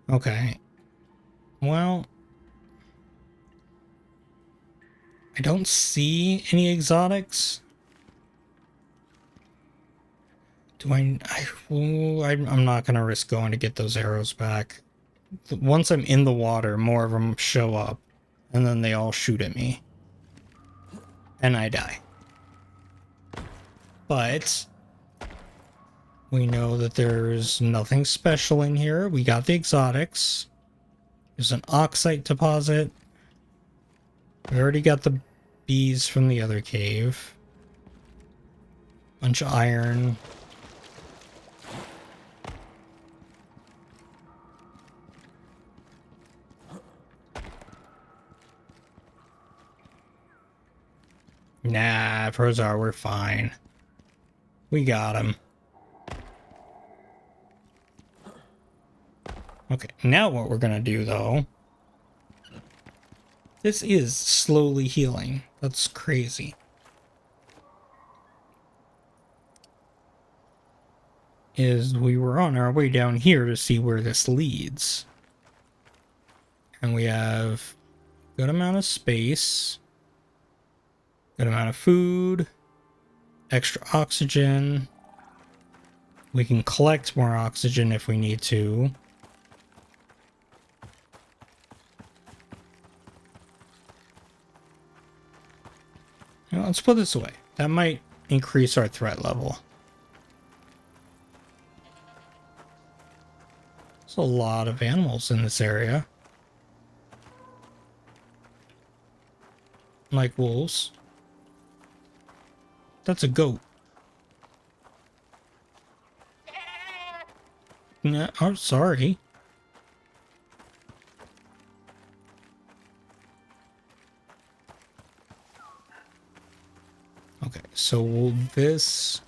[SPEAKER 1] Okay. Well, I don't see any exotics. Do I'm not gonna risk going to get those arrows back. Once I'm in the water, more of them show up, and then they all shoot at me. And I die. But we know that there's nothing special in here. We got the exotics. There's an oxide deposit. We already got the bees from the other cave. Bunch of iron. Nah, Prozar, we're fine. We got him. Okay, now what we're gonna do, though... This is slowly healing. That's crazy. Is we were on our way down here to see where this leads. And we have a good amount of space. Good amount of food. Extra oxygen. We can collect more oxygen if we need to. Now, let's put this away. That might increase our threat level. There's a lot of animals in this area. Like wolves. That's a goat. No, oh, sorry. Okay, so this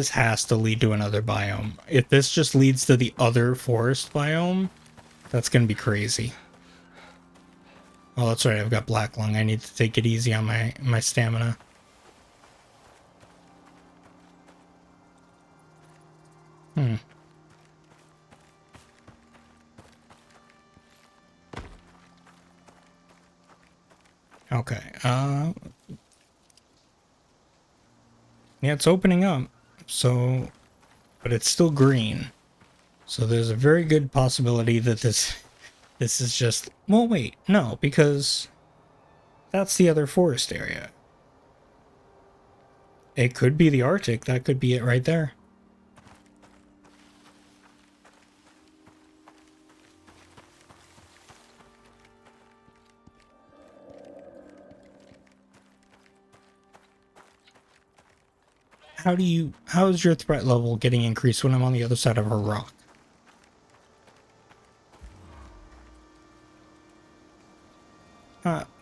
[SPEAKER 1] has to lead to another biome. If this just leads to the other forest biome, that's gonna be crazy. Oh, that's right, I've got black lung. I need to take it easy on my stamina. Okay, yeah, it's opening up, so, but it's still green. So there's a very good possibility that this is just, well, wait, no, because that's the other forest area. It could be the Arctic, that could be it right there. How is your threat level getting increased when I'm on the other side of a rock?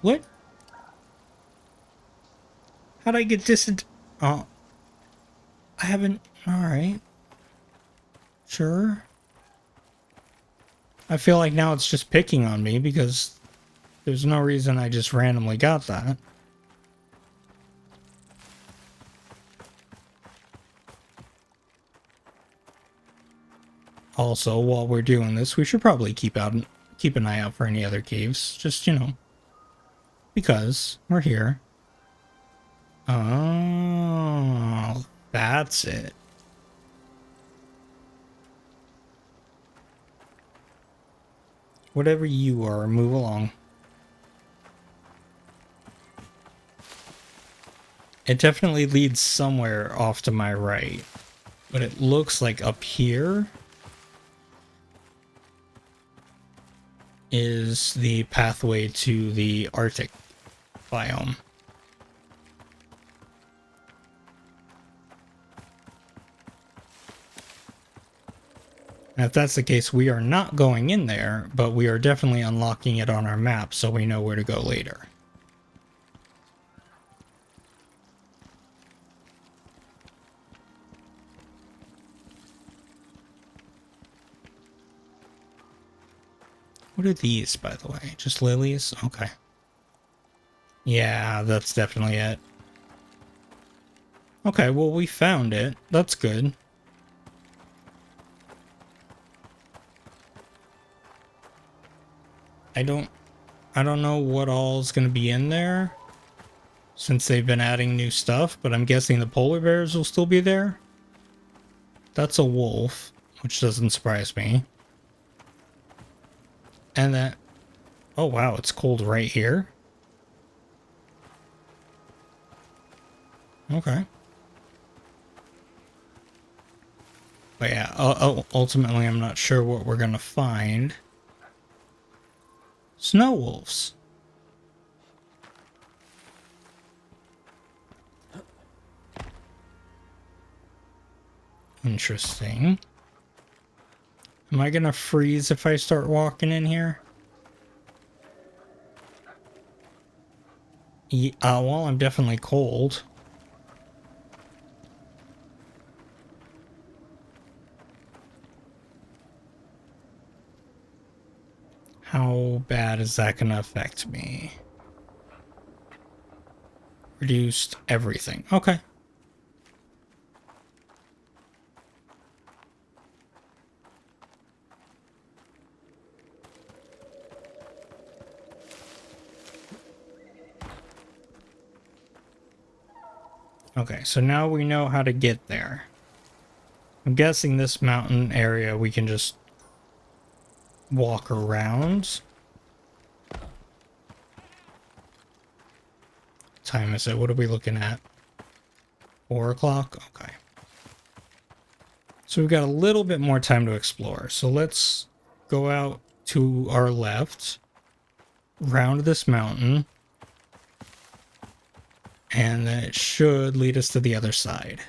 [SPEAKER 1] What? How'd I get oh, I haven't, alright. Sure. I feel like now it's just picking on me because there's no reason I just randomly got that. Also, while we're doing this, we should probably keep an eye out for any other caves. Just, you know, because we're here. Oh, that's it. Whatever you are, move along. It definitely leads somewhere off to my right, but it looks like up here is the pathway to the Arctic biome. And if that's the case, we are not going in there, but we are definitely unlocking it on our map so we know where to go later. What are these, by the way? Just lilies? Okay. Yeah, that's definitely it. Okay, well, we found it. That's good. I don't know what all is going to be in there since they've been adding new stuff, but I'm guessing the polar bears will still be there. That's a wolf, which doesn't surprise me. And that... Oh, wow, it's cold right here. Okay. But yeah, ultimately, I'm not sure what we're going to find. Snow wolves. Interesting. Am I going to freeze if I start walking in here? Yeah, well, I'm definitely cold. How bad is that going to affect me? Reduced everything. Okay. Okay, so now we know how to get there. I'm guessing this mountain area we can just walk around. What time is it? What are we looking at? 4 o'clock? Okay. So we've got a little bit more time to explore. So let's go out to our left, round this mountain, and then it should lead us to the other side.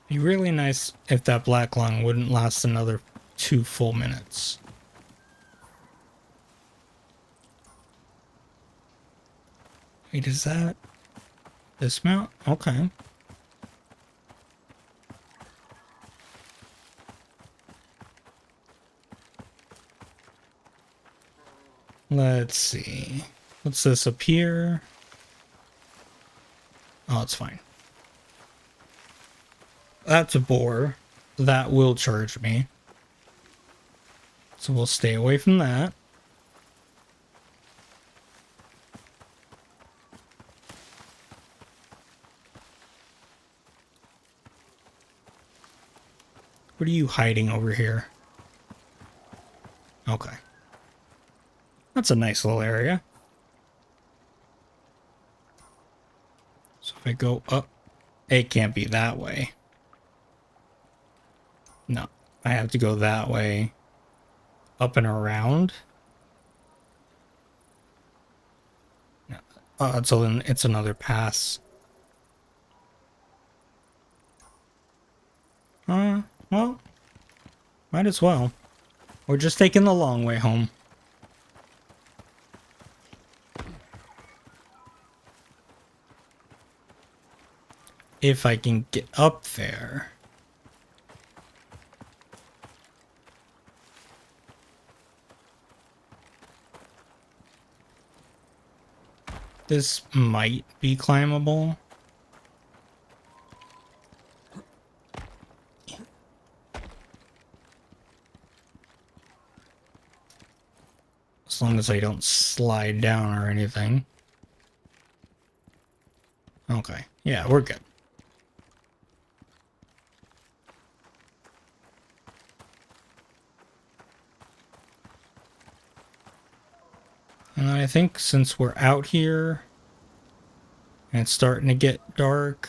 [SPEAKER 1] Be really nice if that black lung wouldn't last another 2 full minutes. Wait, is that dismount? Okay. Let's see. What's this up here? Oh, it's fine. That's a boar. That will charge me. So we'll stay away from that. What are you hiding over here? Okay. That's a nice little area. So if I go up, it can't be that way. No, I have to go that way. Up and around. No. Oh, so then it's another pass. Well, might as well. We're just taking the long way home. If I can get up there. This might be climbable. As long as I don't slide down or anything. Okay. Yeah, we're good. And I think since we're out here and it's starting to get dark,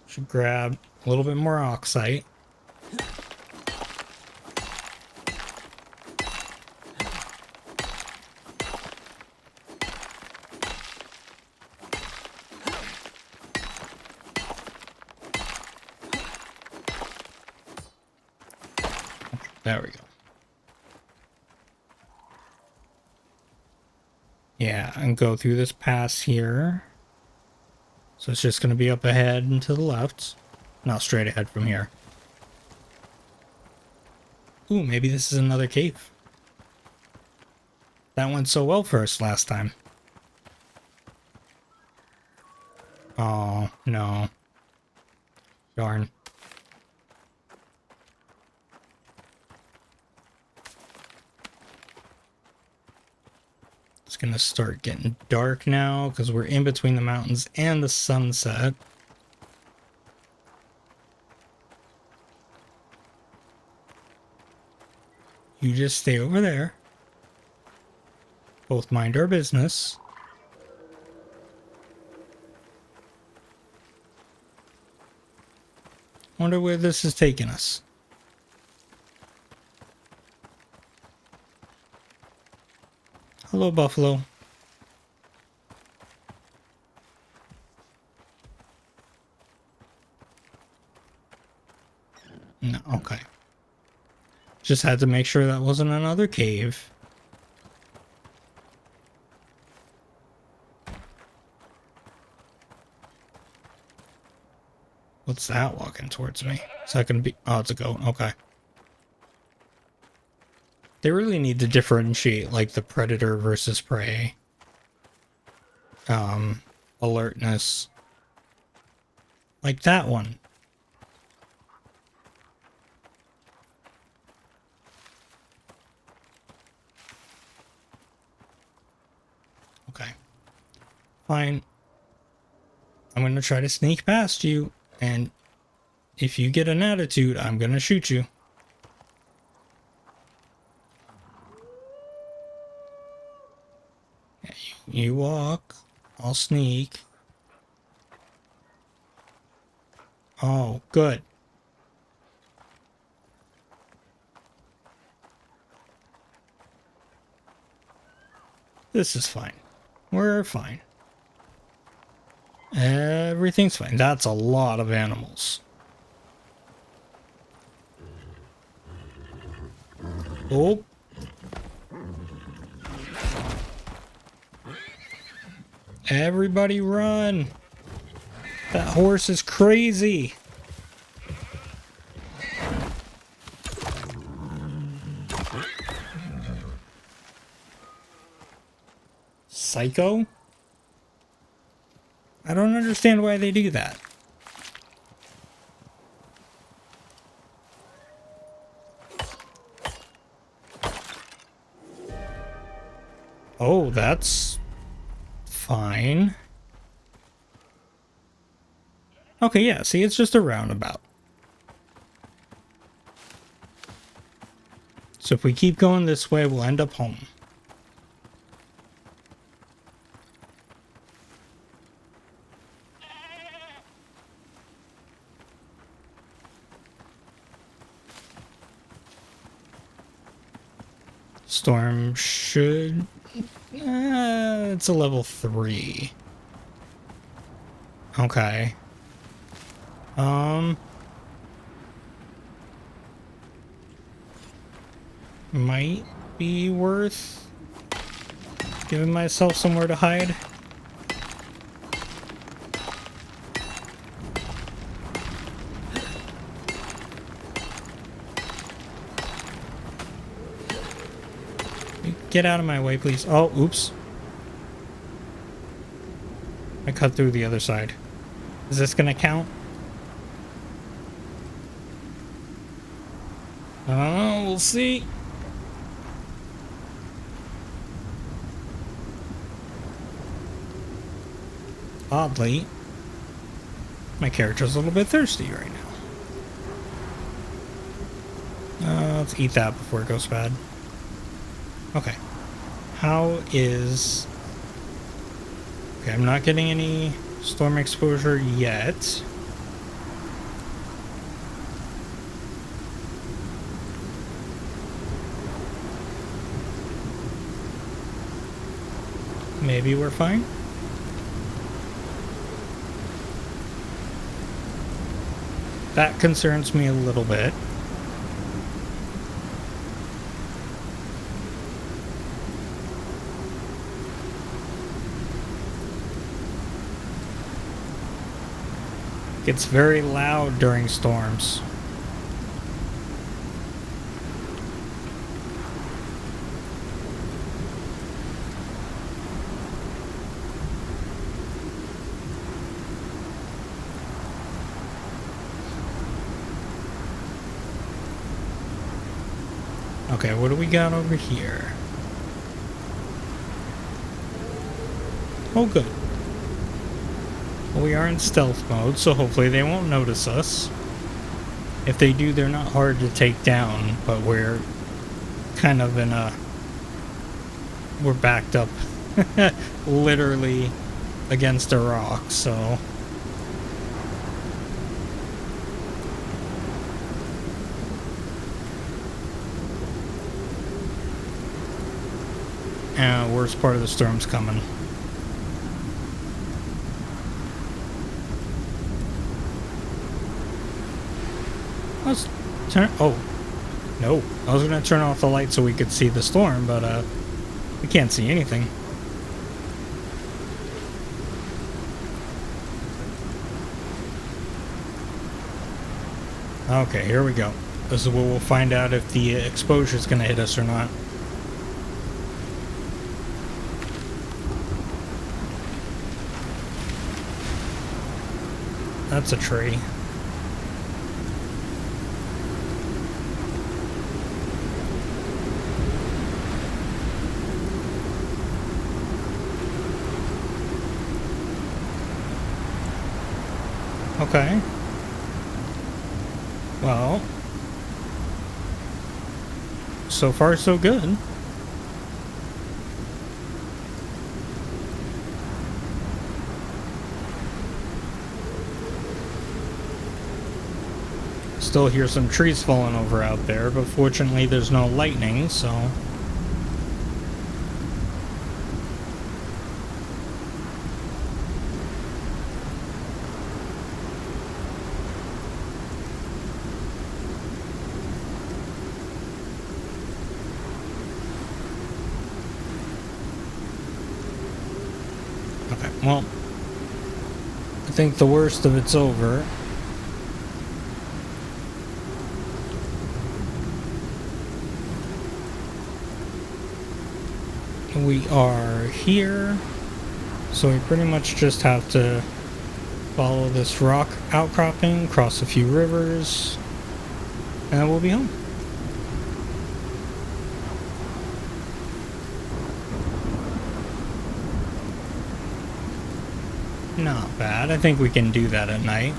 [SPEAKER 1] should grab a little bit more oxite. There we go. Yeah, and go through this pass here. So it's just going to be up ahead and to the left. Not straight ahead from here. Ooh, maybe this is another cave. That went so well for us last time. Oh, no. Darn. It's gonna start getting dark now because we're in between the mountains and the sunset. You just stay over there. Both mind our business. Wonder where this is taking us. Hello, buffalo. No, okay. Just had to make sure that wasn't another cave. What's that walking towards me? Is that gonna be... Oh, it's a goat. Okay. They really need to differentiate, like, the predator versus prey. Alertness. Like that one. Okay. Fine. I'm gonna try to sneak past you, and if you get an attitude, I'm gonna shoot you. You walk. I'll sneak. Oh, good. This is fine. We're fine. Everything's fine. That's a lot of animals. Oh. Everybody run. That horse is crazy. Psycho? I don't understand why they do that. Oh, that's fine. Okay, yeah, see, it's just a roundabout. So if we keep going this way, we'll end up home. Storm should... it's a level 3. Okay. Might be worth giving myself somewhere to hide. Get out of my way, please. Oh, oops. I cut through the other side. Is this gonna count? Oh, we'll see. Oddly, my character's a little bit thirsty right now. Let's eat that before it goes bad. Okay. How is... Okay, I'm not getting any storm exposure yet. Maybe we're fine. That concerns me a little bit. It's very loud during storms. Okay, what do we got over here? Oh, good. Well, we are in stealth mode, so hopefully they won't notice us. If they do, they're not hard to take down, but we're kind of in a... We're backed up literally against a rock, so... worst part of the storm's coming. Let's turn... Oh. No. I was going to turn off the light so we could see the storm, but we can't see anything. Okay, here we go. This is where we'll find out if the exposure is going to hit us or not. That's a tree. Okay. Well, so far so good. Still hear some trees falling over out there, but fortunately there's no lightning, so... well, I think the worst of it's over. We are here, so we pretty much just have to follow this rock outcropping, cross a few rivers, and we'll be home. Not bad. I think we can do that at night.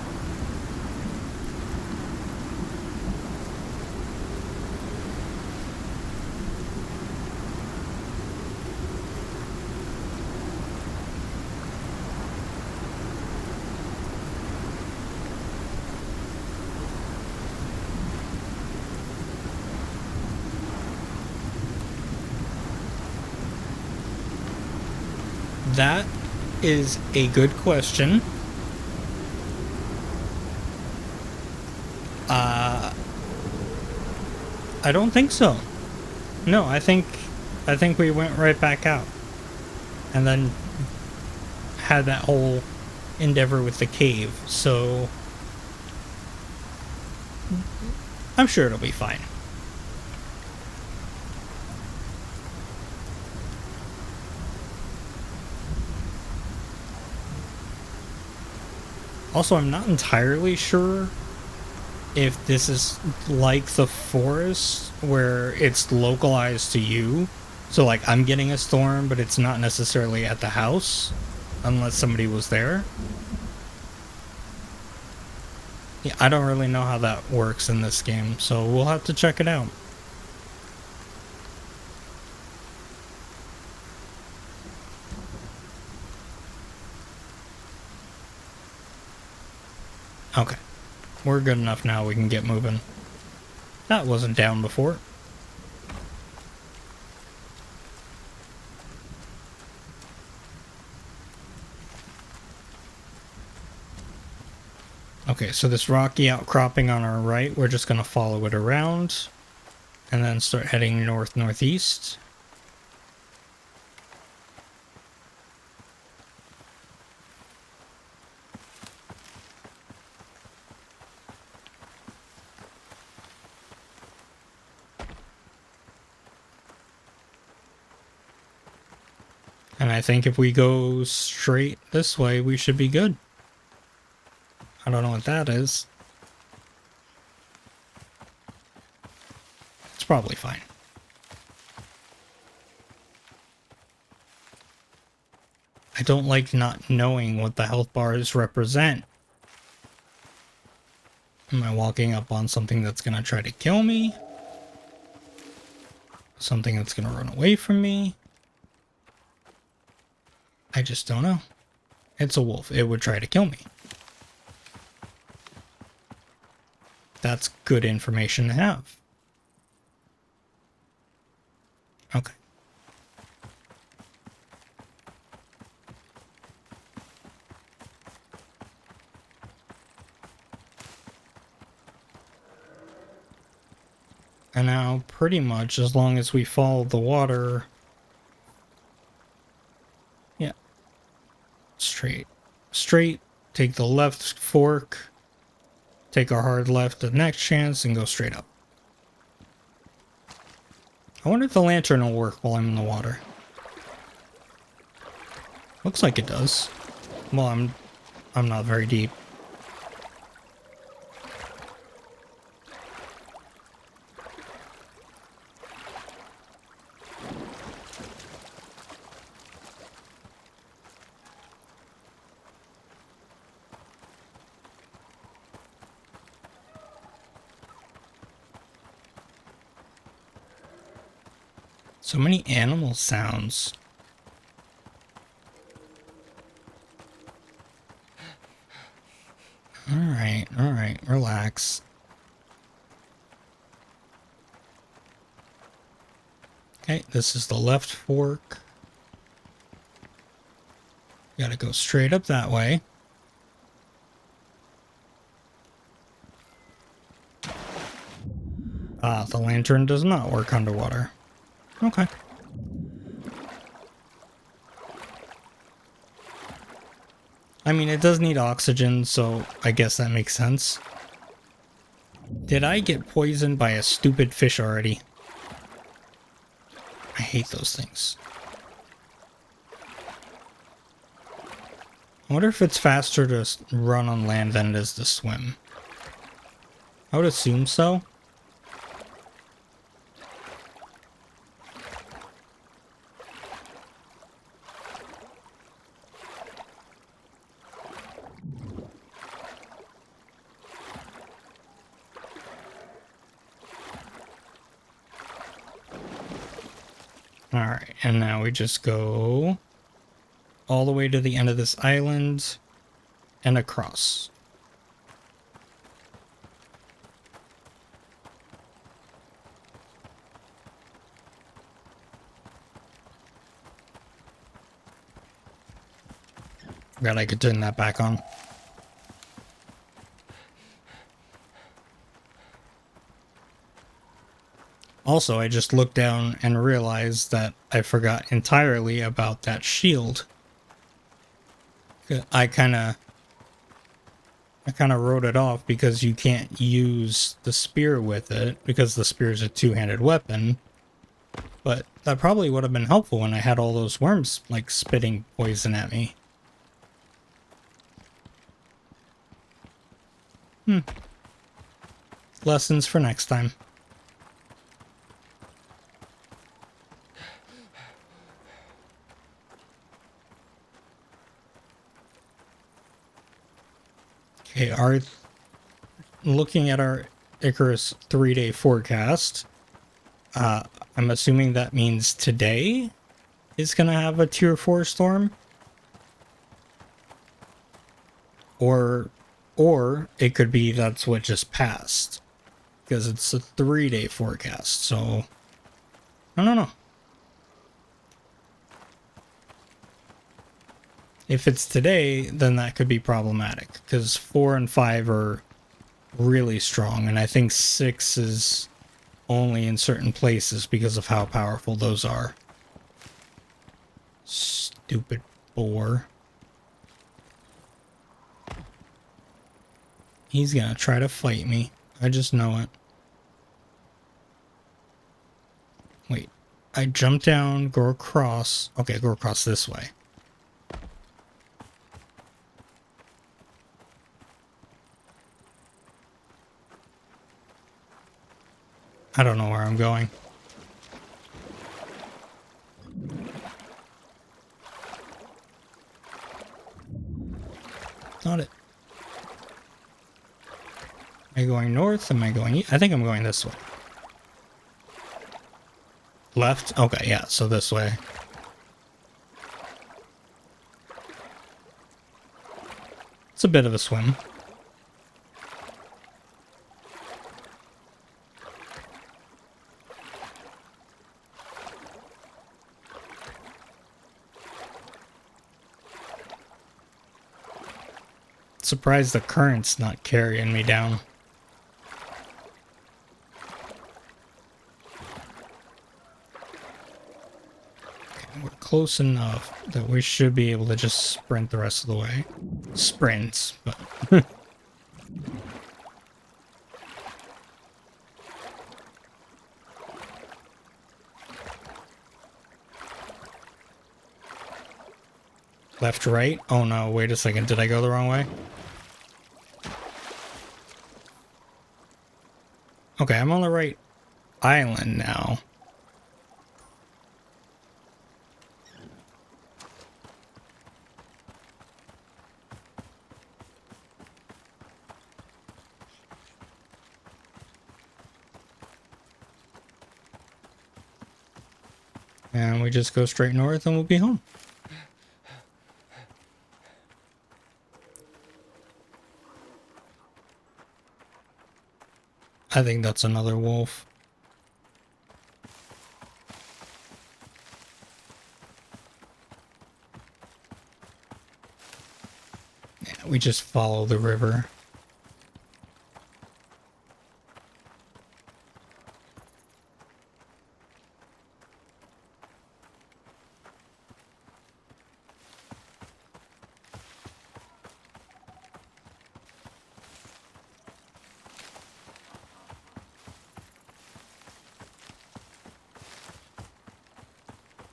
[SPEAKER 1] That is a good question. I don't think so. No, I think we went right back out. And then had that whole endeavor with the cave, so I'm sure it'll be fine. Also, I'm not entirely sure if this is like the forest where it's localized to you. So like I'm getting a storm, but it's not necessarily at the house unless somebody was there. Yeah, I don't really know how that works in this game, so we'll have to check it out. Okay. We're good enough now, we can get moving. That wasn't down before. Okay, so this rocky outcropping on our right, we're just going to follow it around and then start heading north-northeast. And I think if we go straight this way, we should be good. I don't know what that is. It's probably fine. I don't like not knowing what the health bars represent. Am I walking up on something that's going to try to kill me? Something that's going to run away from me? I just don't know. It's a wolf. It would try to kill me. That's good information to have. Okay. And now, pretty much, as long as we follow the water... Yeah. Straight. Straight. Take the left fork. Take our hard left the next chance and go straight up. I wonder if the lantern will work while I'm in the water. Looks like it does. Well, I'm not very deep. So many animal sounds. Alright, relax. Okay, this is the left fork. Gotta go straight up that way. Ah, the lantern does not work underwater. Okay. I mean, it does need oxygen, so I guess that makes sense. Did I get poisoned by a stupid fish already? I hate those things. I wonder if it's faster to run on land than it is to swim. I would assume so. Alright, and now we just go all the way to the end of this island and across. Forgot I could turn that back on. Also, I just looked down and realized that I forgot entirely about that shield. I kind of wrote it off because you can't use the spear with it because the spear is a two-handed weapon. But that probably would have been helpful when I had all those worms like spitting poison at me. Lessons for next time. Okay, looking at our Icarus 3-day forecast, I'm assuming that means today is going to have a tier 4 storm. Or it could be that's what just passed. Because it's a 3-day forecast, so I don't know. If it's today, then that could be problematic. Because 4 and 5 are really strong, and I think 6 is only in certain places because of how powerful those are. Stupid boar. He's gonna try to fight me. I just know it. Wait. I jump down, go across. Okay, go across this way. I don't know where I'm going. Not it. Am I going north? Am I going east? I think I'm going this way. Left? Okay, yeah, so this way. It's a bit of a swim. Surprised the current's not carrying me down. Okay, we're close enough that we should be able to just sprint the rest of the way. Sprints, but... Left, right? Oh no, wait a second. Did I go the wrong way? Okay, I'm on the right island now. And we just go straight north and we'll be home. I think that's another wolf. Yeah, we just follow the river.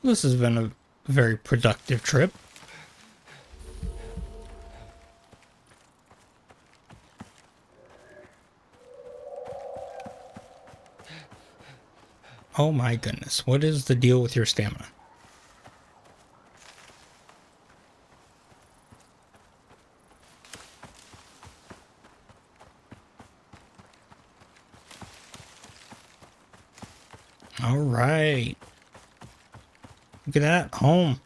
[SPEAKER 1] This has been a very productive trip. Oh my goodness, what is the deal with your stamina? All right. Look at that, home.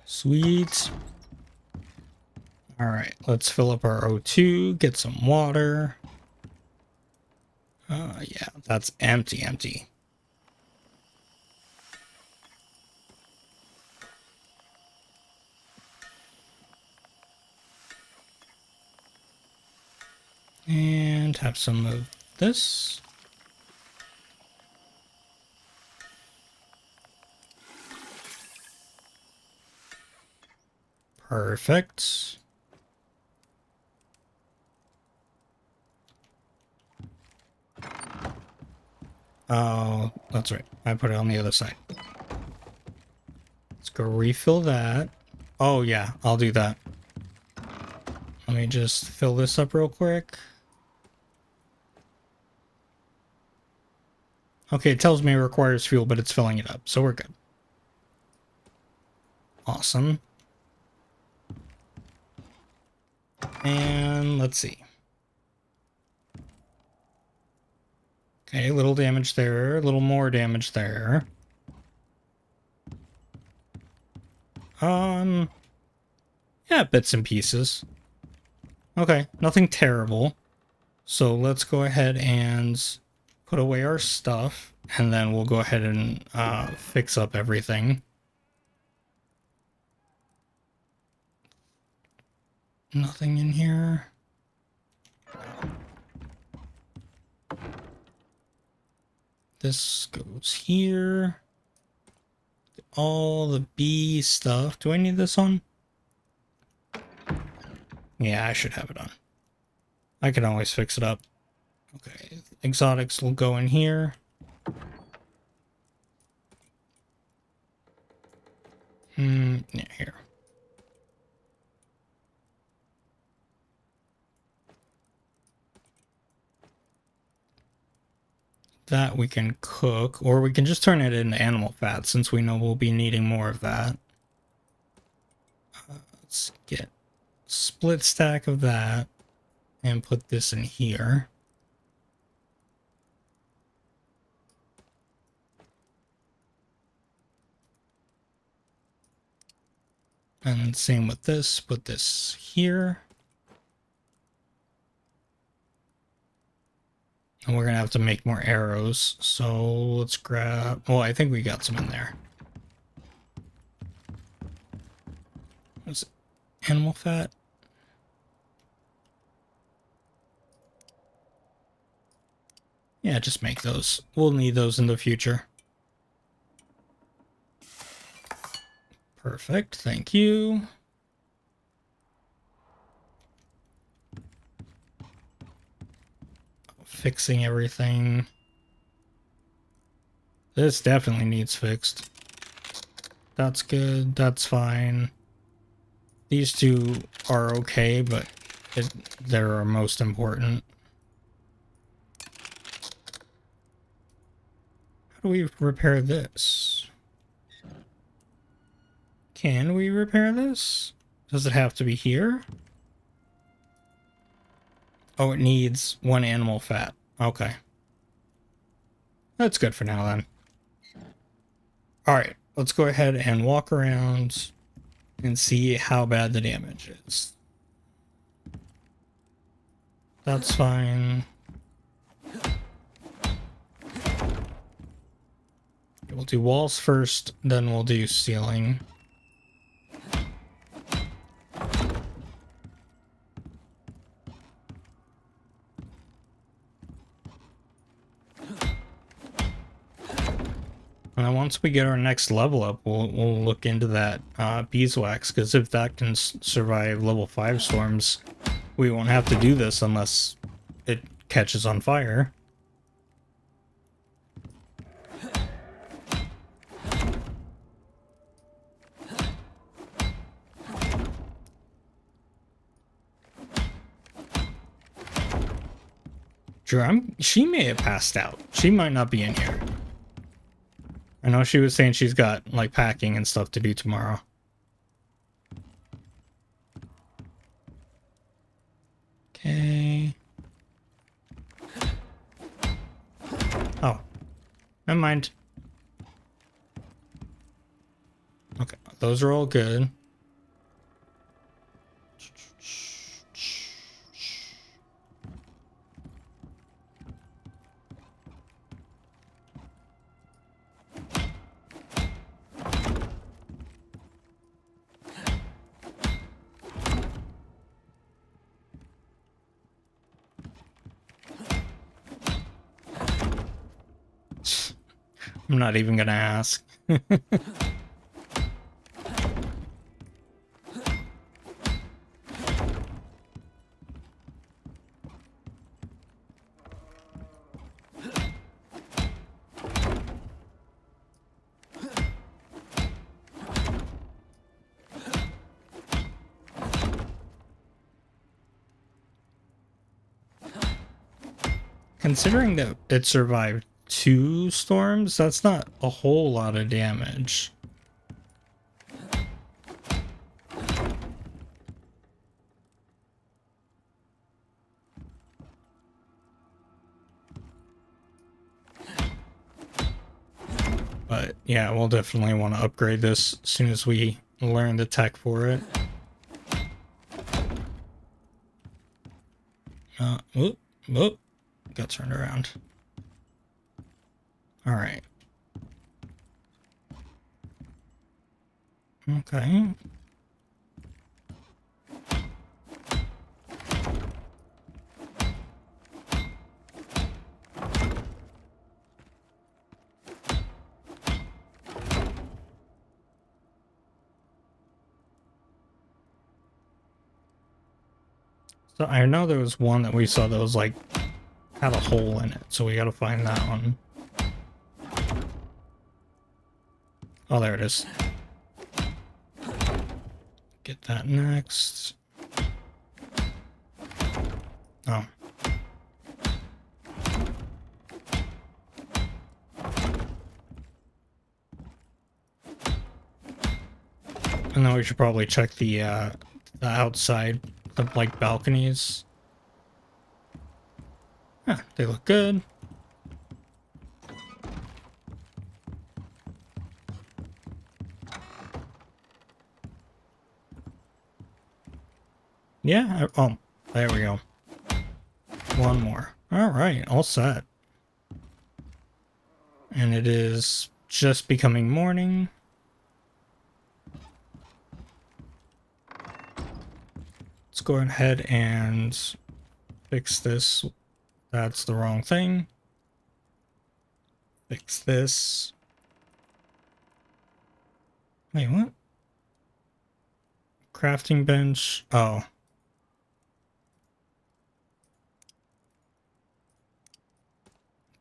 [SPEAKER 1] Sweet. All right, let's fill up our O2, get some water. Yeah, that's empty. And have some of this. Perfect. Oh, that's right. I put it on the other side. Let's go refill that. Oh yeah, I'll do that. Let me just fill this up real quick. Okay, it tells me it requires fuel, but it's filling it up, so we're good. Awesome. And let's see. Okay, a little damage there, a little more damage there. Yeah, bits and pieces. Okay, nothing terrible. So let's go ahead and put away our stuff, and then we'll go ahead and fix up everything. Nothing in here. This goes here. All the bee stuff. Do I need this on? Yeah, I should have it on. I can always fix it up. Okay, exotics will go in here. Yeah, here. That we can cook, or we can just turn it into animal fat since we know we'll be needing more of that. Let's get a split stack of that and put this in here. And same with this, put this here. And we're gonna have to make more arrows, so let's grab, well, I think we got some in there. What's it? Animal fat? Yeah, just make those. We'll need those in the future. Perfect, thank you. Fixing everything. This definitely needs fixed. That's good, that's fine. These two are okay, but they're our most important. How do we repair this? Can we repair this? Does it have to be here? Oh, it needs one animal fat. Okay. That's good for now then. Alright, let's go ahead and walk around and see how bad the damage is. That's fine. We'll do walls first, then we'll do ceiling. And then once we get our next level up, we'll look into that beeswax, because if that can survive level 5 storms, we won't have to do this unless it catches on fire. Drew, she may have passed out. She might not be in here. I know she was saying she's got, like, packing and stuff to do tomorrow. Okay. Oh. Never mind. Okay, those are all good. I'm not even gonna ask. Considering that it survived 2 storms, that's not a whole lot of damage. But yeah, we'll definitely want to upgrade this as soon as we learn the tech for it. Whoop, whoop. Got turned around. All right. Okay. So I know there was one that we saw that was like had a hole in it, so we gotta find that one. Oh, there it is. Get that next. Oh. And then we should probably check the outside, the like balconies. Yeah, they look good. Yeah, oh, there we go. One more. All right, all set. And it is just becoming morning. Let's go ahead and fix this. That's the wrong thing. Fix this. Wait, what? Crafting bench. Oh.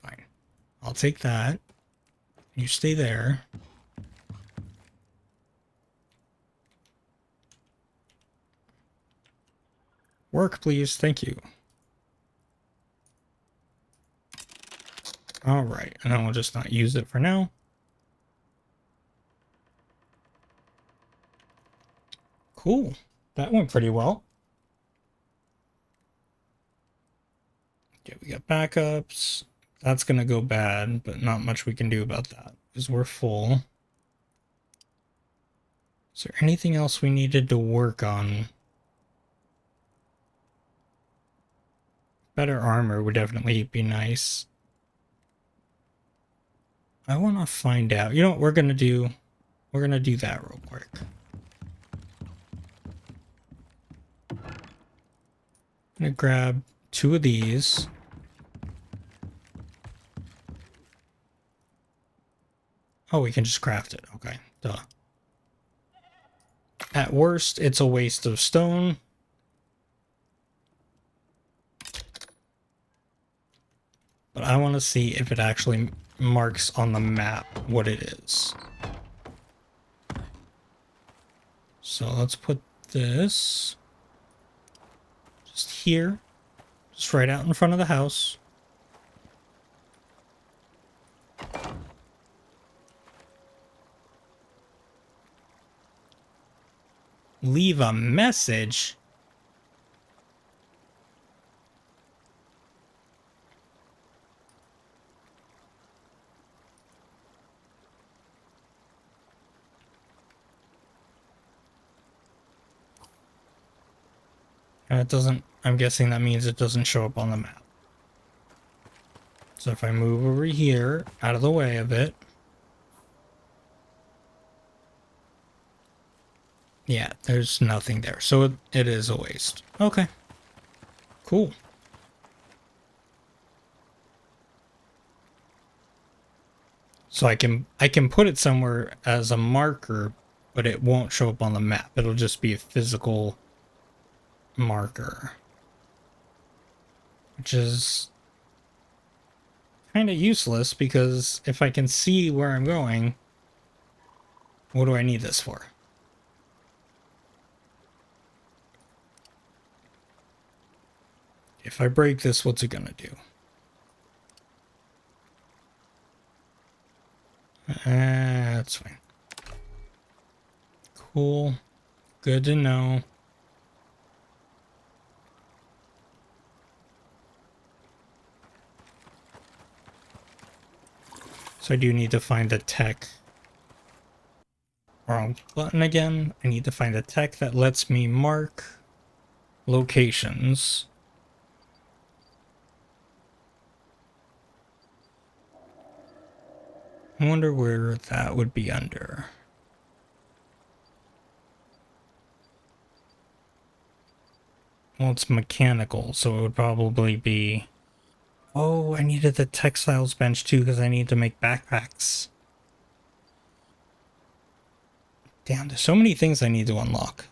[SPEAKER 1] Fine. I'll take that. You stay there. Work, please. Thank you. All right. And then we'll just not use it for now. Cool. That went pretty well. Okay, we got backups. That's going to go bad, but not much we can do about that because we're full. Is there anything else we needed to work on? Better armor would definitely be nice. I want to find out. You know what we're going to do? We're going to do that real quick. I'm going to grab 2 of these. Oh, we can just craft it. Okay, duh. At worst, it's a waste of stone. I want to see if it actually marks on the map what it is. So let's put this just here, just right out in front of the house. Leave a message. And it doesn't, I'm guessing that means it doesn't show up on the map. So if I move over here, out of the way of it. Yeah, there's nothing there. So it is a waste. Okay. Cool. So I can put it somewhere as a marker, but it won't show up on the map. It'll just be a physical marker. Which is kind of useless because if I can see where I'm going, what do I need this for? If I break this, what's it gonna do? That's fine. Cool. Good to know. So I do need to find the tech. Wrong button again. I need to find a tech that lets me mark locations. I wonder where that would be under. Well, it's mechanical, so it would probably be... Oh, I needed the textiles bench too because I need to make backpacks. Damn, there's so many things I need to unlock.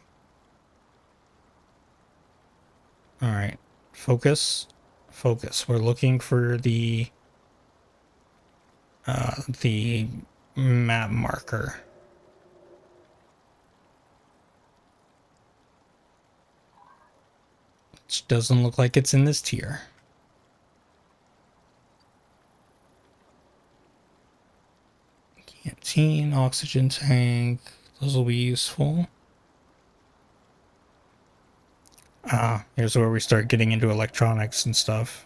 [SPEAKER 1] Alright, focus. Focus. We're looking for the map marker. Which doesn't look like it's in this tier. Canteen, oxygen tank. Those will be useful. Here's where we start getting into electronics and stuff.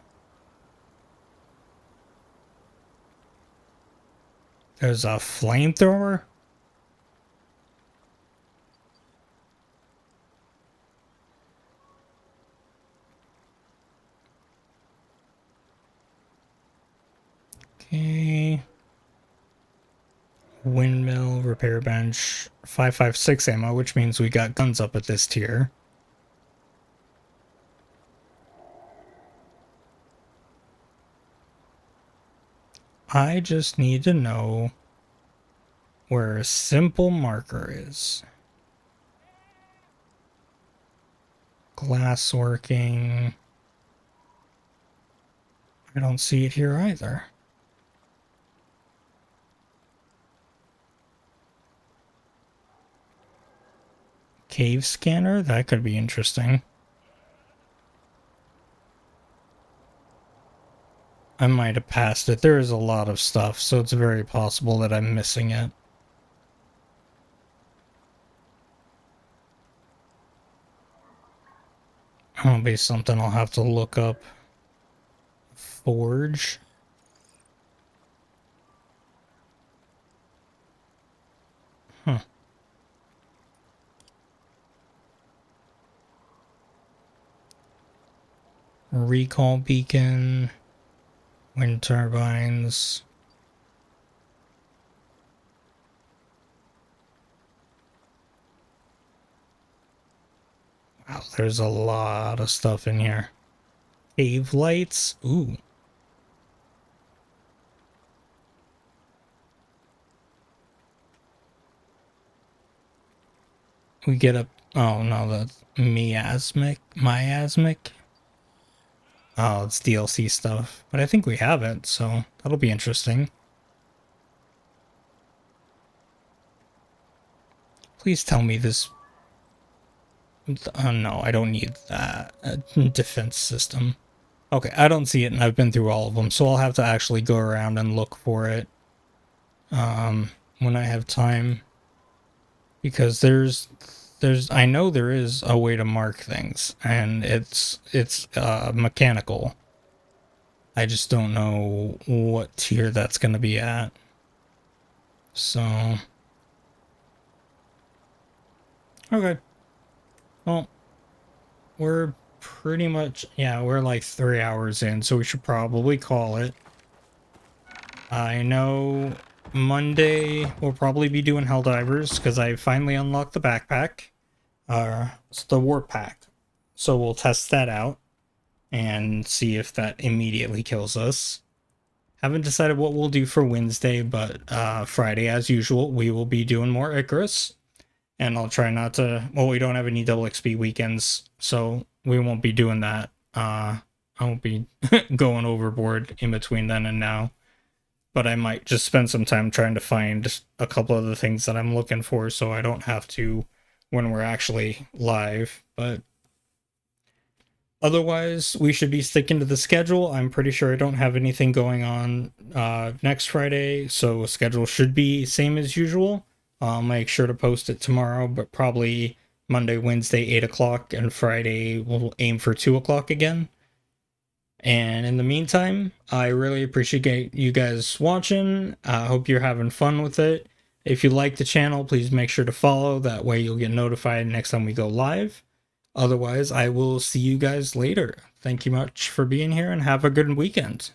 [SPEAKER 1] There's a flamethrower. Okay. Windmill, repair bench, 5.56 ammo, which means we got guns up at this tier. I just need to know where a simple marker is. Glass working. I don't see it here either. Cave scanner? That could be interesting. I might have passed it. There is a lot of stuff, so it's very possible that I'm missing it. That'll be something I'll have to look up. Forge. Huh. Recall beacon. Wind turbines. Wow, there's a lot of stuff in here. Cave lights. Ooh. We get up. Oh no, that's miasmic. Oh, it's DLC stuff. But I think we have it, so that'll be interesting. Please tell me this... Oh, no, I don't need that. Defense system. Okay, I don't see it, and I've been through all of them, so I'll have to actually go around and look for it when I have time. Because I know there is a way to mark things, and it's mechanical. I just don't know what tier that's going to be at. So, okay. Well, we're pretty much, yeah, we're like 3 hours in, so we should probably call it. I know Monday we'll probably be doing Helldivers because I finally unlocked the backpack. It's the warp pack. So we'll test that out and see if that immediately kills us. Haven't decided what we'll do for Wednesday, but Friday, as usual, we will be doing more Icarus. And I'll try not to... Well, we don't have any double XP weekends, so we won't be doing that. I won't be going overboard in between then and now. But I might just spend some time trying to find a couple of the things that I'm looking for so I don't have to when we're actually live. But otherwise, we should be sticking to the schedule. I'm pretty sure I don't have anything going on next Friday, so schedule should be same as usual. I'll make sure to post it tomorrow, but probably Monday, Wednesday, 8 o'clock, and Friday we'll aim for 2 o'clock again. And in the meantime, I really appreciate you guys watching. I hope you're having fun with it. If you like the channel, please make sure to follow. That way you'll get notified next time we go live. Otherwise, I will see you guys later. Thank you much for being here and have a good weekend.